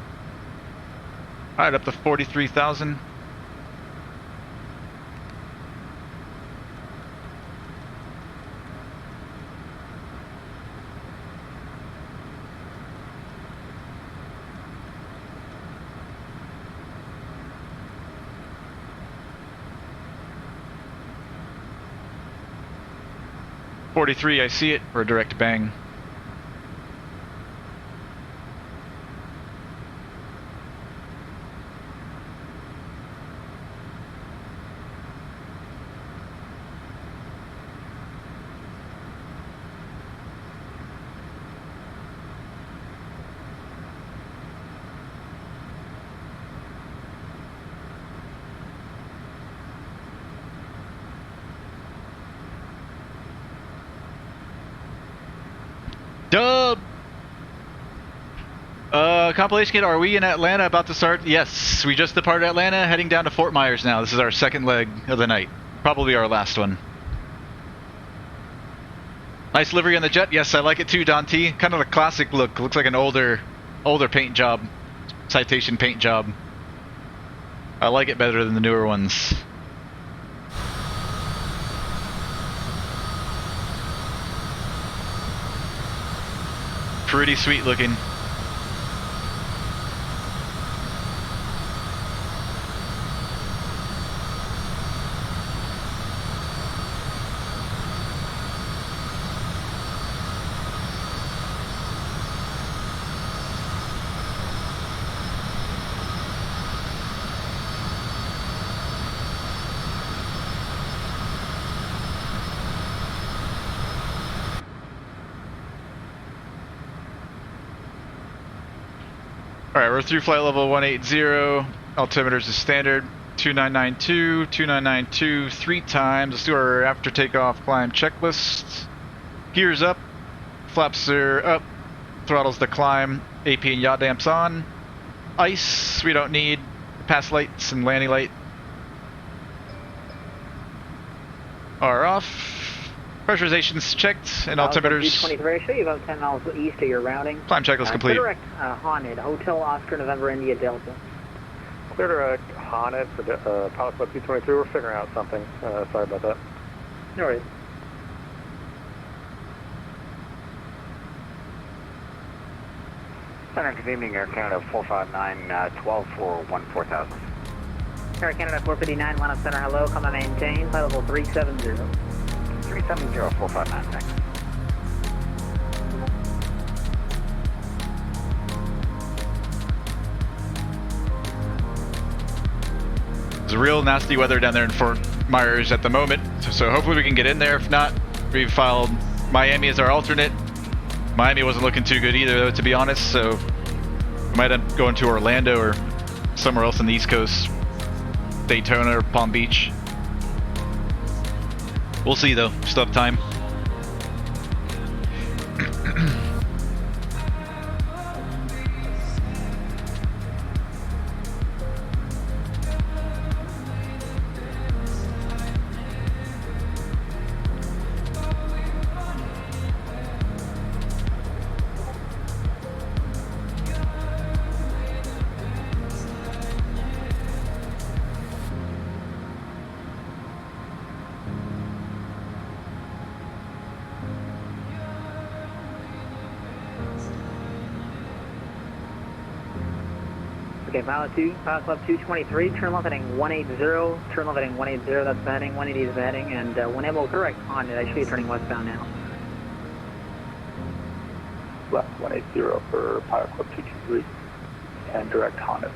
Alright, up to 43,000. 43, I see it, or a direct bang. Dub! Compilation kit, are we in Atlanta about to start? Yes, we just departed Atlanta, heading down to Fort Myers now. This is our second leg of the night. Probably our last one. Nice livery on the jet. Yes, I like it too, Don T. Kind of a classic look. Looks like an older paint job. Citation paint job. I like it better than the newer ones. Pretty sweet looking. Alright, we're through flight level 180, altimeters is standard, 2992, 2992, 3 times. Let's do our after takeoff climb checklist. Gears up, flaps are up, throttles the climb, AP and yaw damps on. Ice, we don't need, pass lights and landing light are off. Pressurization's checked and altimeters. 23, show you about 10 miles east of your routing. Climb checklist complete. Direct HONID, Hotel Oscar November India Delta. Clear direct HONID for Pilot Club 223. We're figuring out something. Sorry about that. No worries. Center, good evening, Air Canada 459, 12 for 14,000. Air Canada 459, line up center, hello, come and maintain, flight level 370. 370, 459, thanks. There's real nasty weather down there in Fort Myers at the moment, so hopefully we can get in there. If not, we've filed Miami as our alternate. Miami wasn't looking too good either, though, to be honest, so we might end up going to Orlando or somewhere else on the East Coast. Daytona or Palm Beach. We'll see, though. Still have time. Okay, Pilot Club 223, turn left heading 180, turn left heading 180, that's the heading, 180 is the heading, and when able, correct, HONID, I should be turning westbound now. Left 180 for Pilot Club 223, and direct HONID.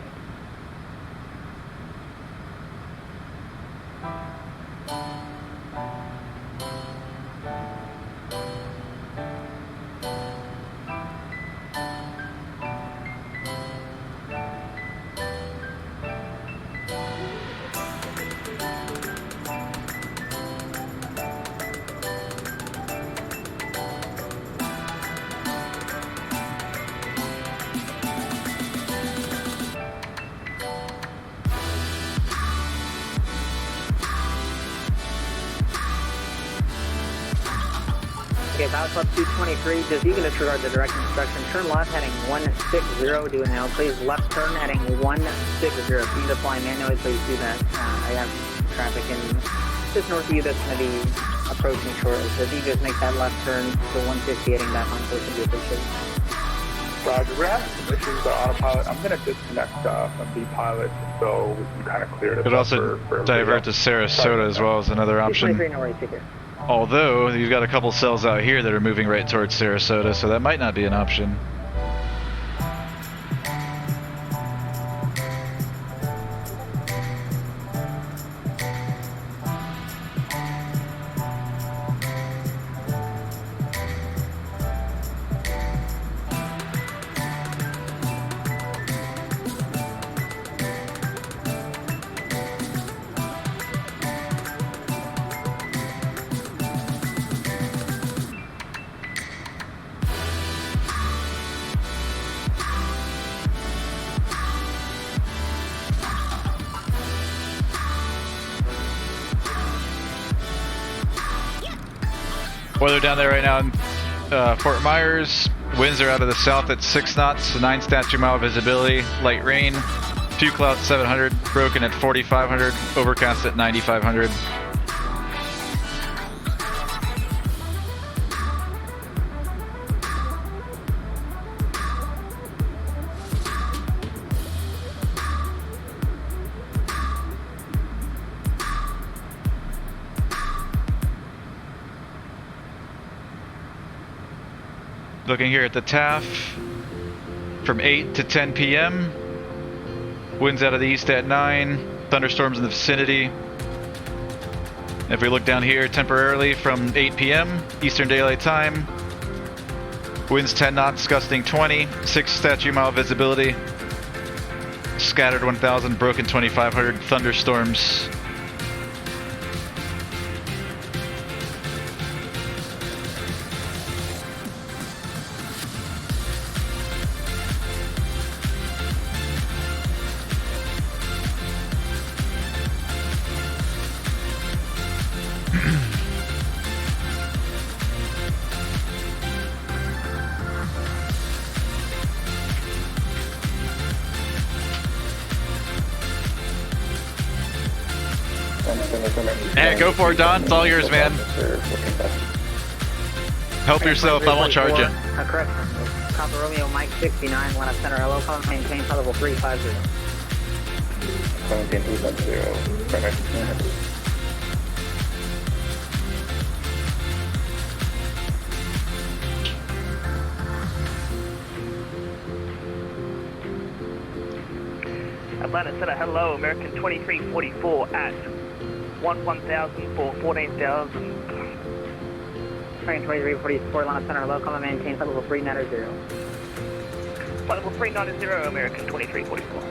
Okay, Pilot Club 223, just you can disregard the direct instruction. Turn left heading 160, do an L, please. Left turn heading 160. If you need to fly manually, please do that. I have traffic in just north of you that's going to be approaching shortly. So if you just make that left turn to 150 heading back on course, would be appreciated. Roger, we're having some issues with the autopilot. I'm going to disconnect from vPilot so we can kind of clear it up. Could also divert to Sarasota as well as another option. 223, no worries, take care. Although, you've got a couple cells out here that are moving right towards Sarasota, so that might not be an option. Weather down there right now in Fort Myers. Winds are out of the south at 6 knots, 9 statute mile visibility, light rain, few clouds 700, broken at 4,500, overcast at 9,500. Looking here at the TAF, from 8 to 10 p.m. Winds out of the east at 9, thunderstorms in the vicinity. If we look down here temporarily from 8 p.m. Eastern Daylight Time, winds 10 knots, gusting 20, 6 statute mile visibility, scattered 1,000, broken 2,500, thunderstorms. Hey, go for it, Don. It's all yours, man. Help yourself. I won't charge you. Correct. Copper Romeo Mike 69, Atlanta Center, hello, call maintain level 350. Maintain 350, perfect. Atlanta Center, hello, American 2344 at 1,000 for 14,000. Train 2344, Atlanta Center, hello, call maintain level 390. Level 390, American 2344.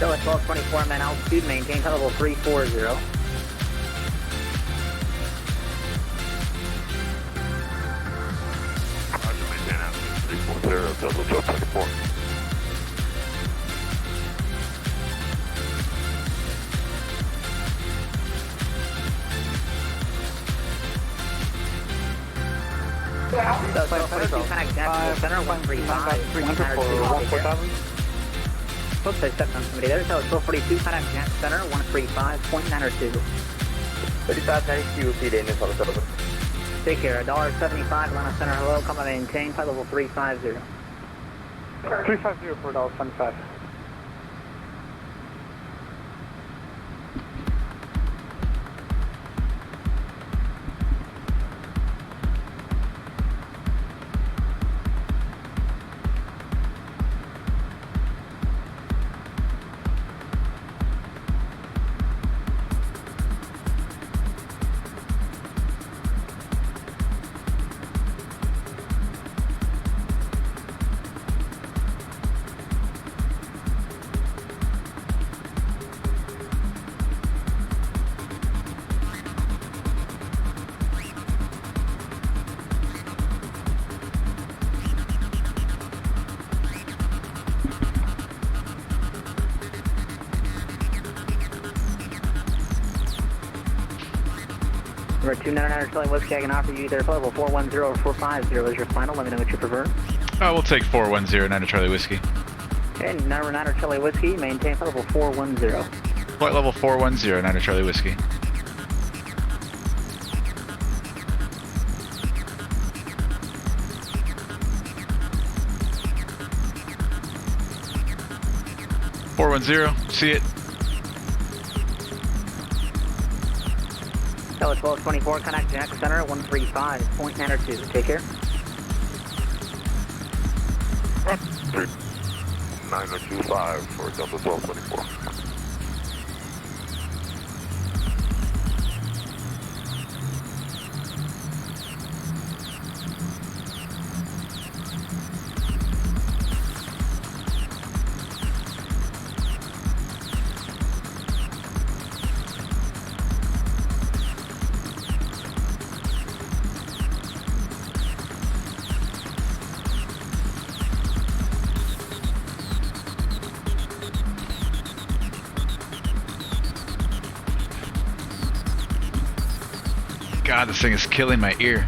Still at 1224 man altitude, maintain level 340. Roger, maintain altitude 340, double 1224. So 1242, connect Jacksonville Center, 135, 140. Oops, I stepped on somebody there. So 1242, connect Jack Center, 135.902. 3592, repeat in this other. Take care, $1.75, Atlanta Center, hello, come on maintain, flight level 350. 350 for $1.75. 299 Charlie Whiskey, I can offer you either level 410 or 450 as your final. Let me know what you prefer. We'll take 410, 9 Charlie Whiskey. Okay, number 9 Charlie Whiskey, maintain flight level 410. Flight level 410, 9 Charlie Whiskey. See it. Tower 1224, contact Jack Center 135.92. Take care. 9025 for Delta 1224. God, this thing is killing my ear.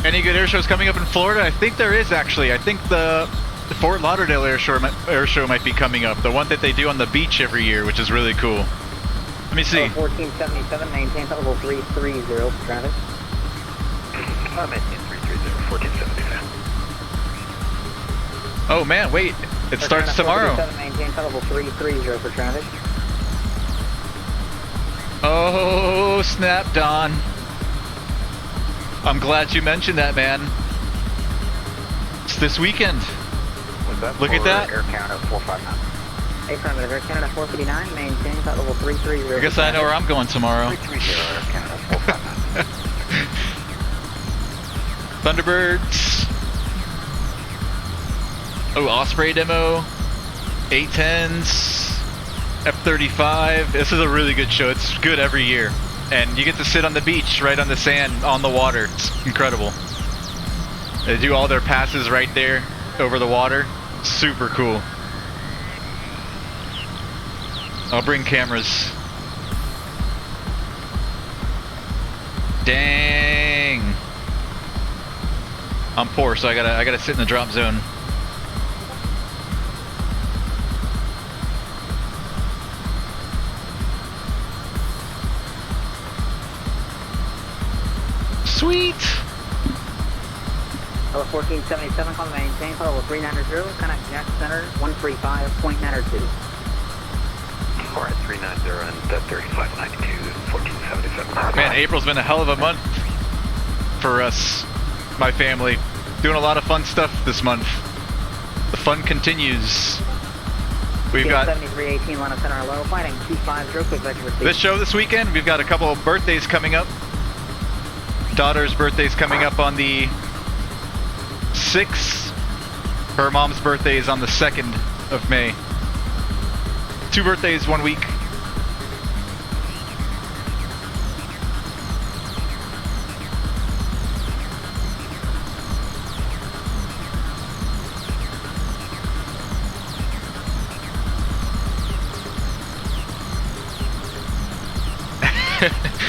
Any good air shows coming up in Florida? I think there is actually. I think the Fort Lauderdale air show might be coming up. The one that they do on the beach every year, which is really cool. Let me see. 1477, maintain flight level 330 for traffic. Maintain 330, 1477. Oh man, wait. It starts tomorrow. Maintain flight level 330 for traffic. Oh, snap, Don. I'm glad you mentioned that, man. It's this weekend. Look at that. Air count of 459. Affirmative, Air Canada 459, maintain flight level 330. I guess I know where I'm going tomorrow. 330, Air Canada 459. Thunderbirds. Oh, Osprey demo. 810s. F-35. This is a really good show. It's good every year. And you get to sit on the beach, right on the sand, on the water. It's incredible. They do all their passes right there over the water. Super cool. I'll bring cameras. Dang. I'm poor, so I gotta sit in the drop zone. Sweet. Level 1477, call maintain, level 390, contact Jack Center 135.92. Alright, 390 and 3592, 1477. Man, April's been a hell of a month for us, my family. Doing a lot of fun stuff this month. The fun continues. We've got 7318 Lana Center low, fighting 250, quick vector receipt. this show this weekend. We've got a couple of birthdays coming up. Daughter's birthday's coming up on the 6th. Her mom's birthday is on the 2nd of May. 2 birthdays, 1 week.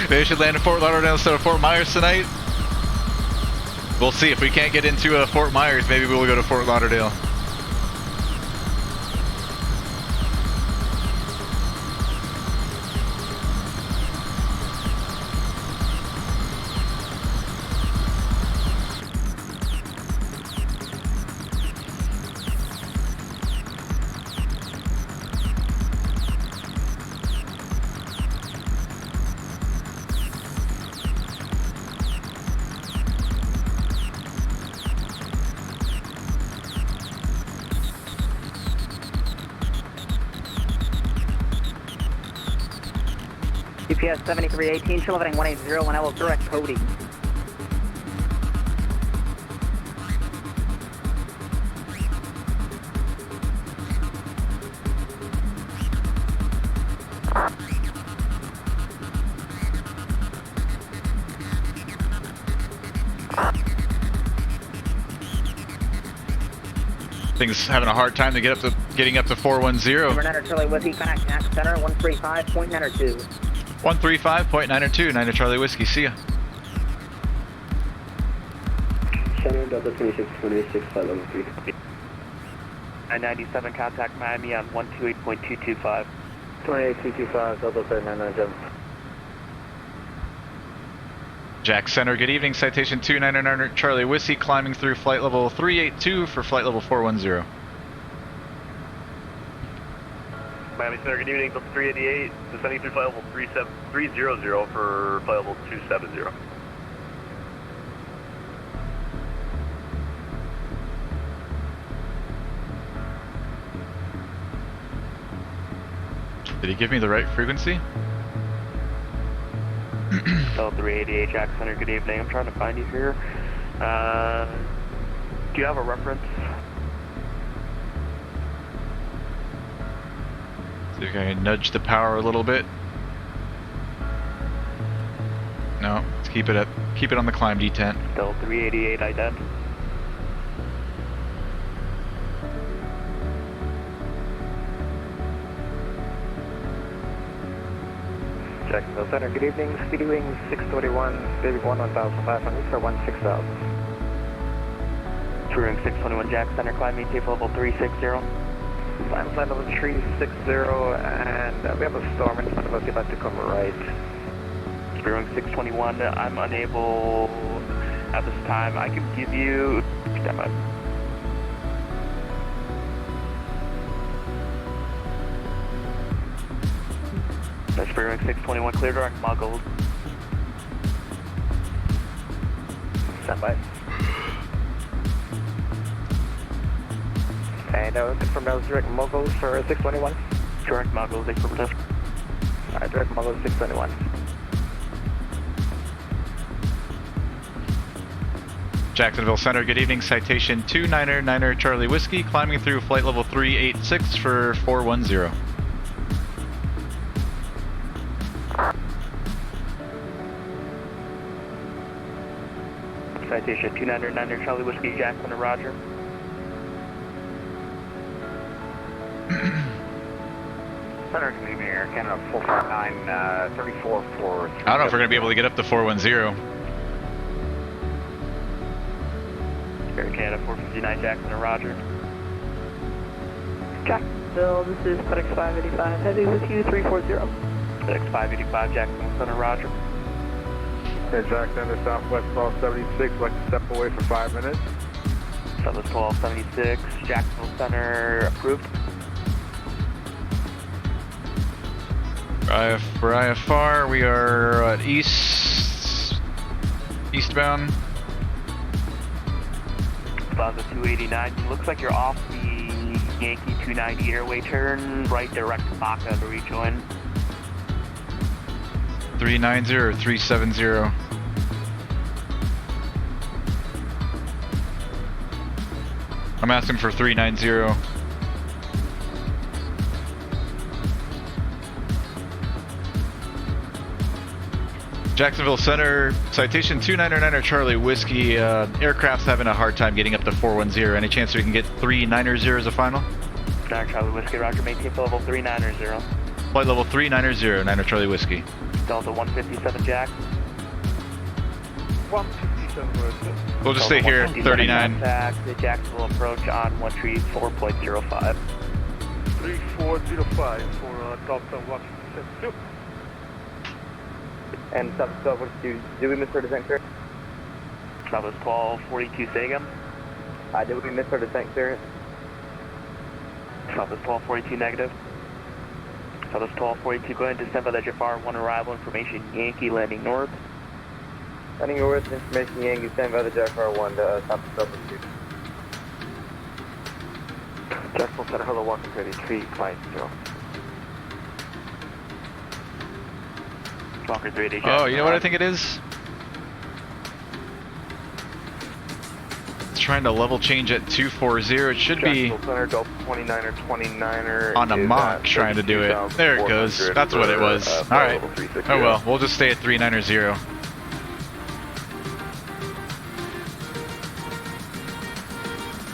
They should land in Fort Lauderdale instead of Fort Myers tonight. We'll see. If we can't get into Fort Myers, maybe we'll go to Fort Lauderdale. GPS 7318, chill heading 180, and I will direct coding. Things having a hard time to getting up to 410. Niner Charlie Whiskey, contact Jack Center, 135.902. 135.902, Niner Charlie Whiskey, see ya. Center, Delta 2626, flight level 3. 997, contact Miami on 128.225. 28225, Delta 3997. Jack Center, good evening. Citation 299 Charlie Whiskey, climbing through flight level 382 for flight level 410. Miami Center, good evening. Delta 388, descending through flight level 300 for flight level 270. Did he give me the right frequency? Delta 388, Jack Center, good evening. I'm trying to find you here. Do you have a reference? See if I can nudge the power a little bit. No, let's keep it on the climb detent. Delta 388, ident. Jacksonville Center, good evening. Speedy Wings 621, Big 1500 for 16,000. Touring 621, Jack Center, climb maintain level 360. Climb flight level 360, and we have a storm in front of us, you'd like to come right. Touring 621, I'm unable at this time. I can give you... Stand by. That's Spearwing 621, clear direct muggles. Stand by. And confirm that was direct muggles for 621. Direct muggles, affirmative. Alright, direct muggles 621. Jacksonville Center, good evening. Citation 299 Charlie Whiskey, climbing through flight level 386 for 410. Citation 299 Charlie Whiskey, Jack Center, roger. Center, good evening, Air Canada 459, 34 I don't know if we're going to be able to get up to 410. Air Canada 459, Jack Center, roger. Jacksonville, this is FedEx 585, heavy with you 340. FedEx 585, Jack Center, roger. Okay, Jack Center, Southwest 1276, like to step away for 5 minutes. Southwest 1276, Jacksonville Center, approved. For IFR, we are at eastbound. Plaza 289, looks like you're off the Yankee 290 airway, turn right direct to Baca to rejoin. 390 or 370? I'm asking for 390. Jacksonville Center, Citation 299 Charlie Whiskey. Aircraft's having a hard time getting up to 410. Any chance we can get 390 as a final? Charlie Whiskey, roger, maintain level 390. Flight level 390, 9 Charlie Whiskey. Delta 157 Jack. 157. We'll just stay here at 39. Contact the Jacksonville approach on 134.05. 3405 for Delta 157. And Southwest 1242, did we miss our descent clearance? Southwest 1242 Sagam. Did we miss our descent clearance? Southwest 1242 negative. Southwest 1242, go ahead and descend by the Jafar 1 arrival information, Yankee landing north. Landing north, information Yankee, stand by the Jafar 1 to Southwest 1242. Jacksonville Center, hello, 133, flight 0. Walker 380. Oh, you know what I think it is? It's trying to level change at 240. It should be Center, Delta 29er, 29er. on a mock trying to do it. There it goes. That's what it was. Alright. Oh well, we'll just stay at 390.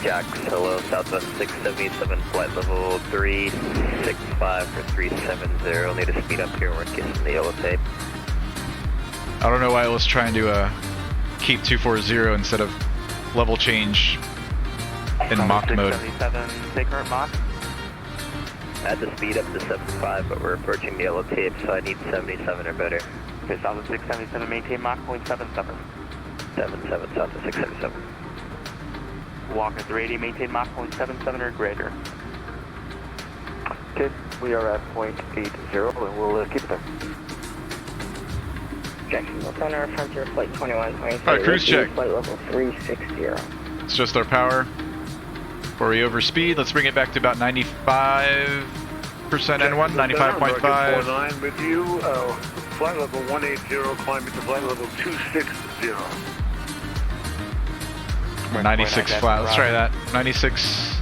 Jack, hello, Southwest 677, flight level 365 for 370. Need to speed up here, we're kissing the yellow tape. I don't know why I was trying to keep 240 instead of level change in Mach mode. 677, say current Mach. I had to speed up to 75, but we're approaching the yellow tape, so I need 77 or better. Okay, Southwest 677, maintain Mach 0.77. 77, Southwest 677. Walker 380, maintain Mach 0.77 or greater. Okay, we are at 0.80 and we'll keep it there. Jacksonville Center, Frontier Flight 2123. Alright, cruise check. Flight level 360. It's just our power. Before we overspeed, let's bring it back to about 95% N1, 95.5. 49 with you, flight level 180, climbing to flight level 260. 96 flat, let's try that. 96,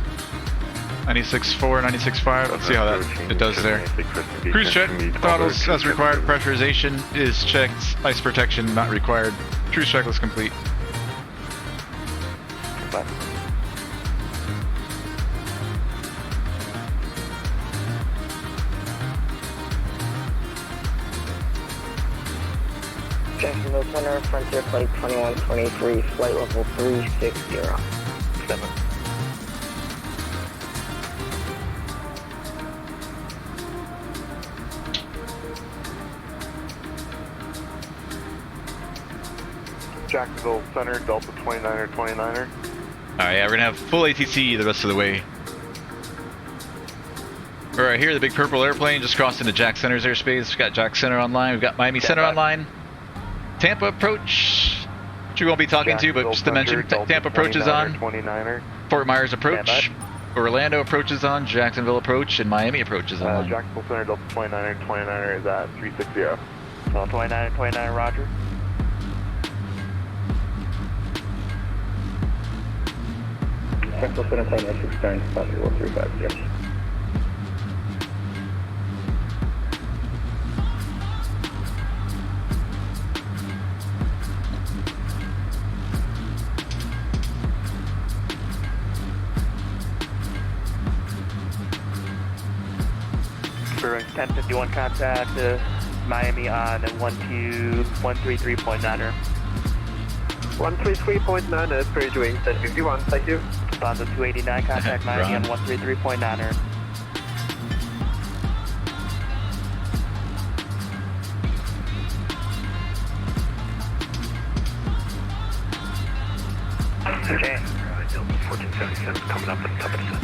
96.4, 96.5, let's see how that it does there. Cruise check, throttles as required, pressurization is checked, ice protection not required. Cruise check was complete. Jacksonville Center, Frontier Flight 2123, flight level 360. 7. Jacksonville Center, Delta 29er, 29er. Alright, yeah, we're gonna have full ATC the rest of the way. Alright, here the big purple airplane just crossed into Jack Center's airspace. We've got Jack Center online, we've got Miami Center online. Tampa approach, which we won't be talking to, but just to mention, Tampa approach is on. 29er. Fort Myers approach. Orlando approach is on. Jacksonville approach and Miami approach is on. Jacksonville Center, Delta 29er, 29er is at 360. So 29, roger. Jacksonville Center, Plane 6 turns, flight level 350. For 1051 contact, Miami on 133.9er. 133.9er, bridge wing 1051, thank you. On the 289 contact Miami on 133.9er. Okay. Delta 1477 coming up at the top of the sun.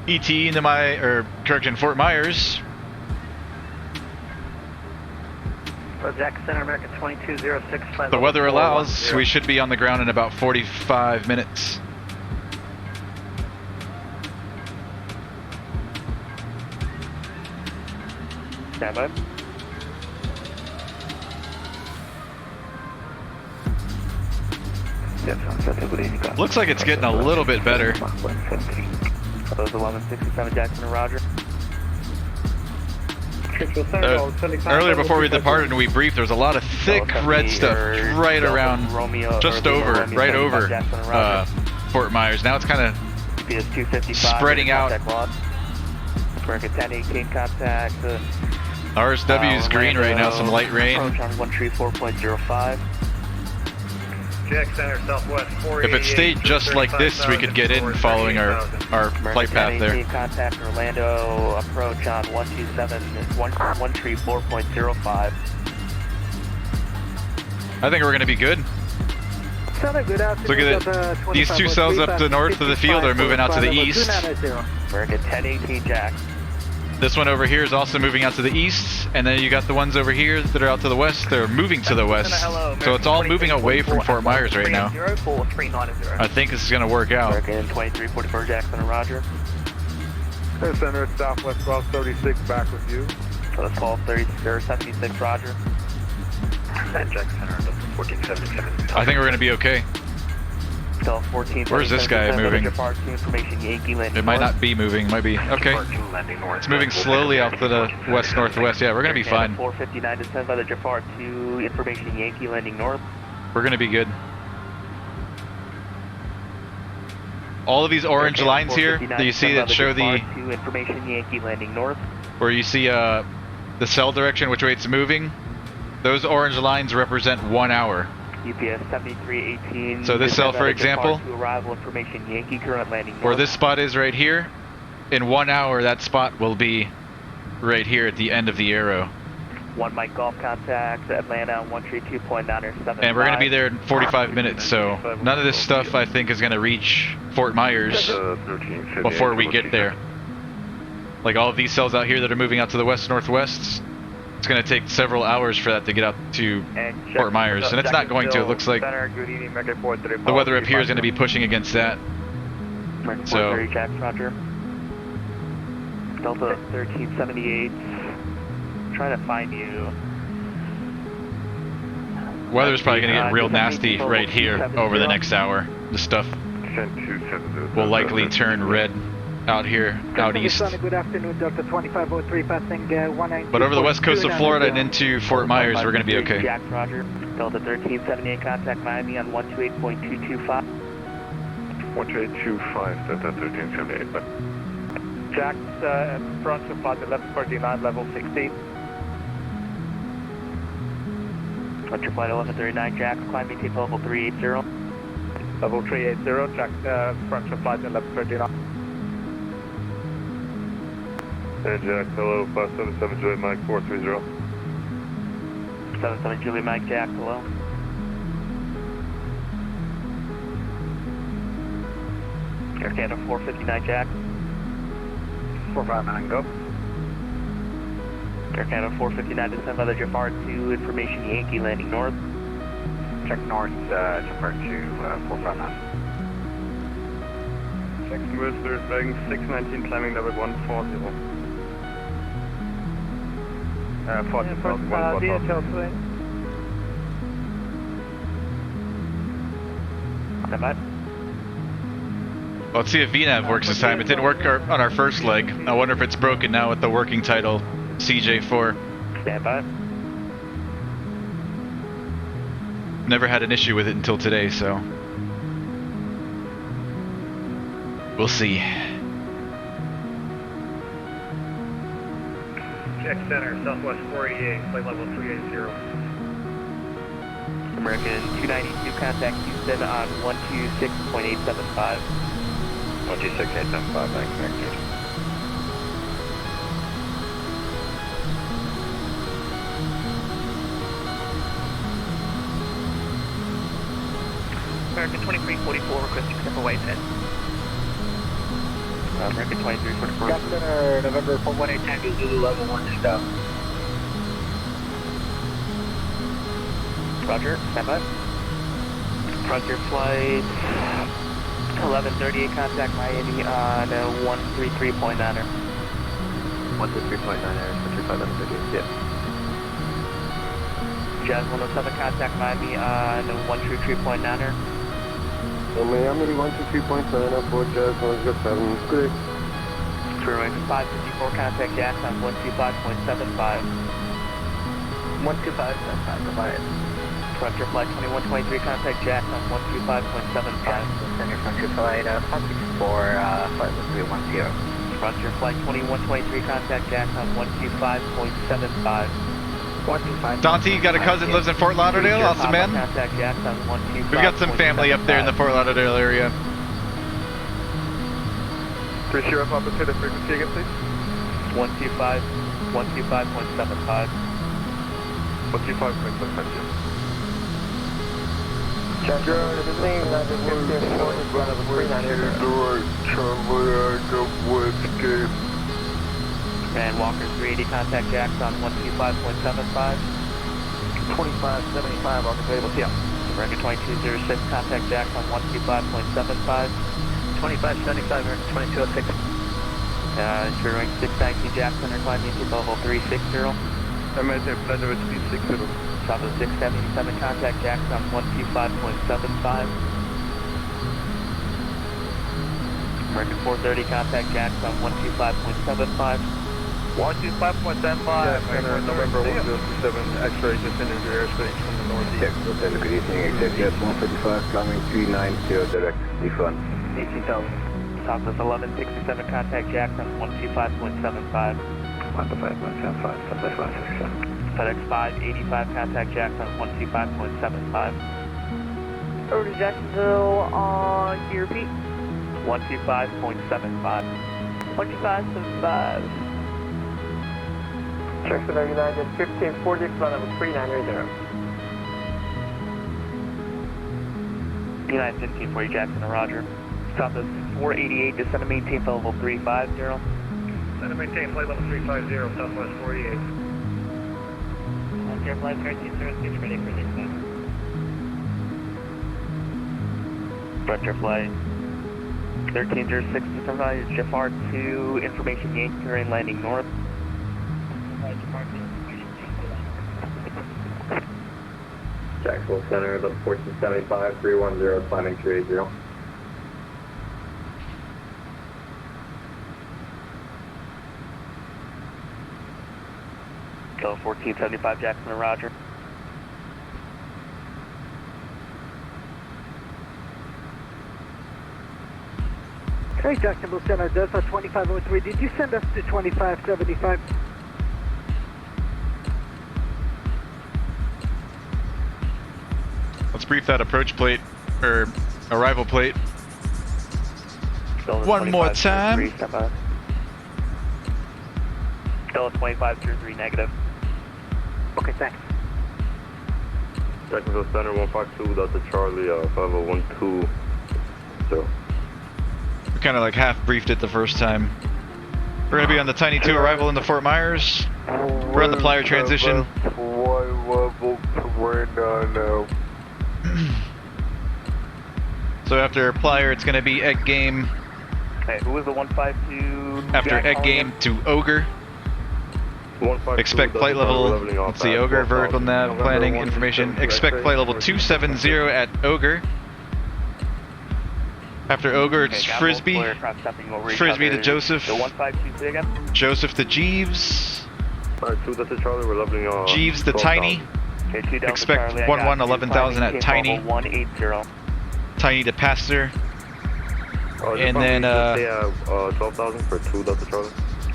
ET into Fort Myers. Jack Center, American 2206, flight The level weather allows, 410. we should be on the ground in about 45 minutes. Stand by. Looks like it's getting a little bit better. Those 1167 Jackson, roger. Earlier before we departed and we briefed, there was a lot of thick red stuff right around, just over, right over Fort Myers. Now it's kind of spreading out. American 1018 contact. RSW is green right now, some light rain. Approach on 134.05. Jack Center, Southwest 488. If it stayed just like this, we could get in following our flight path there. Contact Orlando, approach on 134.05. I think we're going to be good. Look at it. These two cells up to the north of the field are moving out to the east. American 1018 Jack. This one over here is also moving out to the east, and then you got the ones over here that are out to the west. They're moving to the west. So it's all moving away from Fort Myers right now. I think this is going to work out. American 2344 Jackson, roger. Center, Southwest 1236, back with you. So that's 1276, roger. Jack Center, 1477. I think we're going to be okay. Where's this guy moving? It might not be moving, it might be. Okay. It's moving slowly out to the west-northwest. Yeah, we're going to be fine. 459 descend by the Jafar 2, information Yankee landing north. We're gonna be good. All of these orange lines here that you see that show the information Yankee landing north. where you see the cell direction, which way it's moving, those orange lines represent 1 hour. UPS 7318. So this cell, for example, to arrival information Yankee current landing north. where this spot is right here, in 1 hour that spot will be right here at the end of the arrow. 1 Mike Golf contact, Atlanta 132.975. And we're going to be there in 45 minutes, so none of this stuff I think is going to reach Fort Myers before we get there. Like all of these cells out here that are moving out to the west-northwest, it's going to take several hours for that to get out to Fort Myers, and it's not going to. It looks like the weather up here is going to be pushing against that. So, Roger. Delta 1378. Trying to find you. Weather's probably going to get real nasty right here over the next hour. The stuff will likely turn red out here, out east. Good afternoon, Delta 2503 passing 192. But over the west coast of Florida and into Fort Myers, we're going to be okay. Jack Roger. Delta 1378, contact Miami on 128.225. 12825, Delta 1378. But Jack's front to flight 1139, level 16. Hunter flight 1139, Jack, climb maintain level 380. Level 380, Jack, front to flight 1139. Hey Jack, hello, 577 Juliet Mike 430. 77 Juliet Mike, Jack, hello. Air Canada 459, Jack. 459, go. Air Canada 459, descend by the Jafar 2, information Yankee landing north. Check north, Jafar 2, 459. Jackson West, bearing 619, climbing level 140. 40,000, DHL 3. Stand by. Let's see if VNAV works this time. It didn't work on our first leg. I wonder if it's broken now with the working title CJ4. Stand by. Never had an issue with it until today, so we'll see. Check center, Southwest 488, flight level 380. American 292, contact Houston on 126.875. 126.875, thanks, connected. American 2344, requesting step away pin. American 2344. Got center, November 4189, Zulu level 1 to stop. Roger, stand by. Frontier flight 1138, contact Miami on 133.9er. 133.9er, 135, yep. Jazz 107, contact Miami on 133.9er. Miami 123.9, up 4 Jazz 107, good. Turn 554, contact Jack on 125.75. 125.75, goodbye. Frontier flight 2123, contact Jack on 125.75. Center Frontier flight 564, flight 310. Frontier flight 2123, contact Jack on 125.75. Dante, you got a cousin lives in Fort Lauderdale? Awesome, man. Contact Jack on 125.75. We've got some family up there in the Fort Lauderdale area. 3 Sheriff, up to the frequency again, please. 125.75. 125.75. Chapter, the name, not the word, front of the 39er. And Walker 380, contact Jack on 125.75. 2575 on the table, yeah. American 2206, contact Jack on 125.75. 2575, American 2206. Ensuring 619 Jack Center, climbing to level 360. I'm at their pleasure with 360. South of 677, contact Jack on 125.75. American 430, contact Jack on 125.75. 125.75. Center, November 1027, X-ray descending to airspace from the northeast. Good evening, executive 135, climbing 390, direct defund. 18,000. Southwest 1167, contact Jackson 125.75. 125.75, Southwest 167. FedEx 585, contact Jackson 125.75. Over to Jacksonville on gear repeat. 125.75. 125.75. Jacksonville United 1540, flight level 3930. United 1540, Jackson and Roger. Southwest 488, descend to maintain flight level 350. Descend to maintain flight level 350, Southwest 488. Air flight 1306, ready for descent. Vector flight 1306, survive Jafar 2, information Yankee terrain landing north. Jacksonville Center, level 1475, 310, climbing 380. Go 1475, Jackson and Roger. Hey, Jacksonville Center, Delta 2503, did you send us to 2575? Let's brief that approach plate, or arrival plate. One more time. Delta 2503 negative. Okay, thanks. Jacksonville Center 152, Delta Charlie, 5012. So. We kind of like half briefed it the first time. We're gonna be on the Tiny 2 arrival into Fort Myers. We're on the PLYER transition. So after PLYER, it's gonna be egg game. Hey, who was the 152? After egg game to Ogre. Expect flight level, let's see, Ogre, vertical nav, planning information. Expect flight level 270 at Ogre. After Ogre, it's Frisbee. Frisbee to Joseph. Joseph to Jeeves. Jeeves to Tiny. Expect 11,000 at Tiny. Tiny to Pastor. And then, 12,000 for 2 Delta Charlie.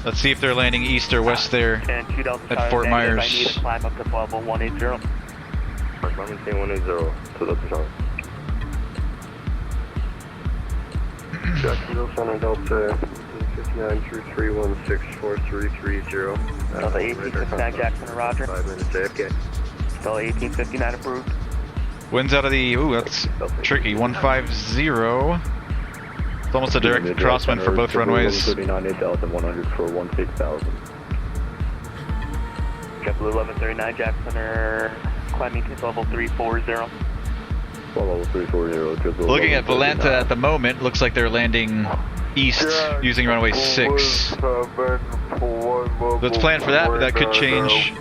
Let's see if they're landing east or west there at Fort Myers. I need to climb up to level 180. Climbing 180, 2 Delta Charlie. Jacksonville Center Delta 5923164330. Delta 1859 Jackson and Roger. 5 minutes AFK. Delta 1859 approved. Winds out of the, ooh, that's tricky, 150. It's almost a direct crosswind for both runways. 39 Delta 100 for 16,000. JetBlue 1139 Jackson are climbing to level 340. Level 340. Looking at Volanta at the moment, looks like they're landing east using runway 6. Let's plan for that, but that could change.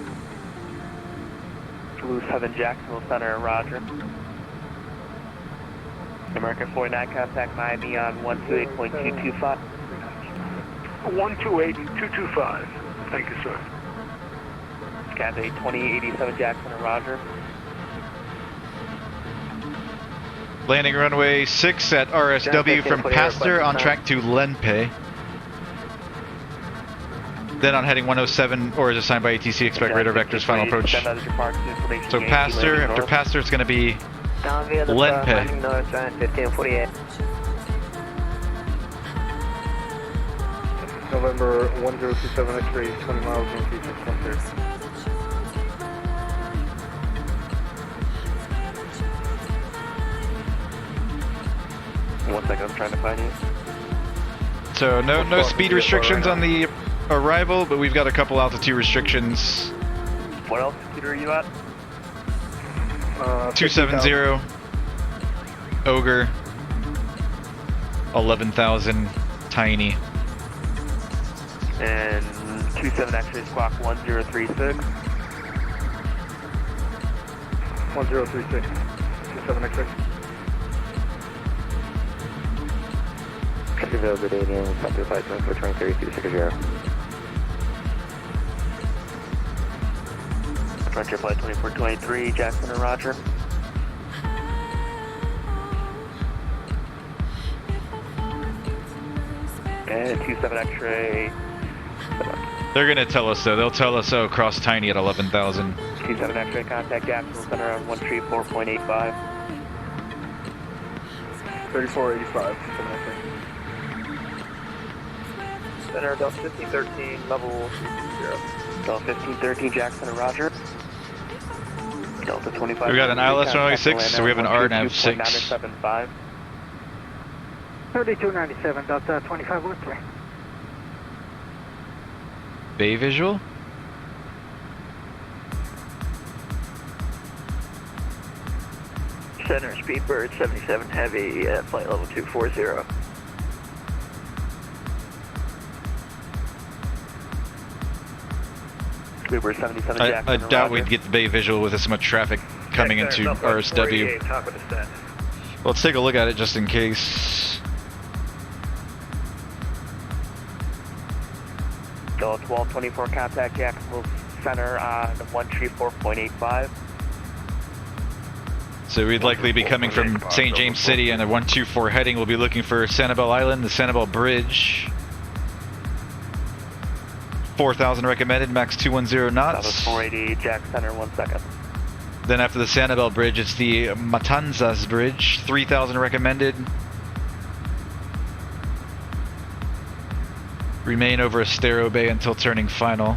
Blue 7 Jacksonville Center, Roger. American 49 contact Miami on 128.225. 128.225. Thank you, sir. Cathay 2087 Jackson and Roger. Landing runway 6 at RSW from Pastor on track to Lenpe. Then on heading 107, or is assigned by ATC, expect radar vectors, final approach. So Pastor, after Pastor it's going to be Lenpe. November 1027 X-ray, 20 miles northeast of Frontier. One second, I'm trying to find you. So no speed restrictions on the arrival, but we've got a couple altitude restrictions. What altitude are you at? 270. Ogre. 11,000. Tiny. And 27 X-ray squawk 1036. 1036. 27 X-ray. Good evening, Center Flight 24 23 0. Frontier Flight 2423, Jackson and Roger. And 27 X-ray. They're gonna tell us though. They'll tell us, oh, cross tiny at 11,000. 27 X-ray, contact Jacksonville Center on 134.85. 3485, 27 X-ray. Center, Delta 1513, level 0. Delta 1513, Jackson and Roger. Delta 25. We got an ILS 106, so we have an RNAV 6. 975. 3297, Delta 2503. Bay visual? Center, Speedbird 77 Heavy, flight level 240. Speedbird 77 Jackson. I doubt we'd get the bay visual with this much traffic coming into RSW. Top of descent. Well, let's take a look at it just in case. Delta 1224, contact Jacksonville Center on 134.85. So we'd likely be coming from St. James City, and the 124 heading will be looking for Sanibel Island, the Sanibel Bridge. 4,000 recommended, max 210 knots. 480, Jack Center, 1 second. Then after the Sanibel Bridge, it's the Matanzas Bridge, 3,000 recommended. Remain over Estero Bay until turning final.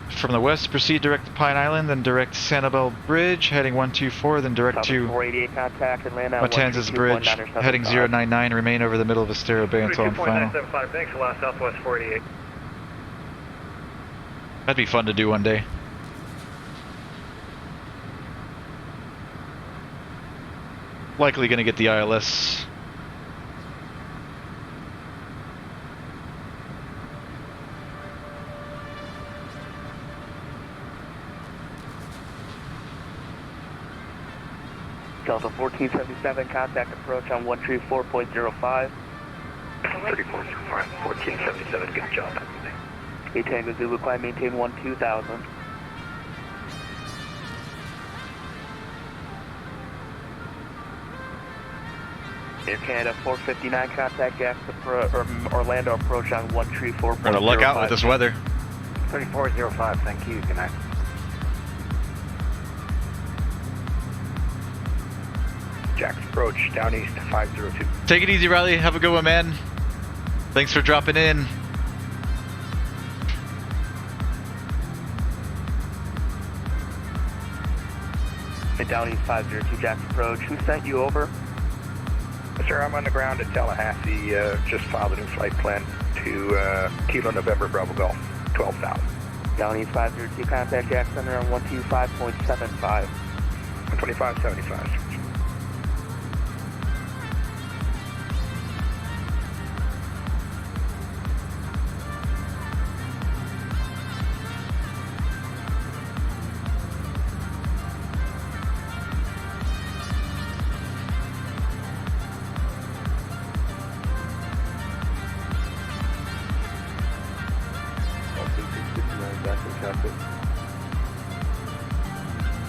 From the west, proceed direct to Pine Island, then direct to Sanibel Bridge, heading 124, then direct to 488 contact and land on Matanzas Bridge, heading 099, remain over the middle of Estero Bay until on final. 2.975, thanks a lot, Southwest 488. That'd be fun to do one day. Likely gonna get the ILS. Delta 1477, contact approach on 134.05. 3405, 1477, good job. Tango Zulu, climb, maintain 12000. Air Canada 459, contact Jackson Orlando approach on 134.05. We're gonna luck out with this weather. 3405, thank you, good night. Jack's approach, down east, 502. Take it easy, Riley. Have a good one, man. Thanks for dropping in. Down east 502, Jack's approach. Who sent you over? Sir, I'm on the ground at Tallahassee. Just filed a new flight plan to Kilo November Bravo Golf, 12,000. Down east 502, contact Jack Center on 125.75. 125.75.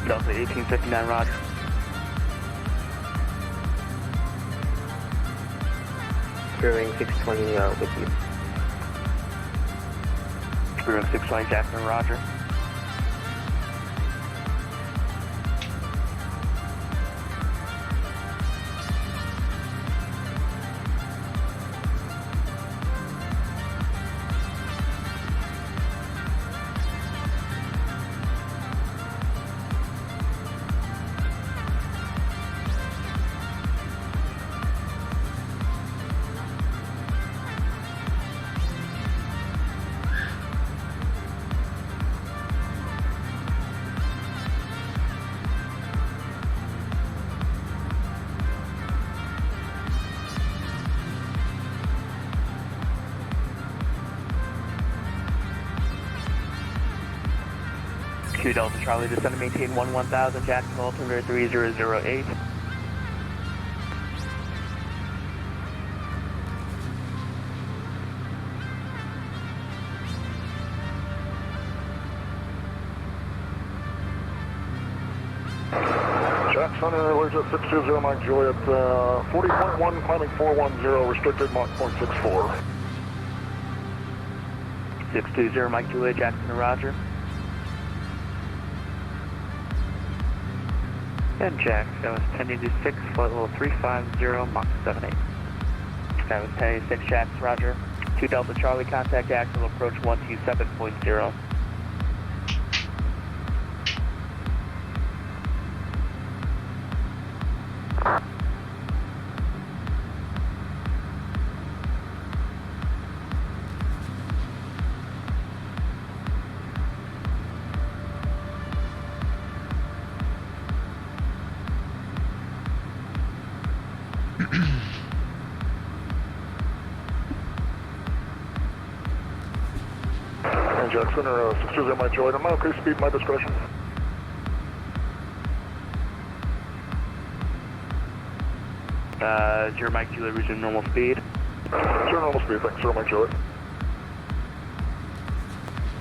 Delta 1859, roger. Brewing 620 with you. Brewing 620, Jackson, roger. 2 Delta Charlie, descend and maintain 1000, Jackson altimeter 3008. Jackson, airways at 620 Mike Juliet, 40.1, climbing 410, restricted Mach 0.64. 620 Mike Juliet, Jackson to Roger. And Jack, that was 1086, flight level 350, Mach 78. That was 1086, Jack, Roger. 2 Delta Charlie, contact Jackson, approach 127.0. Jackson or 620 Mike Juliet, I'm okay, speed my discretion. Zero Mike Juliet, resume normal speed. Zero normal speed, thanks, 0 Mike Juliet.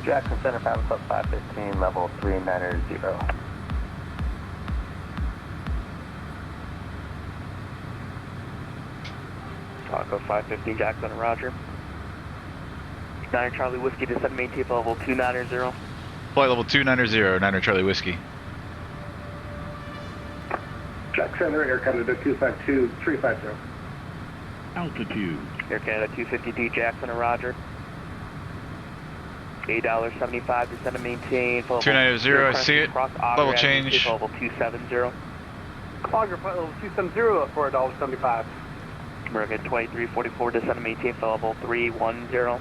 Jackson Center, Papa Club 515, level 390. Taco 515, Jackson, Roger. 9 Charlie Whiskey, descend maintain level 290. Flight level 290, 9 Charlie Whiskey. Jack Center, Air Canada 252, 350. Altitude. Air Canada 252, Jackson and Roger. $8.75, descend and maintain. 290, I see it. Level change. Level 270. Auger, flight level 270 for $1.75. American 2344, descend and maintain for level 310.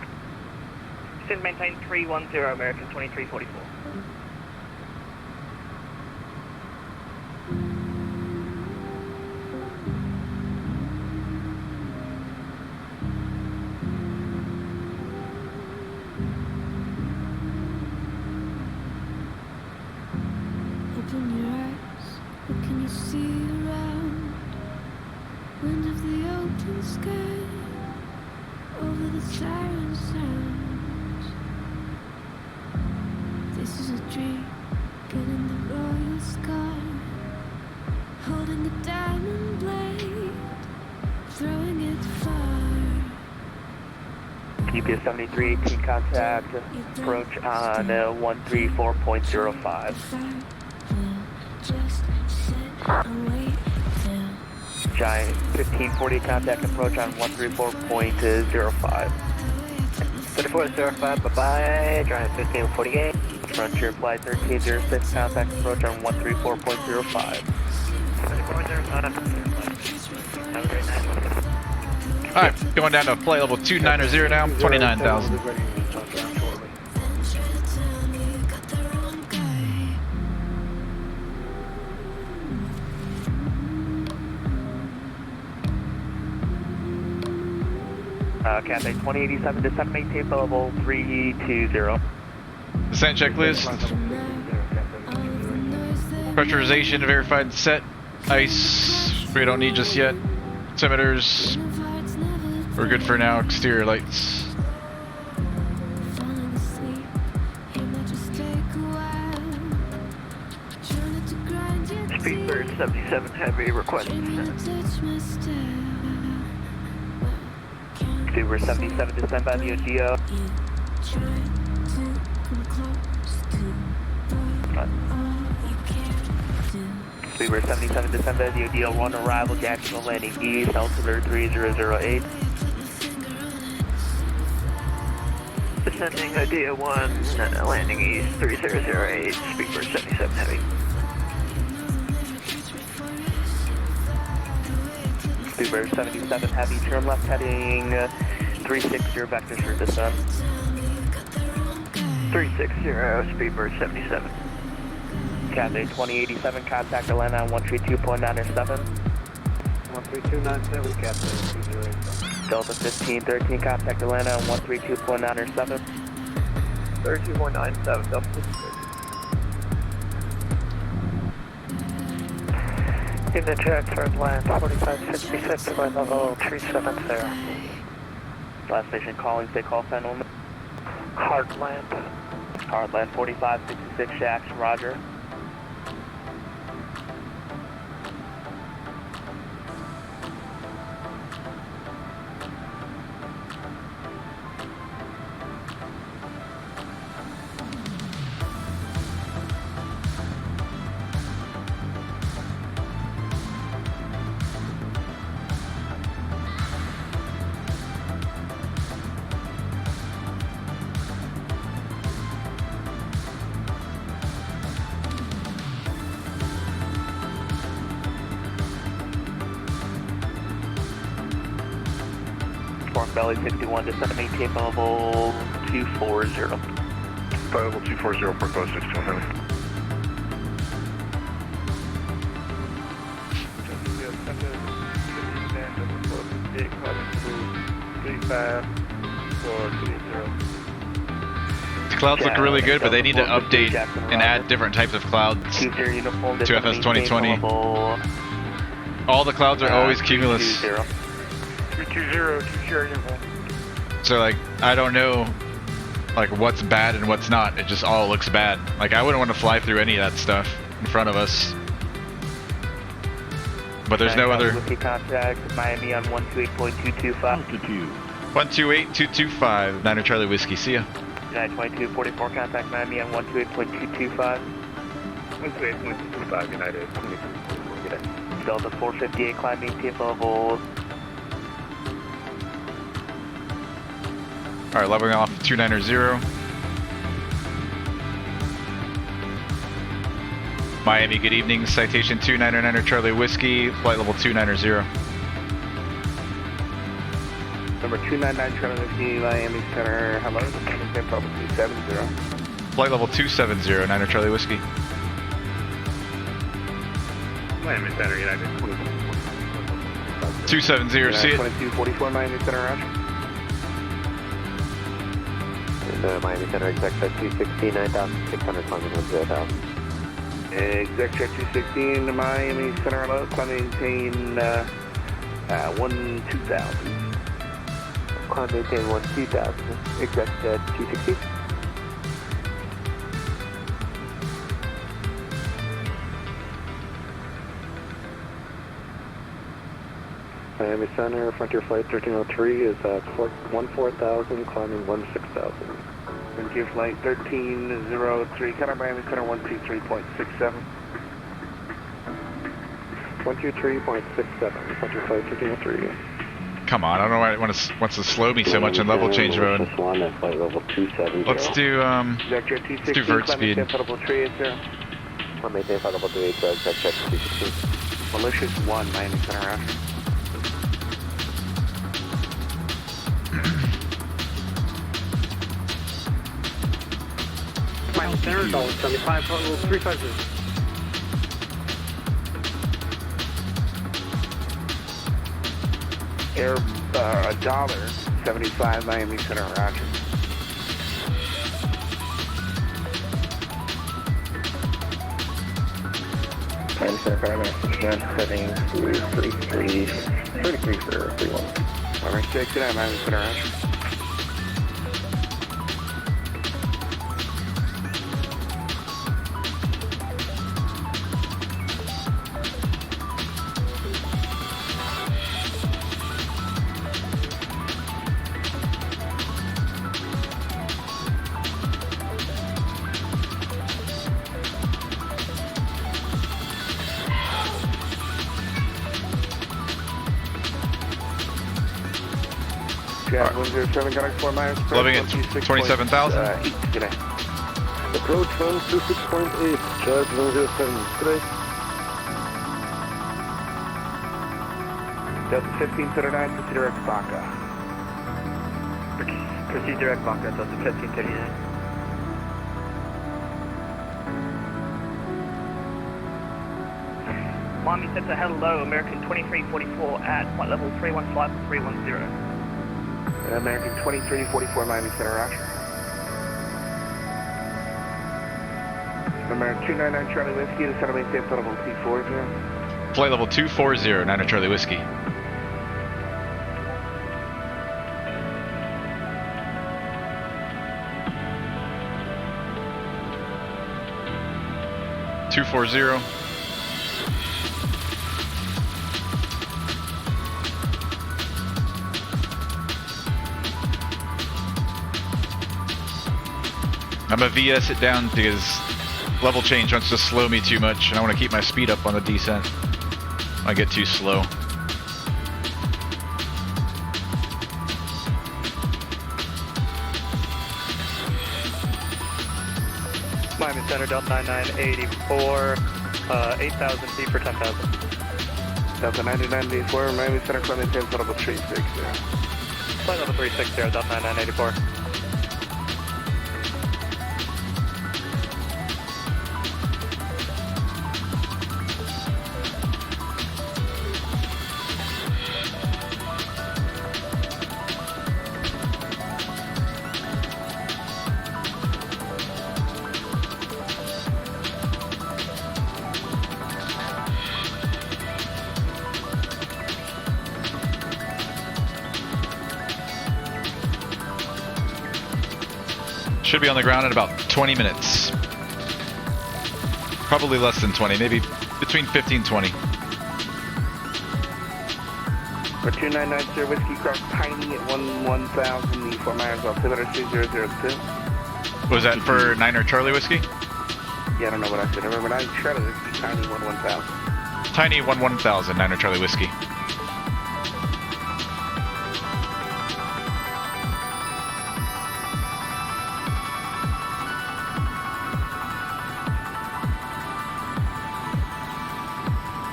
Descend maintain 310, American 2344. Open your eyes, what can you see around? Wind of the open sky, over the siren sounds. This is a dream, getting the royal sky, holding the diamond blade, throwing it far. UPS 7318, contact, approach on 134.05. Just sit and wait till Giant 1540, contact approach on 134.05. 3405, bye-bye, Giant 1548. Frontier Flight 1306, contact approach on 134.05. 3405. Have a great night. Alright, going down to flight level 290 now, 29,000. Cathay 2087, descend maintain for level 320. Descent checklist. Pressurization verified set. Ice, we don't need just yet. Altimeters, we're good for now. Exterior lights. Speedbird 77 Heavy request. Super 77, descend by the ODO. Super 77, descend by the ODO, 1 arrival, Jacksonville landing east, altimeter 3008. Descending Idea 1, landing east 3008, Speedbird 77 Heavy. Speedbird 77 Heavy, turn left heading 360 vector for descent. 360, Speedbird 77. Cathay 2087, contact Atlanta on 132.97. 13297, Cathay 208. Delta 1513, contact Atlanta on 132.97. 32.97, Delta 1513. In the jet, third land, 4566, flight level 370. Last station calling, takeoff and on. Hardland. Hardland 4566 Shacks, roger. Belly 61, descend maintain level 240. Level 240, Port Belly 61, heavy. The clouds look really good, but they need to update and add different types of clouds to FS 2020. All the clouds are always cumulus. 320, So like, I don't know like what's bad and what's not. It just all looks bad. Like I wouldn't want to fly through any of that stuff in front of us. But there's no other. Contact Miami on 128.225. Altitude. 128.225. Niner Charlie Whiskey. See ya. 922.44 contact Miami on 128.225. 128.225 United. Delta 458 climb maintain level. Alright, leveling off 290. Miami, good evening. Citation 299 Charlie Whiskey, flight level 290. Number 299 Charlie Whiskey, Miami Center, hello, maintain level 270. Flight level 270, Niner Charlie Whiskey. Miami Center, United. 270, see it. 2244 Miami Center, roger. Miami Center, exec jet 216, 9,600, climbing 10,000. Exec jet 216 to Miami Center, hello, climb maintain 2000. Climb maintain 2000, exec jet 216. Miami Center, Frontier Flight 1303 is at 14,000, climbing 16,000. Frontier Flight 1303, counter Miami Center 123.67. 123.67, Frontier Flight 1303. Come on, I don't know why it wants to slow me so much in level change mode. Flight level 270. Let's do vert speed. I'll maintain flight level 280, exec jet 216. Malicious 1, Miami Center, roger. Miami Center, Dollar 75, level 350. Air $1.75 Miami Center, roger. Miami Center, Paramount, setting to 33 for 31. Alright, 69 Miami Center, roger. Yeah, 107, connect 4 miles. Loving it, 27,000. Approach 126.8, charge 107, straight. Delta 1539, proceed direct Baca. Proceed direct Baca, Delta 1539. Miami Center, hello, American 2344 at flight level 315-310. American 2344 Miami Center, roger. American 299 Charlie Whiskey, the center maintain flight level 240. Flight level 240, 9 Charlie Whiskey. .240. I'm gonna VS it down because level change wants to slow me too much, and I want to keep my speed up on the descent. I get too slow. Miami Center, Delta 9984, 8,000 feet for 10,000. Delta 9984, Miami Center, climb maintain flight level 360. Flight level 360, Delta 9984. Should be on the ground in about 20 minutes. Probably less than 20, maybe between 15 and 20. For 2990 Whiskey Cross Tiny at 1000, the Fort Myers altimeter 3002. Was that for 9 Charlie Whiskey? Yeah, I don't know what I said. Remember, 9 Charlie Whiskey, Tiny 1000. Tiny 1000, 9 Charlie Whiskey.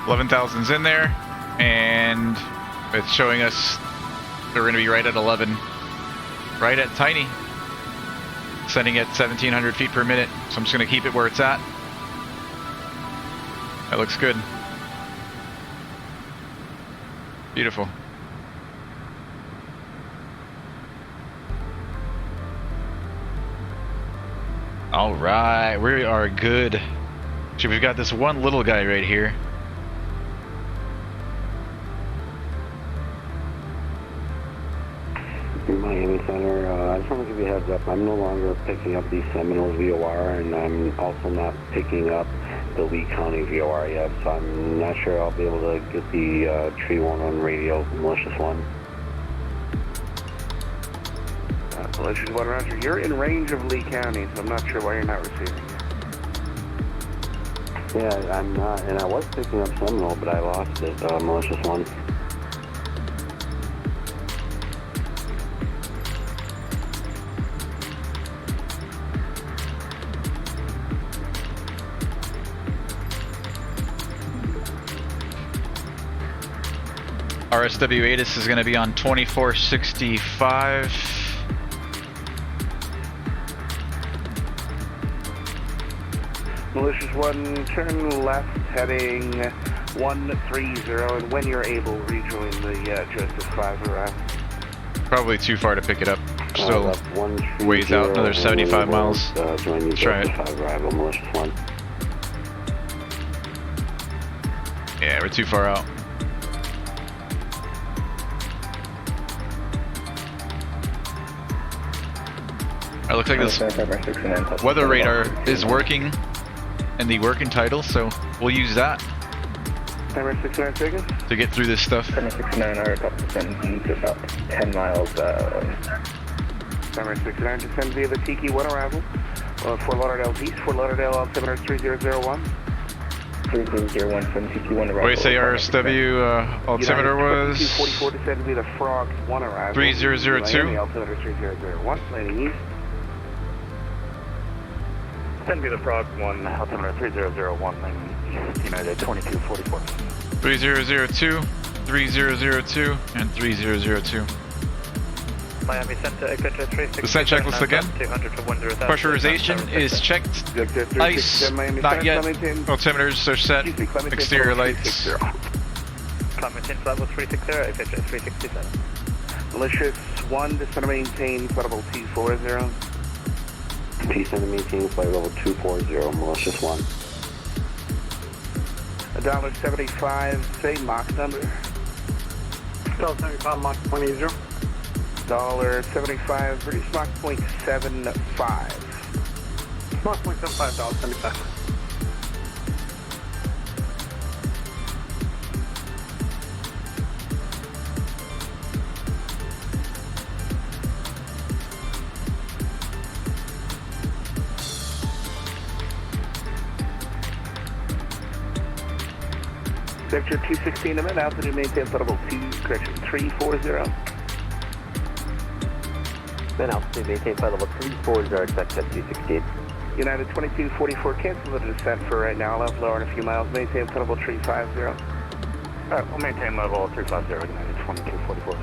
$11,000's in there, and it's showing us we're going to be right at 11, right at Tiny, sending at 1,700 feet per minute. So I'm just going to keep it where it's at. That looks good. Beautiful. All right, we are good. So we've got this one little guy right here. Miami Center, I just want to give you a heads up. I'm no longer picking up the Seminole VOR, and I'm also not picking up the Lee County VOR yet, so I'm not sure I'll be able to get the Tree 1 radio, Malicious 1. Malicious 1, Roger. You're in range of Lee County, so I'm not sure why you're not receiving it. Yeah, I'm not, and I was picking up Seminole, but I lost it, Malicious 1. RSW ATIS is going to be on 2465. Malicious 1, turn left, heading 130, and when you're able, rejoin the Joseph 5 arrival. Probably too far to pick it up. Still ways out, another 75 miles. Join the Joseph 5 arrival, Malicious 1. Yeah, we're too far out. It looks like this weather radar is working in the working title, so we'll use that to get through this stuff. 769 are about to send about 10 miles. 769 descend via the Tiki 1 arrival. Fort Lauderdale East, Fort Lauderdale altimeter 3001. 3001 from Tiki 1 arrival. What do you say RSW altimeter was? 244 descend via the Frog 1 arrival. 3002. Miami altimeter 3001, landing east. Send me the Frog 1, altimeter 3001, United 2244. 3002, 3002, and 3002. Miami Center, descent checklist again. Pressurization is checked. Ice, not yet. Altimeters are set. Exterior lights. Climb maintain flight level 360, FHS 367. Malicious 1, descend to maintain flight level 240. Descend to maintain flight level 240, Malicious 1. $1.75, say Mach number. $1.75, Mach 20. $1.75, reduce Mach 0.75. Mach 0.75, $1.75. Sector 216 a minute, altitude maintain flight level 340. Then altitude maintain flight level 340, expect at 216. United 2244, cancel the descent for right now, level lower in a few miles, maintain flight level 350. Alright, we'll maintain level 350, United 2244.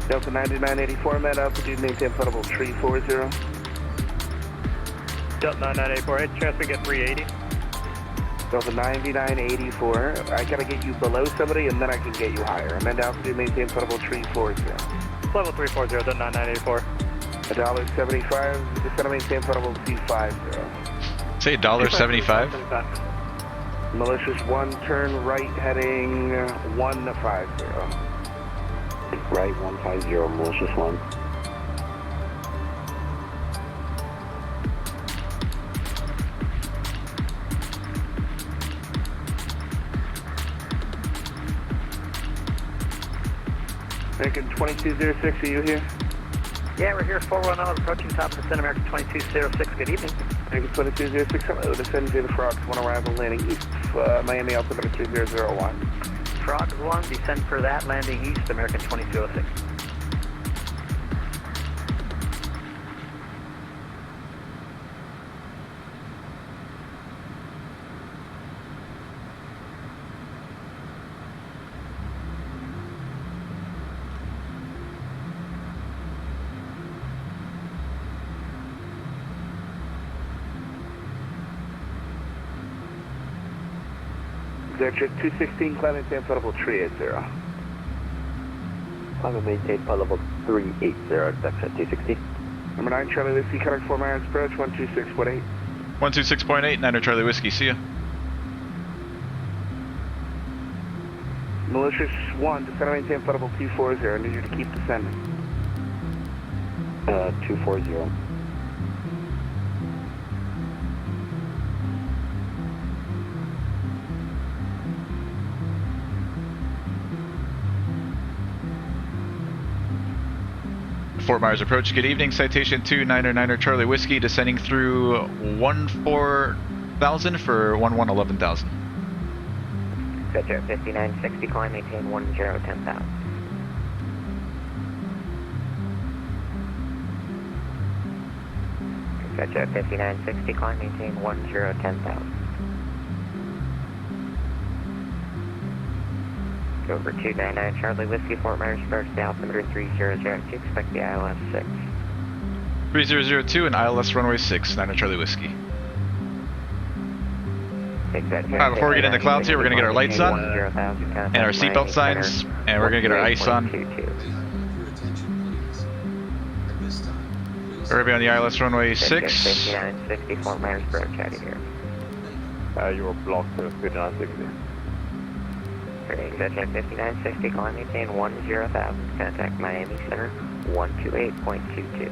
Delta 9984, met altitude, maintain flight level 340. Delta 9984, chance we get 380. Delta 9984, I gotta get you below somebody and then I can get you higher. Amend altitude, maintain flight level 340. Level 340, Delta 9984. $1.75, just gotta maintain flight level 250. Say $1.75. Malicious 1, turn right heading 150. Right 150, malicious 1. American 2206, are you here? Yeah, we're here, 410, approaching top of the Center, American 2206, good evening. American 2206, hello, descend to the Frogs, one arrival landing east, Miami altimeter 3001. Frogs 1, descend for that, landing east, American 2206. Sector 216, climb maintain flight level 380. Climb and maintain flight level 380, expect at 216. Number 9, Charlie Whiskey, contact 4 miles approach, 126.8. 126.8, 9 Charlie Whiskey, see ya. Malicious 1, descend and maintain flight level 240, I need you to keep descending. 240. Fort Myers approach, good evening, Citation 299 Charlie Whiskey, descending through 14,000 for 11,000. Sector 5960, climb, maintain 10,000. Sector 5960, climb, maintain 10,000. Over 299 Charlie Whiskey, Fort Myers approach, the altimeter 3002, expect the ILS 6. 3002 and ILS runway 6, 9 Charlie Whiskey. Alright, before we get into clouds here, we're going to get our lights on, and our seatbelt signs, and we're going to get our ice on. Everybody on the ILS runway 6. 5960, Fort Myers approach, out of here. You were blocked to 5960. Sector 5960, climb, maintain 10,000, contact Miami Center 128.22.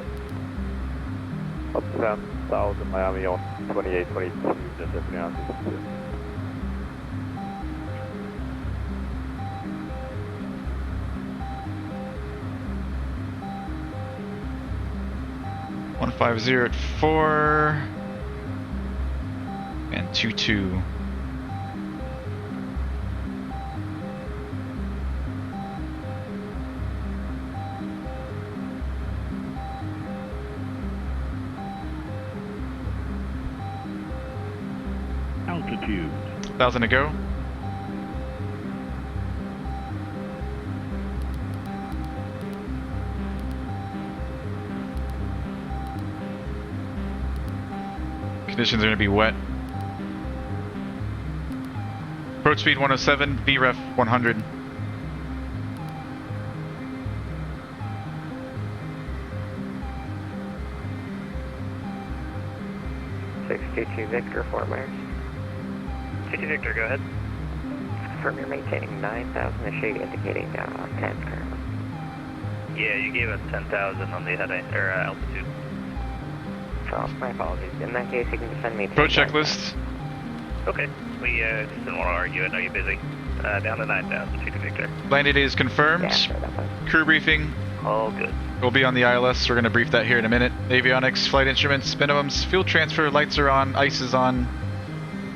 Up to 10,000 Miami on 2822, just 5962. One 50 at 4 and 22. Altitude. 1,000 to go. Conditions are going to be wet. Approach speed 107, VREF 100. 22 Victor, Fort Myers. 22 Victor, go ahead. Confirm you're maintaining 9,000, the shade indicating 10 currently. Yeah, you gave us 10,000 on the heading, or altitude. Oh, my apologies. In that case, you can just send me Pro checklist. Okay, we just didn't want to argue, I know you're busy. Down to 9,000, 22 Victor. Landing date is confirmed. Crew briefing. All good. We'll be on the ILS. We're going to brief that here in a minute. Avionics, flight instruments, minimums, fuel transfer, lights are on, ice is on.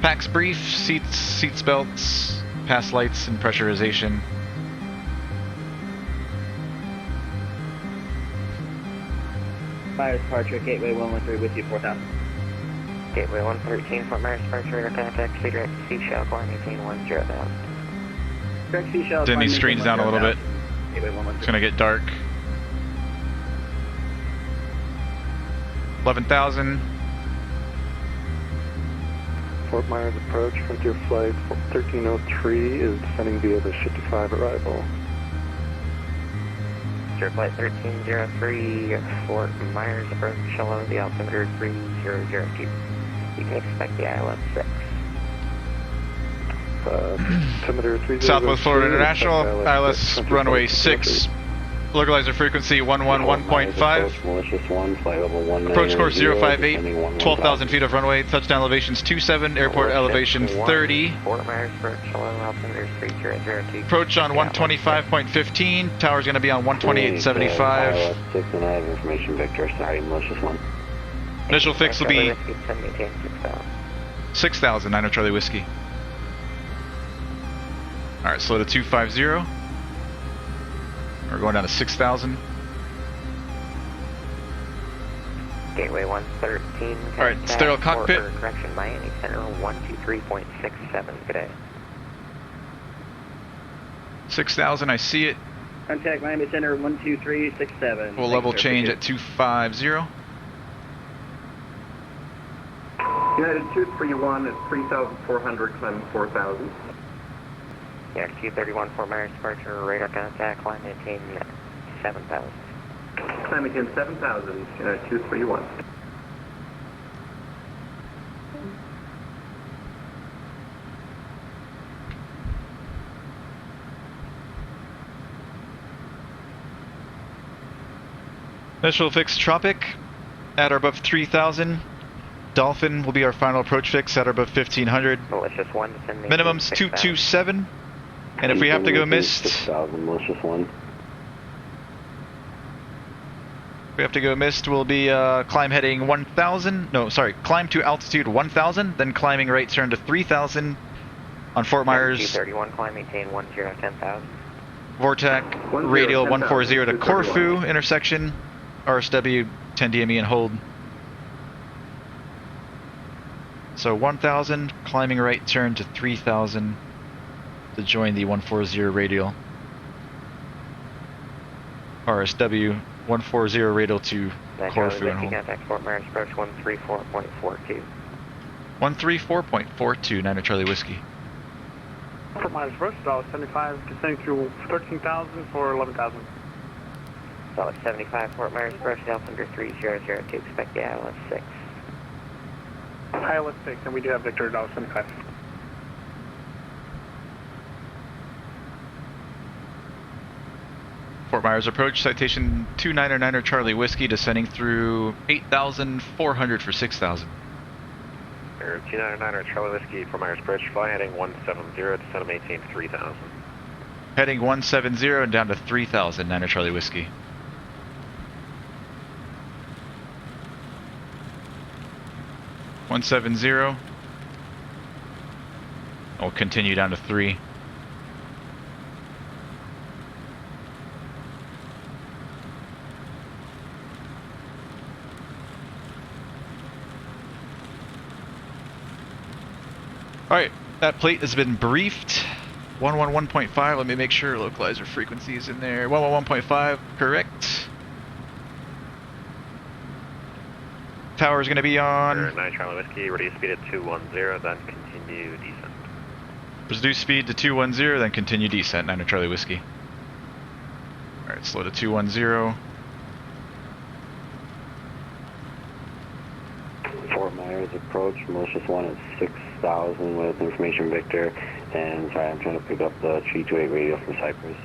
Packs brief, seats belts, pass lights, and pressurization. Myers departure, Gateway 113 with you, 4,000. Gateway 113, Fort Myers departure, radar contact, speed direct to sea shell, climb maintain 10,000. Direct sea shell, Dim these screens down a little bit. Gateway 113. It's going to get dark. 11,000. Fort Myers approach, frontier flight 1303 is descending via the 55 arrival. Flight 1303, Fort Myers approach, shallow, the altimeter 3002. You can expect the ILS 6. Altimeter 3002. Southwest Florida International, ILS runway 6. Localizer frequency 111.5. Malicious 1, flight level 190. Approach course 058, 12,000 feet of runway. Touchdown elevations 27, airport elevation 30. Fort Myers approach, shallow, altimeter 3002. Approach on 125.15. Tower's going to be on 128.75. ILS 6 and I have information, Victor. Sorry, Malicious 1. Initial fix will be 6,000, 9 Charlie Whiskey. Alright, slow to 250. We're going down to 6,000. Gateway 113. Alright, sterile cockpit. Correction, Miami Center 123.67. Good day. 6,000, I see it. Contact Miami Center 12367. We'll level change at 250. United 231 at 3,400, climbing 4,000. Yeah, Q31 Fort Myers departure, radar contact, climb maintain 7,000. Climb maintain 7,000, United 231. Initial fix Tropic at or above 3,000. Dolphin will be our final approach fix at or above 1,500. Malicious 1, send me Minimum's 227. And if we have to go missed, 6,000, Malicious 1. if we have to go missed, we'll be climb heading 1,000. No, sorry, climb to altitude 1,000, then climbing right turn to 3,000 on Fort Myers. Q31, climb maintain 10,000. Vortac, radial 140 to Corfu intersection, RSW 10 DME and hold. So 1,000, climbing right turn to 3,000 to join the 140 radial. RSW 140 radial to Corfu and hold. Contact Fort Myers approach 134.42. 134.42, 9 Charlie Whiskey. Fort Myers approach, $75, descending through 13,000 for 11,000. $75 Fort Myers approach, altimeter 3002, expect the ILS 6. ILS 6, and we do have Victor, $75. Fort Myers approach, citation 299er Charlie Whiskey, descending through 8,400 for 6,000. 299er Charlie Whiskey, Fort Myers approach, fly heading 170, descend to maintain 3,000. Heading 170 and down to 3,000, 9er Charlie Whiskey. $170. We'll continue down to 3. Alright, that plate has been briefed. 111.5, let me make sure localizer frequency is in there. 111.5, correct. Tower is going to be on 9 Charlie Whiskey, reduce speed at 210, then continue descent. Reduce speed to 210, then continue descent, 9 Charlie Whiskey. Alright, slow to 210. Fort Myers approach, malicious 1 at 6,000 with information Victor, and sorry, I'm trying to pick up the 328 radio from Cypress.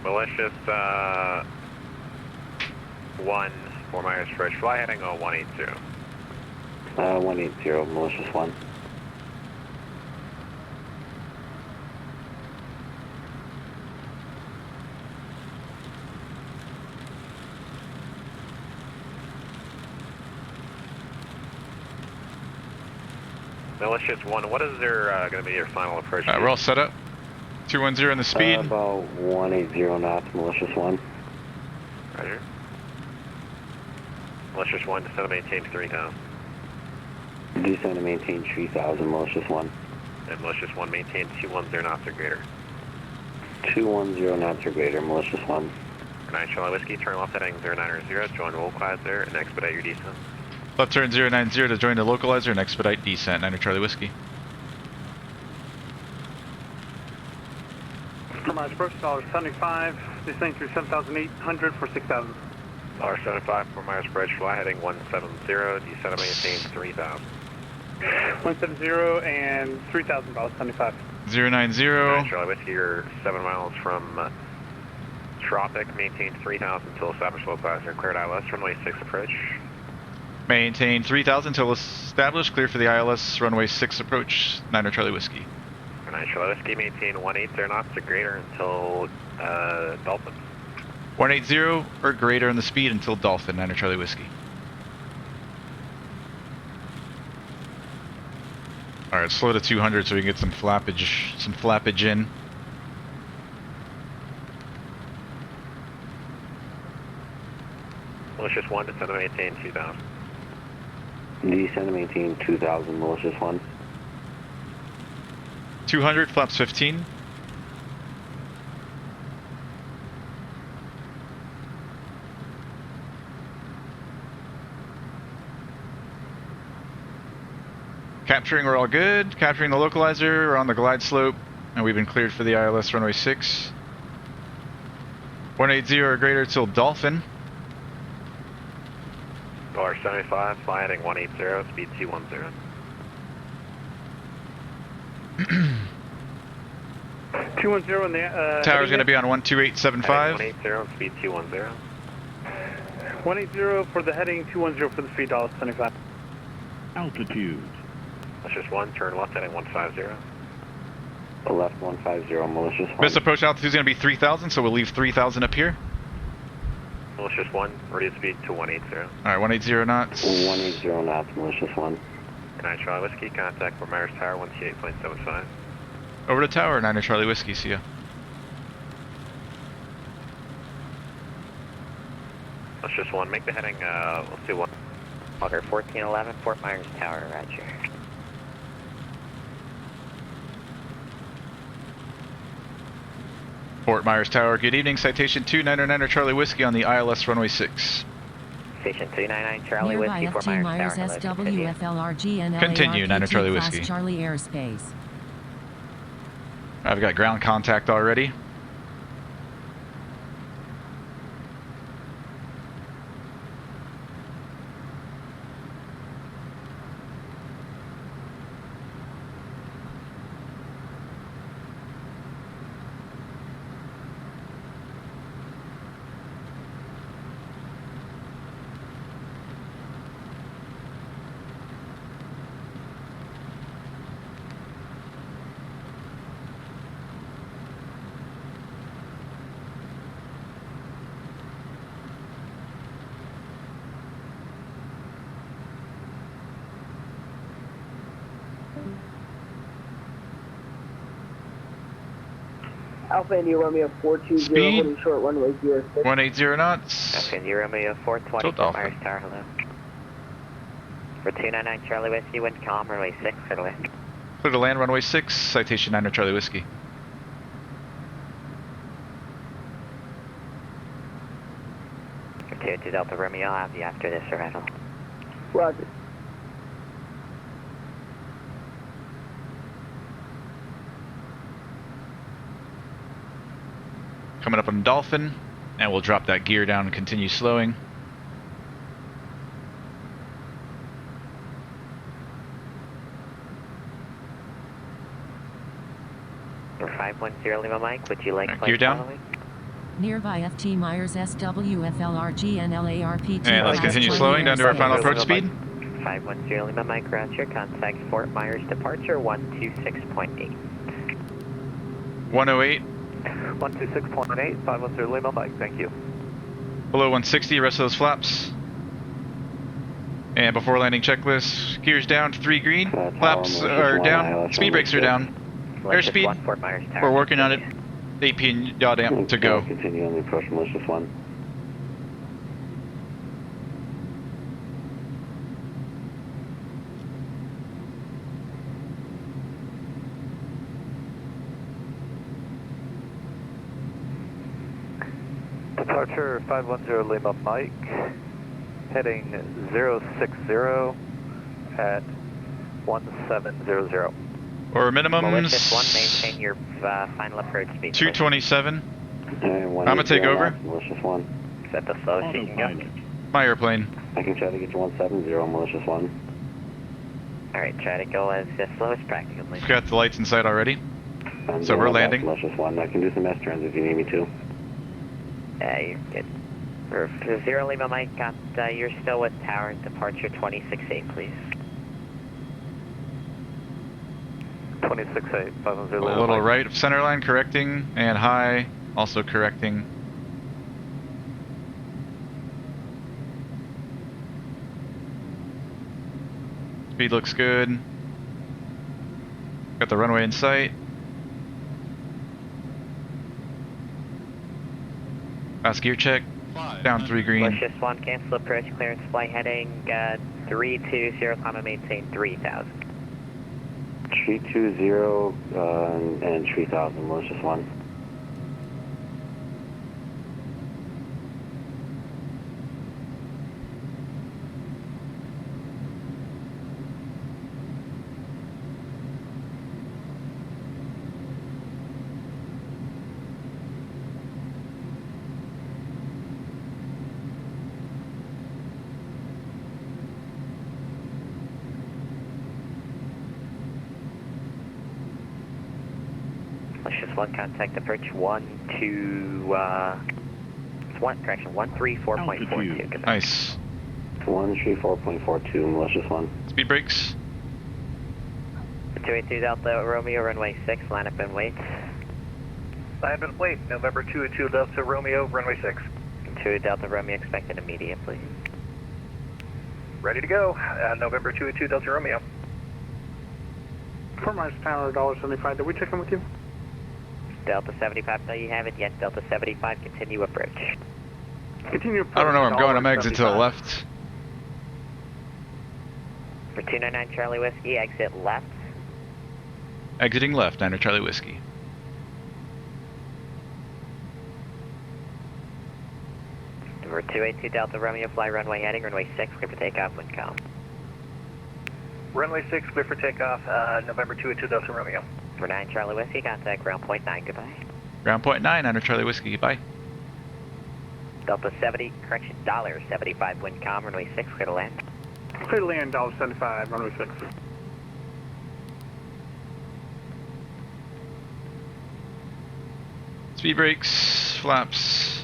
Malicious 1, 4 Myers Bridge, fly heading 180. 180, malicious 1. Malicious 1, what is their going to be your final approach? We're all set up. 210 in the speed. About 180 knots, malicious 1. Roger. Malicious 1, descend to maintain 3,000. Descend to maintain 3,000, malicious 1. And malicious 1, maintain 210 knots or greater. 210 knots or greater, malicious 1. 9 Charlie Whiskey, turn left heading 090, join localizer and expedite your descent. Left turn 090 to join the localizer and expedite descent. 9 Charlie Whiskey. Commerce approach, $75, descending through 7,800 for 6,000. $75 for Myers Bridge, fly heading 170, descend to maintain 3,000. 170 and 3,000, $75. 090. Charlie Whiskey, you're 7 miles from Tropic, maintain 3,000 until established localizer, cleared ILS, runway 6 approach. Maintain 3,000 until established, clear for the ILS, runway 6 approach. 9 Charlie Whiskey. 9 Charlie Whiskey, maintain 180 knots or greater until Dolphin. 180 or greater in the speed until Dolphin. 9 Charlie Whiskey. Alright, slow to 200 so we can get some flappage in. Malicious 1, descend to maintain 2,000. Descend to maintain 2,000, malicious 1. 200, flaps 15. Capturing, we're all good. Capturing the localizer, we're on the glide slope, and we've been cleared for the ILS runway 6. 180 or greater till Dolphin. $75, fly heading 180, speed 210. 210 in the Tower's going to be on 12875. 180, speed 210. 180 for the heading, 210 for the speed, $75. Altitude. Malicious 1, turn left heading 150. Left 150, malicious 1. This approach altitude is going to be 3,000, so we'll leave 3,000 up here. Malicious 1, ready to speed to 180. Alright, 180 knots. 180 knots, malicious 1. 9 Charlie Whiskey, contact for Myers Tower 128.75. Over to tower, 9 Charlie Whiskey, see ya. Malicious 1, make the heading, let's see what. Walker 1411, Fort Myers Tower, roger. Fort Myers Tower, good evening. Citation 299 Charlie Whiskey on the ILS runway 6. Station 399 Charlie Whiskey, Fort Myers Tower. Continue, 9 Charlie Whiskey. Charlie airspace. I've got ground contact already. Alpha India Romeo 420, holding short runway 06. 180 knots. Alpha India Romeo 420, Fort Myers Tower, hello. For 299 Charlie Whiskey, wind calm, runway 6, clear to land. Clear to land, runway 6, citation 9 Charlie Whiskey. For 2 Delta Romeo, I'll have you after this arrival. Roger. Coming up on Dolphin. And we'll drop that gear down and continue slowing. For 510 Lima Mike, would you like right, gear down? following? Nearby FT Myers SWFLRG and LARPT. And let's continue slowing down to our final approach speed. 510 Lima Mike, roger. Contact Fort Myers departure 126.8. 108. 126.8, 510 Lima Mike, thank you. Below 160, rest of those flaps. And before landing checklist, gears down to 3 green, flaps are down, speed brakes are down. Airspeed, we're working on it. AP and yaw damp to go. Continue on the approach, malicious 1. Departure 510 Lima Mike, heading 060 at 1700. Or minimums, Malicious 1, maintain your final approach speed. 227. I'm gonna take over. Malicious 1. Is that the slowest you can go? My airplane. I can try to get you 170, malicious 1. Alright, try to go as slow as practical. We've got the lights in sight already. So we're landing. Malicious 1. I can do some S-turns if you need me to. You're good. For 0 Lima Mike, you're still with tower departure 268, please. 268, 510 A Lima little Mike. right of center line, correcting, and high, also correcting. Speed looks good. Got the runway in sight. Last gear check. Down 3 green. Malicious 1, cancel approach clearance flight heading 320, comma maintain 3000. 320 and 3000, malicious 1. Malicious 1, contact approach 134.42. Nice. 134.42, malicious 1. Speed brakes. 282 Delta Romeo, runway 6, line up and wait. Line up and wait, November 282 Delta Romeo, runway 6. 2 Delta Romeo, expected immediately. Ready to go, November 282 Delta Romeo. Fort Myers Tower, $1.75. Did we check in with you? Delta 75, no you haven't yet. Delta 75, continue approach. Continue approach. I don't know where I'm going. I'm exiting to the left. For 299 Charlie Whiskey, exit left. Exiting left, 9 Charlie Whiskey. For 282 Delta Romeo, fly runway heading, runway 6, clear for takeoff, wind calm. Runway 6, clear for takeoff, November 282 Delta Romeo. For 9 Charlie Whiskey, contact ground point 9, goodbye. Ground point 9, 9 Charlie Whiskey, goodbye. Delta 70, correction, $75, wind calm, runway 6, clear to land. Clear to land, $75, runway 6. Speed brakes, flaps.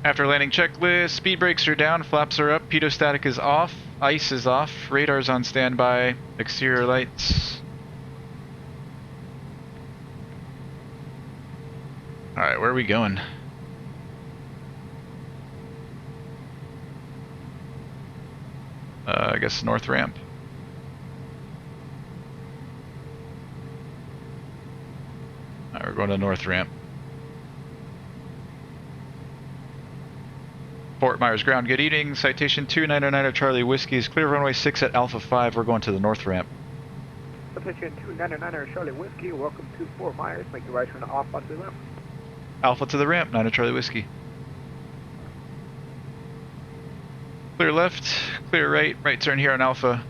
After landing checklist, speed brakes are down, flaps are up, pitot-static is off, ice is off, radar's on standby, exterior lights. Alright, where are we going? I guess north ramp. Alright, we're going to north ramp. Fort Myers ground, good evening. Citation 299 Charlie Whiskey is clear runway 6 at Alpha 5. We're going to the north ramp. Citation 299 Charlie Whiskey, welcome to Fort Myers. Make the right turn to Alpha to the left. Alpha to the ramp, 9 Charlie Whiskey. Clear left, clear right, right turn here on Alpha.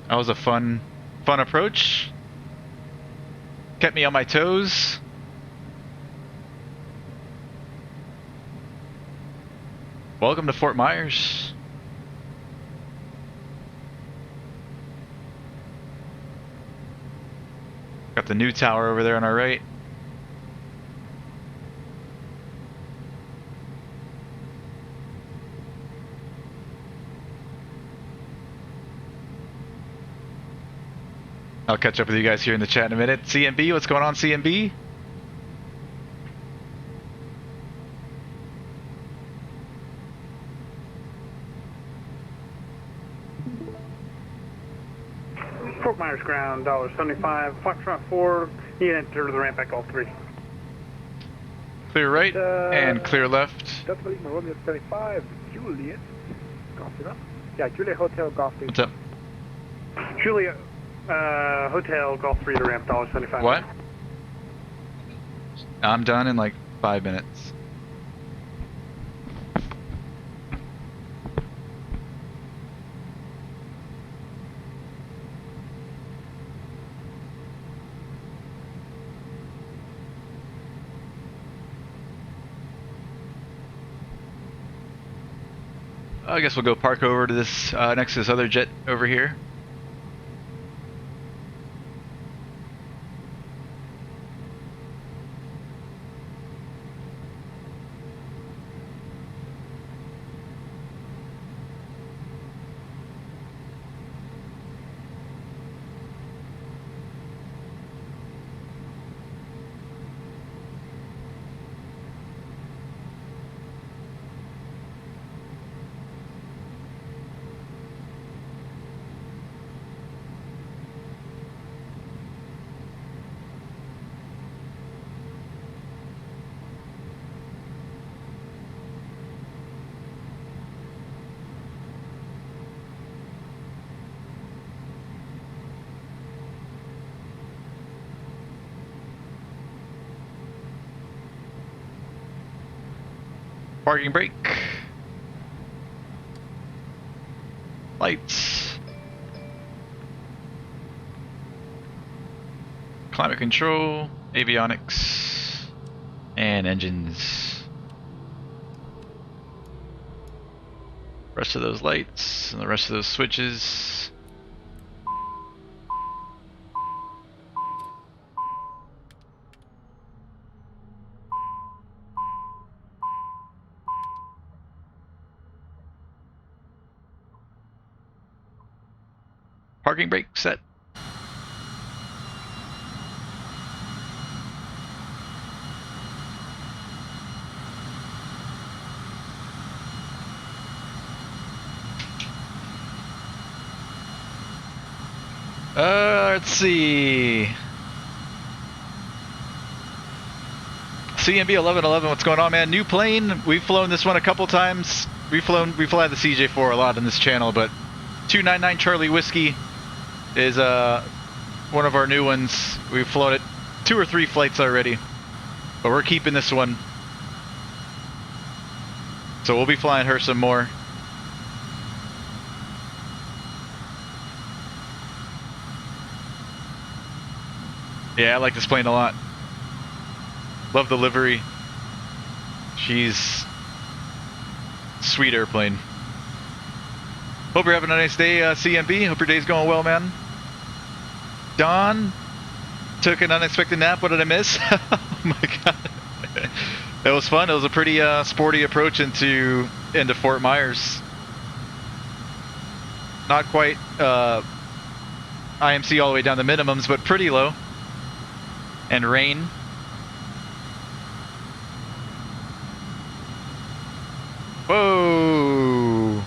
That was a fun approach. Kept me on my toes. Welcome to Fort Myers. Got the new tower over there on our right. I'll catch up with you guys here in the chat in a minute. CMB, what's going on, CMB? Fort Myers ground, $75, Foxtrot 4, you can enter the ramp back all 3. Clear right and clear left. That's what Romeo 75, Juliet. Golf it up. Yeah, Juliet Hotel Golf 3. What's up? Juliet Hotel Golf 3 to ramp, $75. What? I'm done in like 5 minutes. I guess we'll go park over to this next to this other jet over here. Parking brake. Lights. Climate control, avionics, and engines. Rest of those lights and the rest of those switches. Parking brake set. Let's see. CMB 1111, what's going on, man? New plane. We've flown this one a couple times. We fly the CJ4 a lot on this channel, but 299 Charlie Whiskey is one of our new ones. We've flown it 2 or 3 flights already, but we're keeping this one. So we'll be flying her some more. Yeah, I like this plane a lot. Love the livery. She's a sweet airplane. Hope you're having a nice day, CMB. Hope your day's going well, man. Don took an unexpected nap. What did I miss? Oh my god. It was fun. It was a pretty sporty approach into Fort Myers. Not quite IMC all the way down to minimums, but pretty low. And rain. Whoa!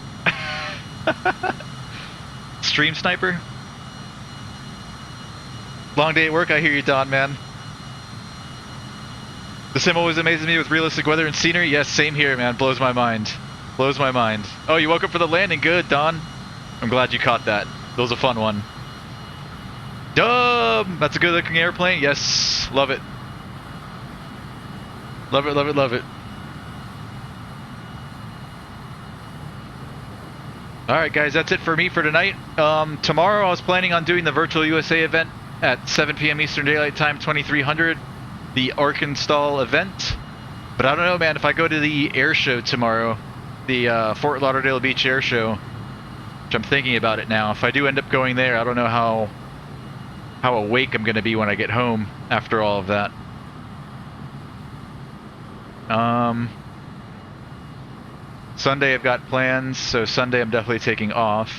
Stream sniper? Long day at work, I hear you, Don, man. The sim always amazes me with realistic weather and scenery. Yes, same here, man. Blows my mind. Blows my mind. Oh, you woke up for the landing. Good, Don. I'm glad you caught that. That was a fun one. Dub! That's a good looking airplane. Yes, love it. Love it, love it, love it. Alright guys, that's it for me for tonight. Tomorrow I was planning on doing the Virtual USA event at 7 p.m. Eastern Daylight Time, 2300, the Arkansas event. But I don't know, man, if I go to the air show tomorrow, the Fort Lauderdale Beach Air Show, which I'm thinking about it now. If I do end up going there, I don't know how awake I'm going to be when I get home after all of that. Sunday I've got plans, so Sunday I'm definitely taking off.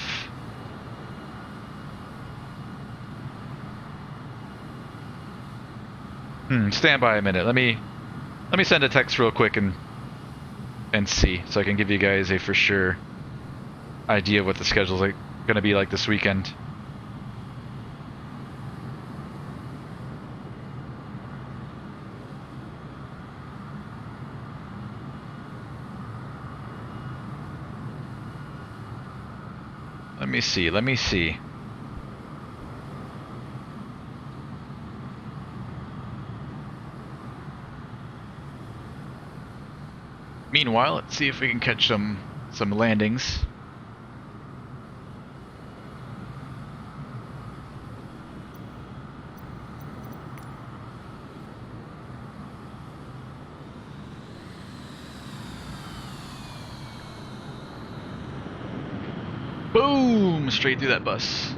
Stand by a minute. Let me send a text real quick and see, so I can give you guys a for sure idea of what the schedule's like gonna be like this weekend. Let me see. Meanwhile, let's see if we can catch some landings. Boom! Straight through that bus.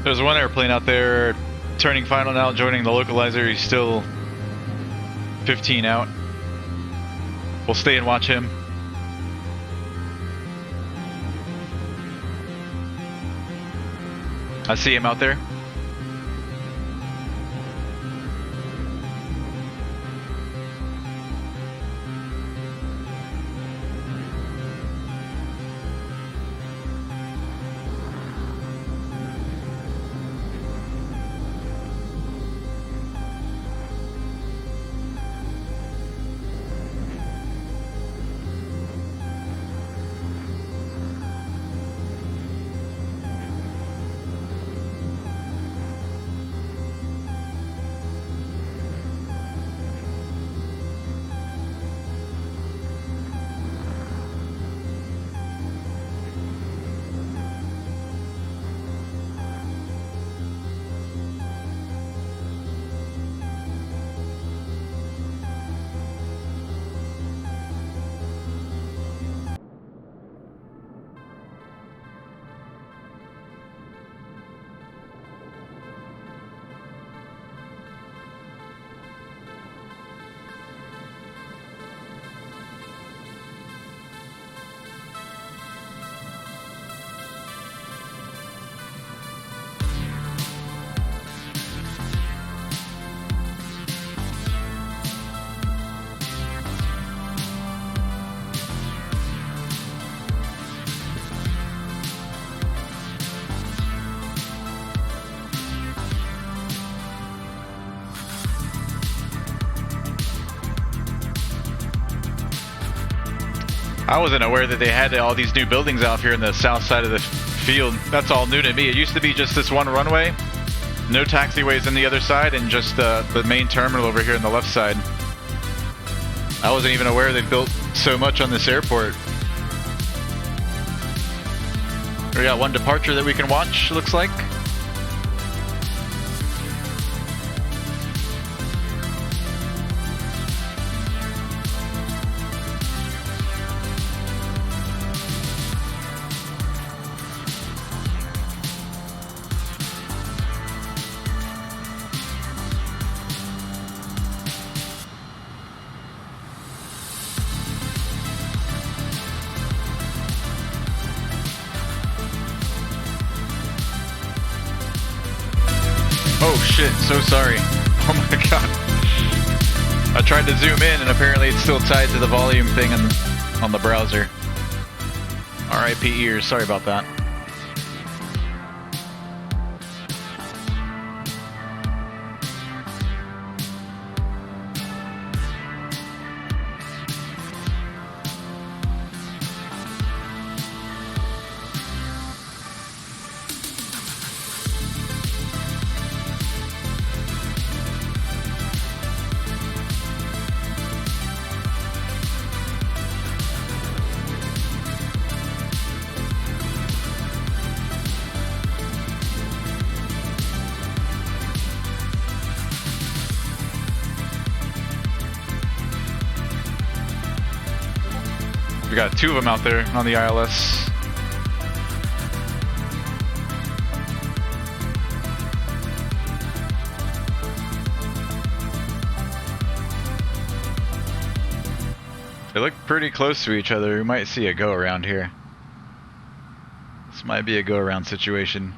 There's one airplane out there turning final now, joining the localizer. He's still 15 out. We'll stay and watch him. I see him out there. I wasn't aware that they had all these new buildings out here in the south side of the field. That's all new to me. It used to be just this one runway, no taxiways on the other side, and just the main terminal over here on the left side. I wasn't even aware they built so much on this airport. We got one departure that we can watch, looks like. Oh shit, so sorry. Oh my god. I tried to zoom in and apparently it's still tied to the volume thing on the browser. RIP ears, sorry about that. We got two of them out there on the ILS. They look pretty close to each other. We might see a go around here. This might be a go around situation.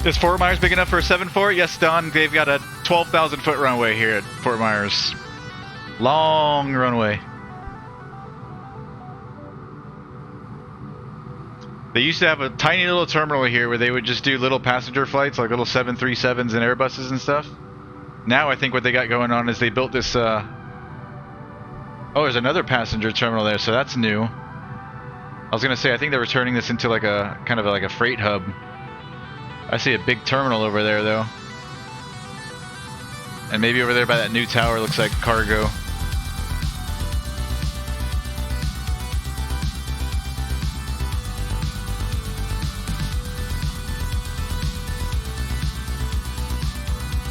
Is Fort Myers big enough for a 7.4? Yes, Don. They've got a 12,000 foot runway here at Fort Myers. Long runway. They used to have a tiny little terminal here where they would just do little passenger flights, like little 737s and Airbuses and stuff. Now I think what they got going on is they built this, oh, there's another passenger terminal there, so that's new. I was gonna say, I think they're turning this into like a, kind of like a freight hub. I see a big terminal over there though. And maybe over there by that new tower looks like cargo.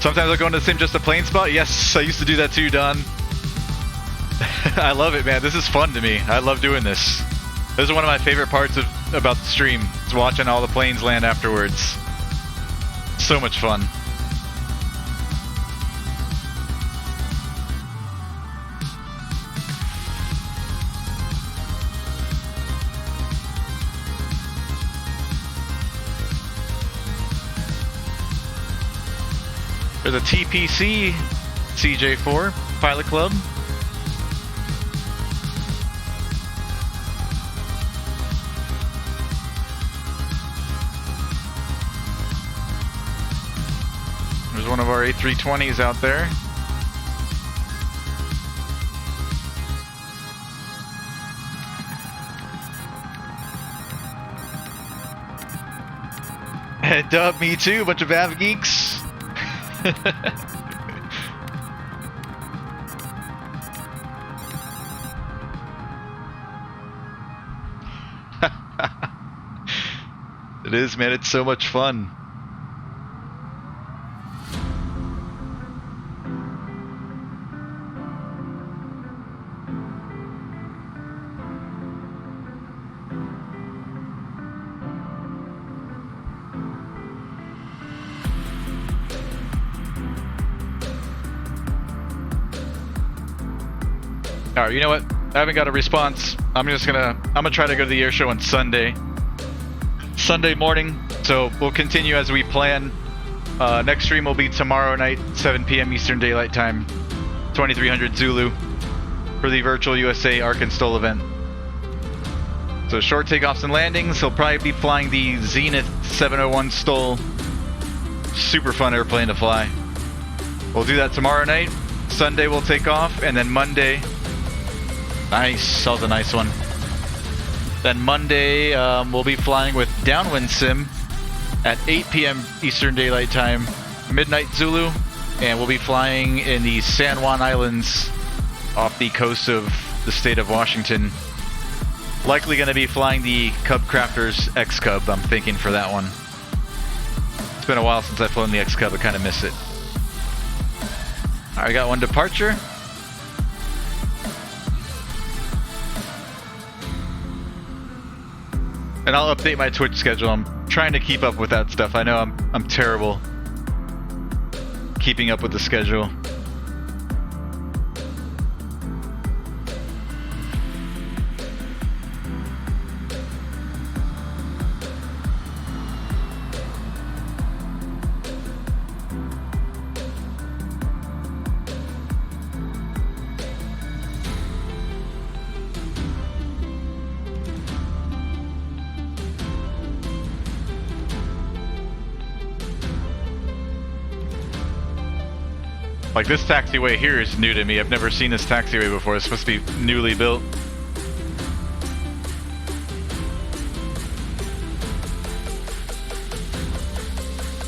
Sometimes I'll go into the sim just a plain spot. Yes, I used to do that too, Don. I love it, man. This is fun to me. I love doing this. This is one of my favorite parts about the stream. Is watching all the planes land afterwards. So much fun. There's a TPC CJ4 Pilot Club. There's one of our A320s out there. Dub, me too, bunch of Av geeks. It is, man. It's so much fun. Alright, you know what? I haven't got a response. I'm gonna try to go to the air show on Sunday morning. So we'll continue as we plan. Next stream will be tomorrow night, 7 p.m. Eastern Daylight Time, 2300 Zulu, for the virtual USA Ark and Stol event. So short takeoffs and landings. He'll probably be flying the Zenith 701 Stol. Super fun airplane to fly. We'll do that tomorrow night. Sunday we'll take off, and then Monday. Nice, that was a nice one. Then Monday, we'll be flying with Downwind Sim at 8 p.m. Eastern Daylight Time, midnight Zulu, and we'll be flying in the San Juan Islands off the coast of the state of Washington. Likely going to be flying the Cub Crafters X-Cub, I'm thinking, for that one. It's been a while since I've flown the X-Cub, I kind of miss it. Alright, I got one departure. And I'll update my Twitch schedule. I'm trying to keep up with that stuff. I know I'm terrible keeping up with the schedule. Like, this taxiway here is new to me. I've never seen this taxiway before. It's supposed to be newly built.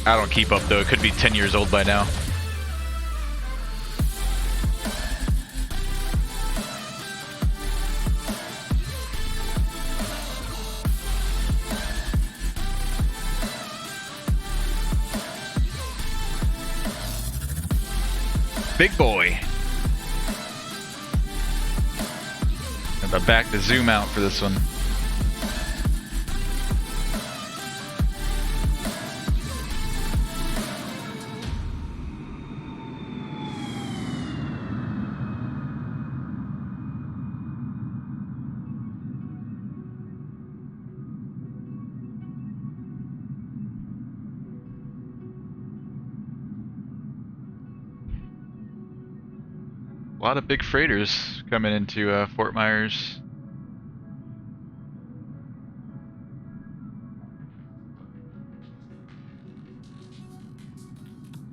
I don't keep up though. It could be 10 years old by now. Big boy. And I'm back to zoom out for this one. lot of big freighters coming into Fort Myers.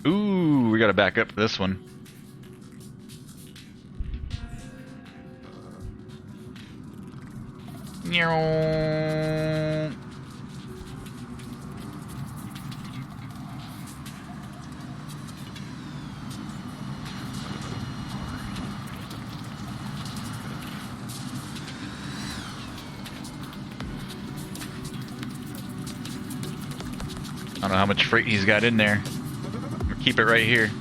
Ooh, we gotta back up for this one. I don't know how much freight he's got in there. We'll keep it right here.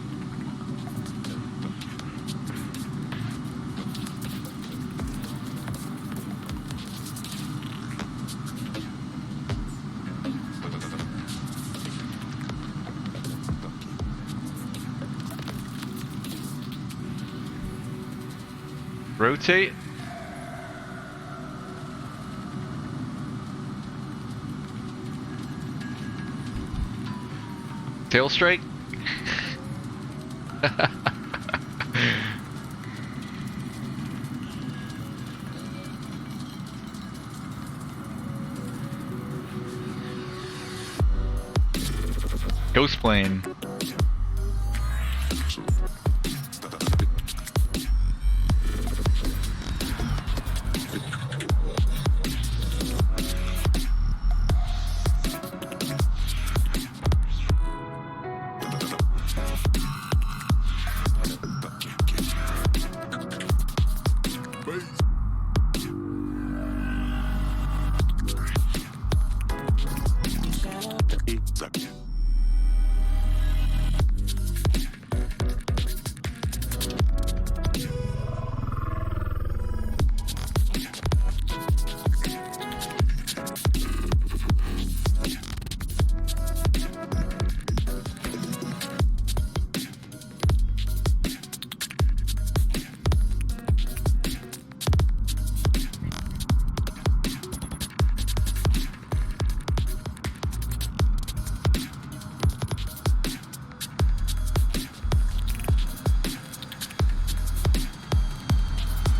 Rotate. Tail strike. Ghost plane.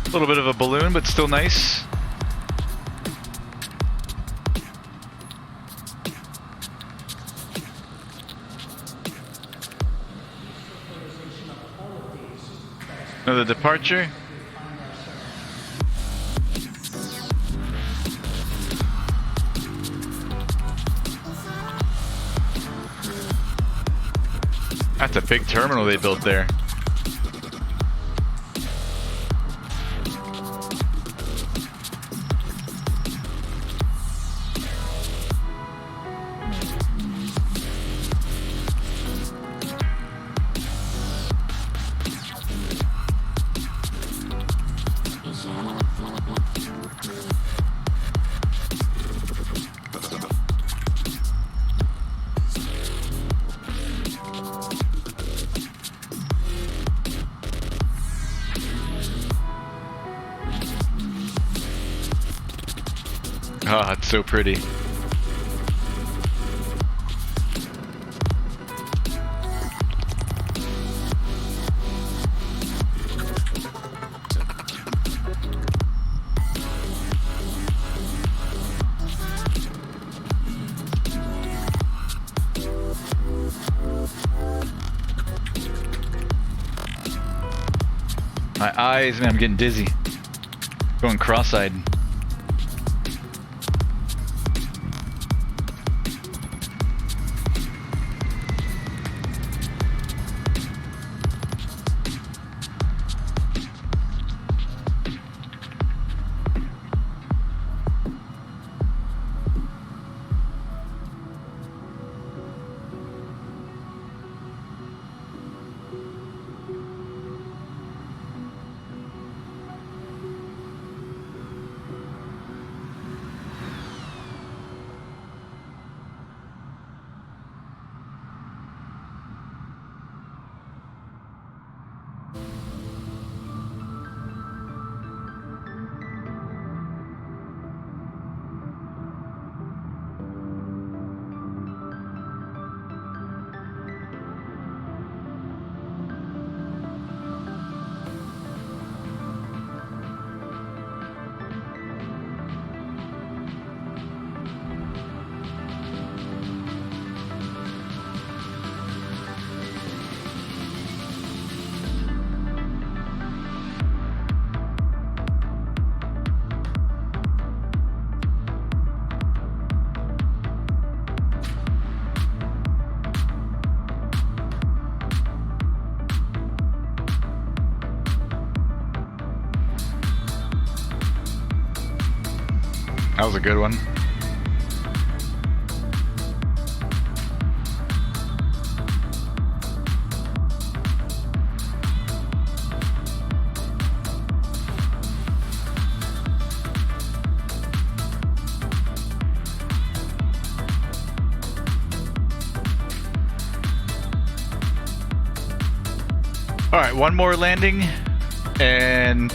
A little bit of a balloon, but still nice. Another departure. That's a big terminal they built there. Ah, it's so pretty. My eyes, man, I'm getting dizzy. Going cross-eyed. That was a good one. Alright, one more landing, and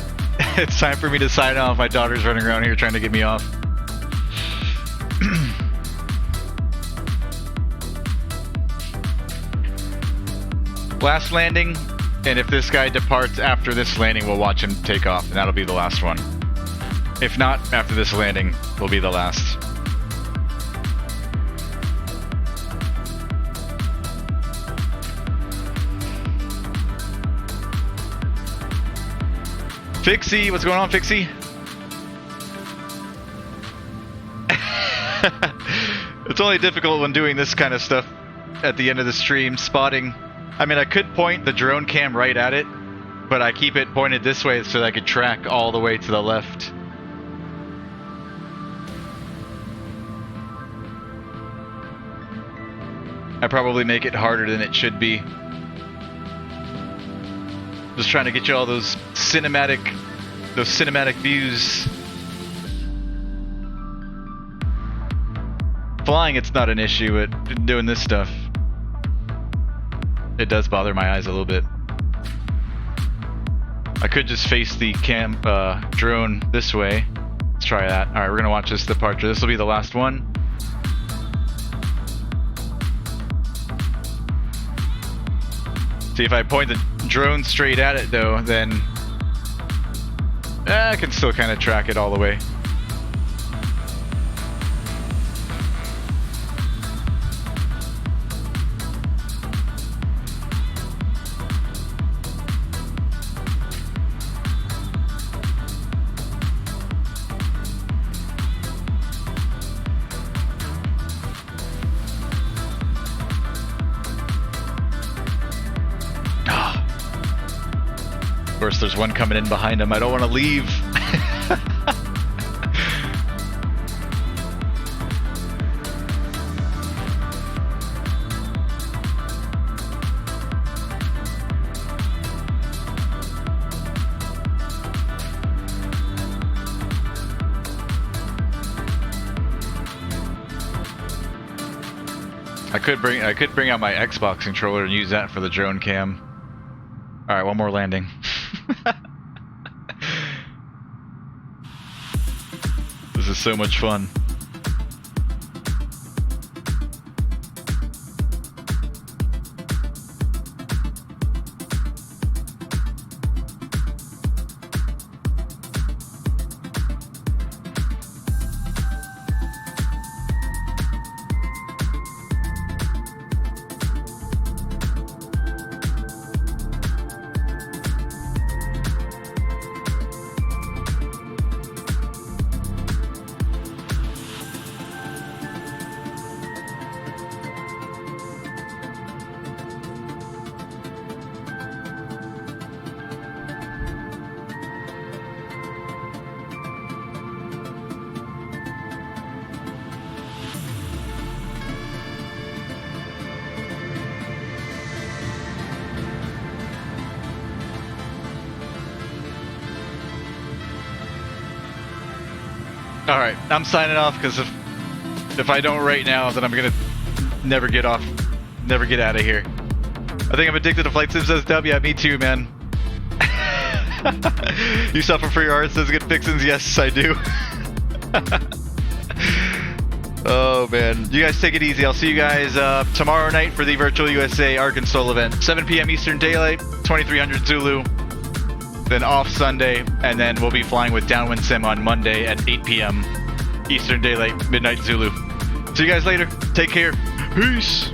it's time for me to sign off. My daughter's running around here trying to get me off. Last landing, and if this guy departs after this landing, we'll watch him take off, and that'll be the last one. If not, after this landing, will be the last. Fixie, what's going on, Fixie? It's only difficult when doing this kind of stuff at the end of the stream, spotting. I mean, I could point the drone cam right at it, but I keep it pointed this way so that I could track all the way to the left. I probably make it harder than it should be. Just trying to get you all those cinematic views. Flying, it's not an issue, but doing this stuff, it does bother my eyes a little bit. I could just face the drone this way. Let's try that. Alright, we're gonna watch this departure. This will be the last one. See, if I point the drone straight at it though, then I can still kind of track it all the way. Of course, there's one coming in behind him. I don't want to leave. I could bring out my Xbox controller and use that for the drone cam. All right, one more landing. This is so much fun. Alright, I'm signing off because if I don't right now, then I'm gonna never get out of here. I think I'm addicted to flight sim, says W. Yeah, me too, man. You suffer for your art, says good fixins. Yes, I do. Oh man, you guys take it easy. I'll see you guys tomorrow night for the Virtual USA Arkansas event. 7 p.m. Eastern Daylight, 2300 Zulu. Then off Sunday, and then we'll be flying with Downwind Sim on Monday at 8 p.m. Eastern Daylight, midnight Zulu. See you guys later. Take care. Peace.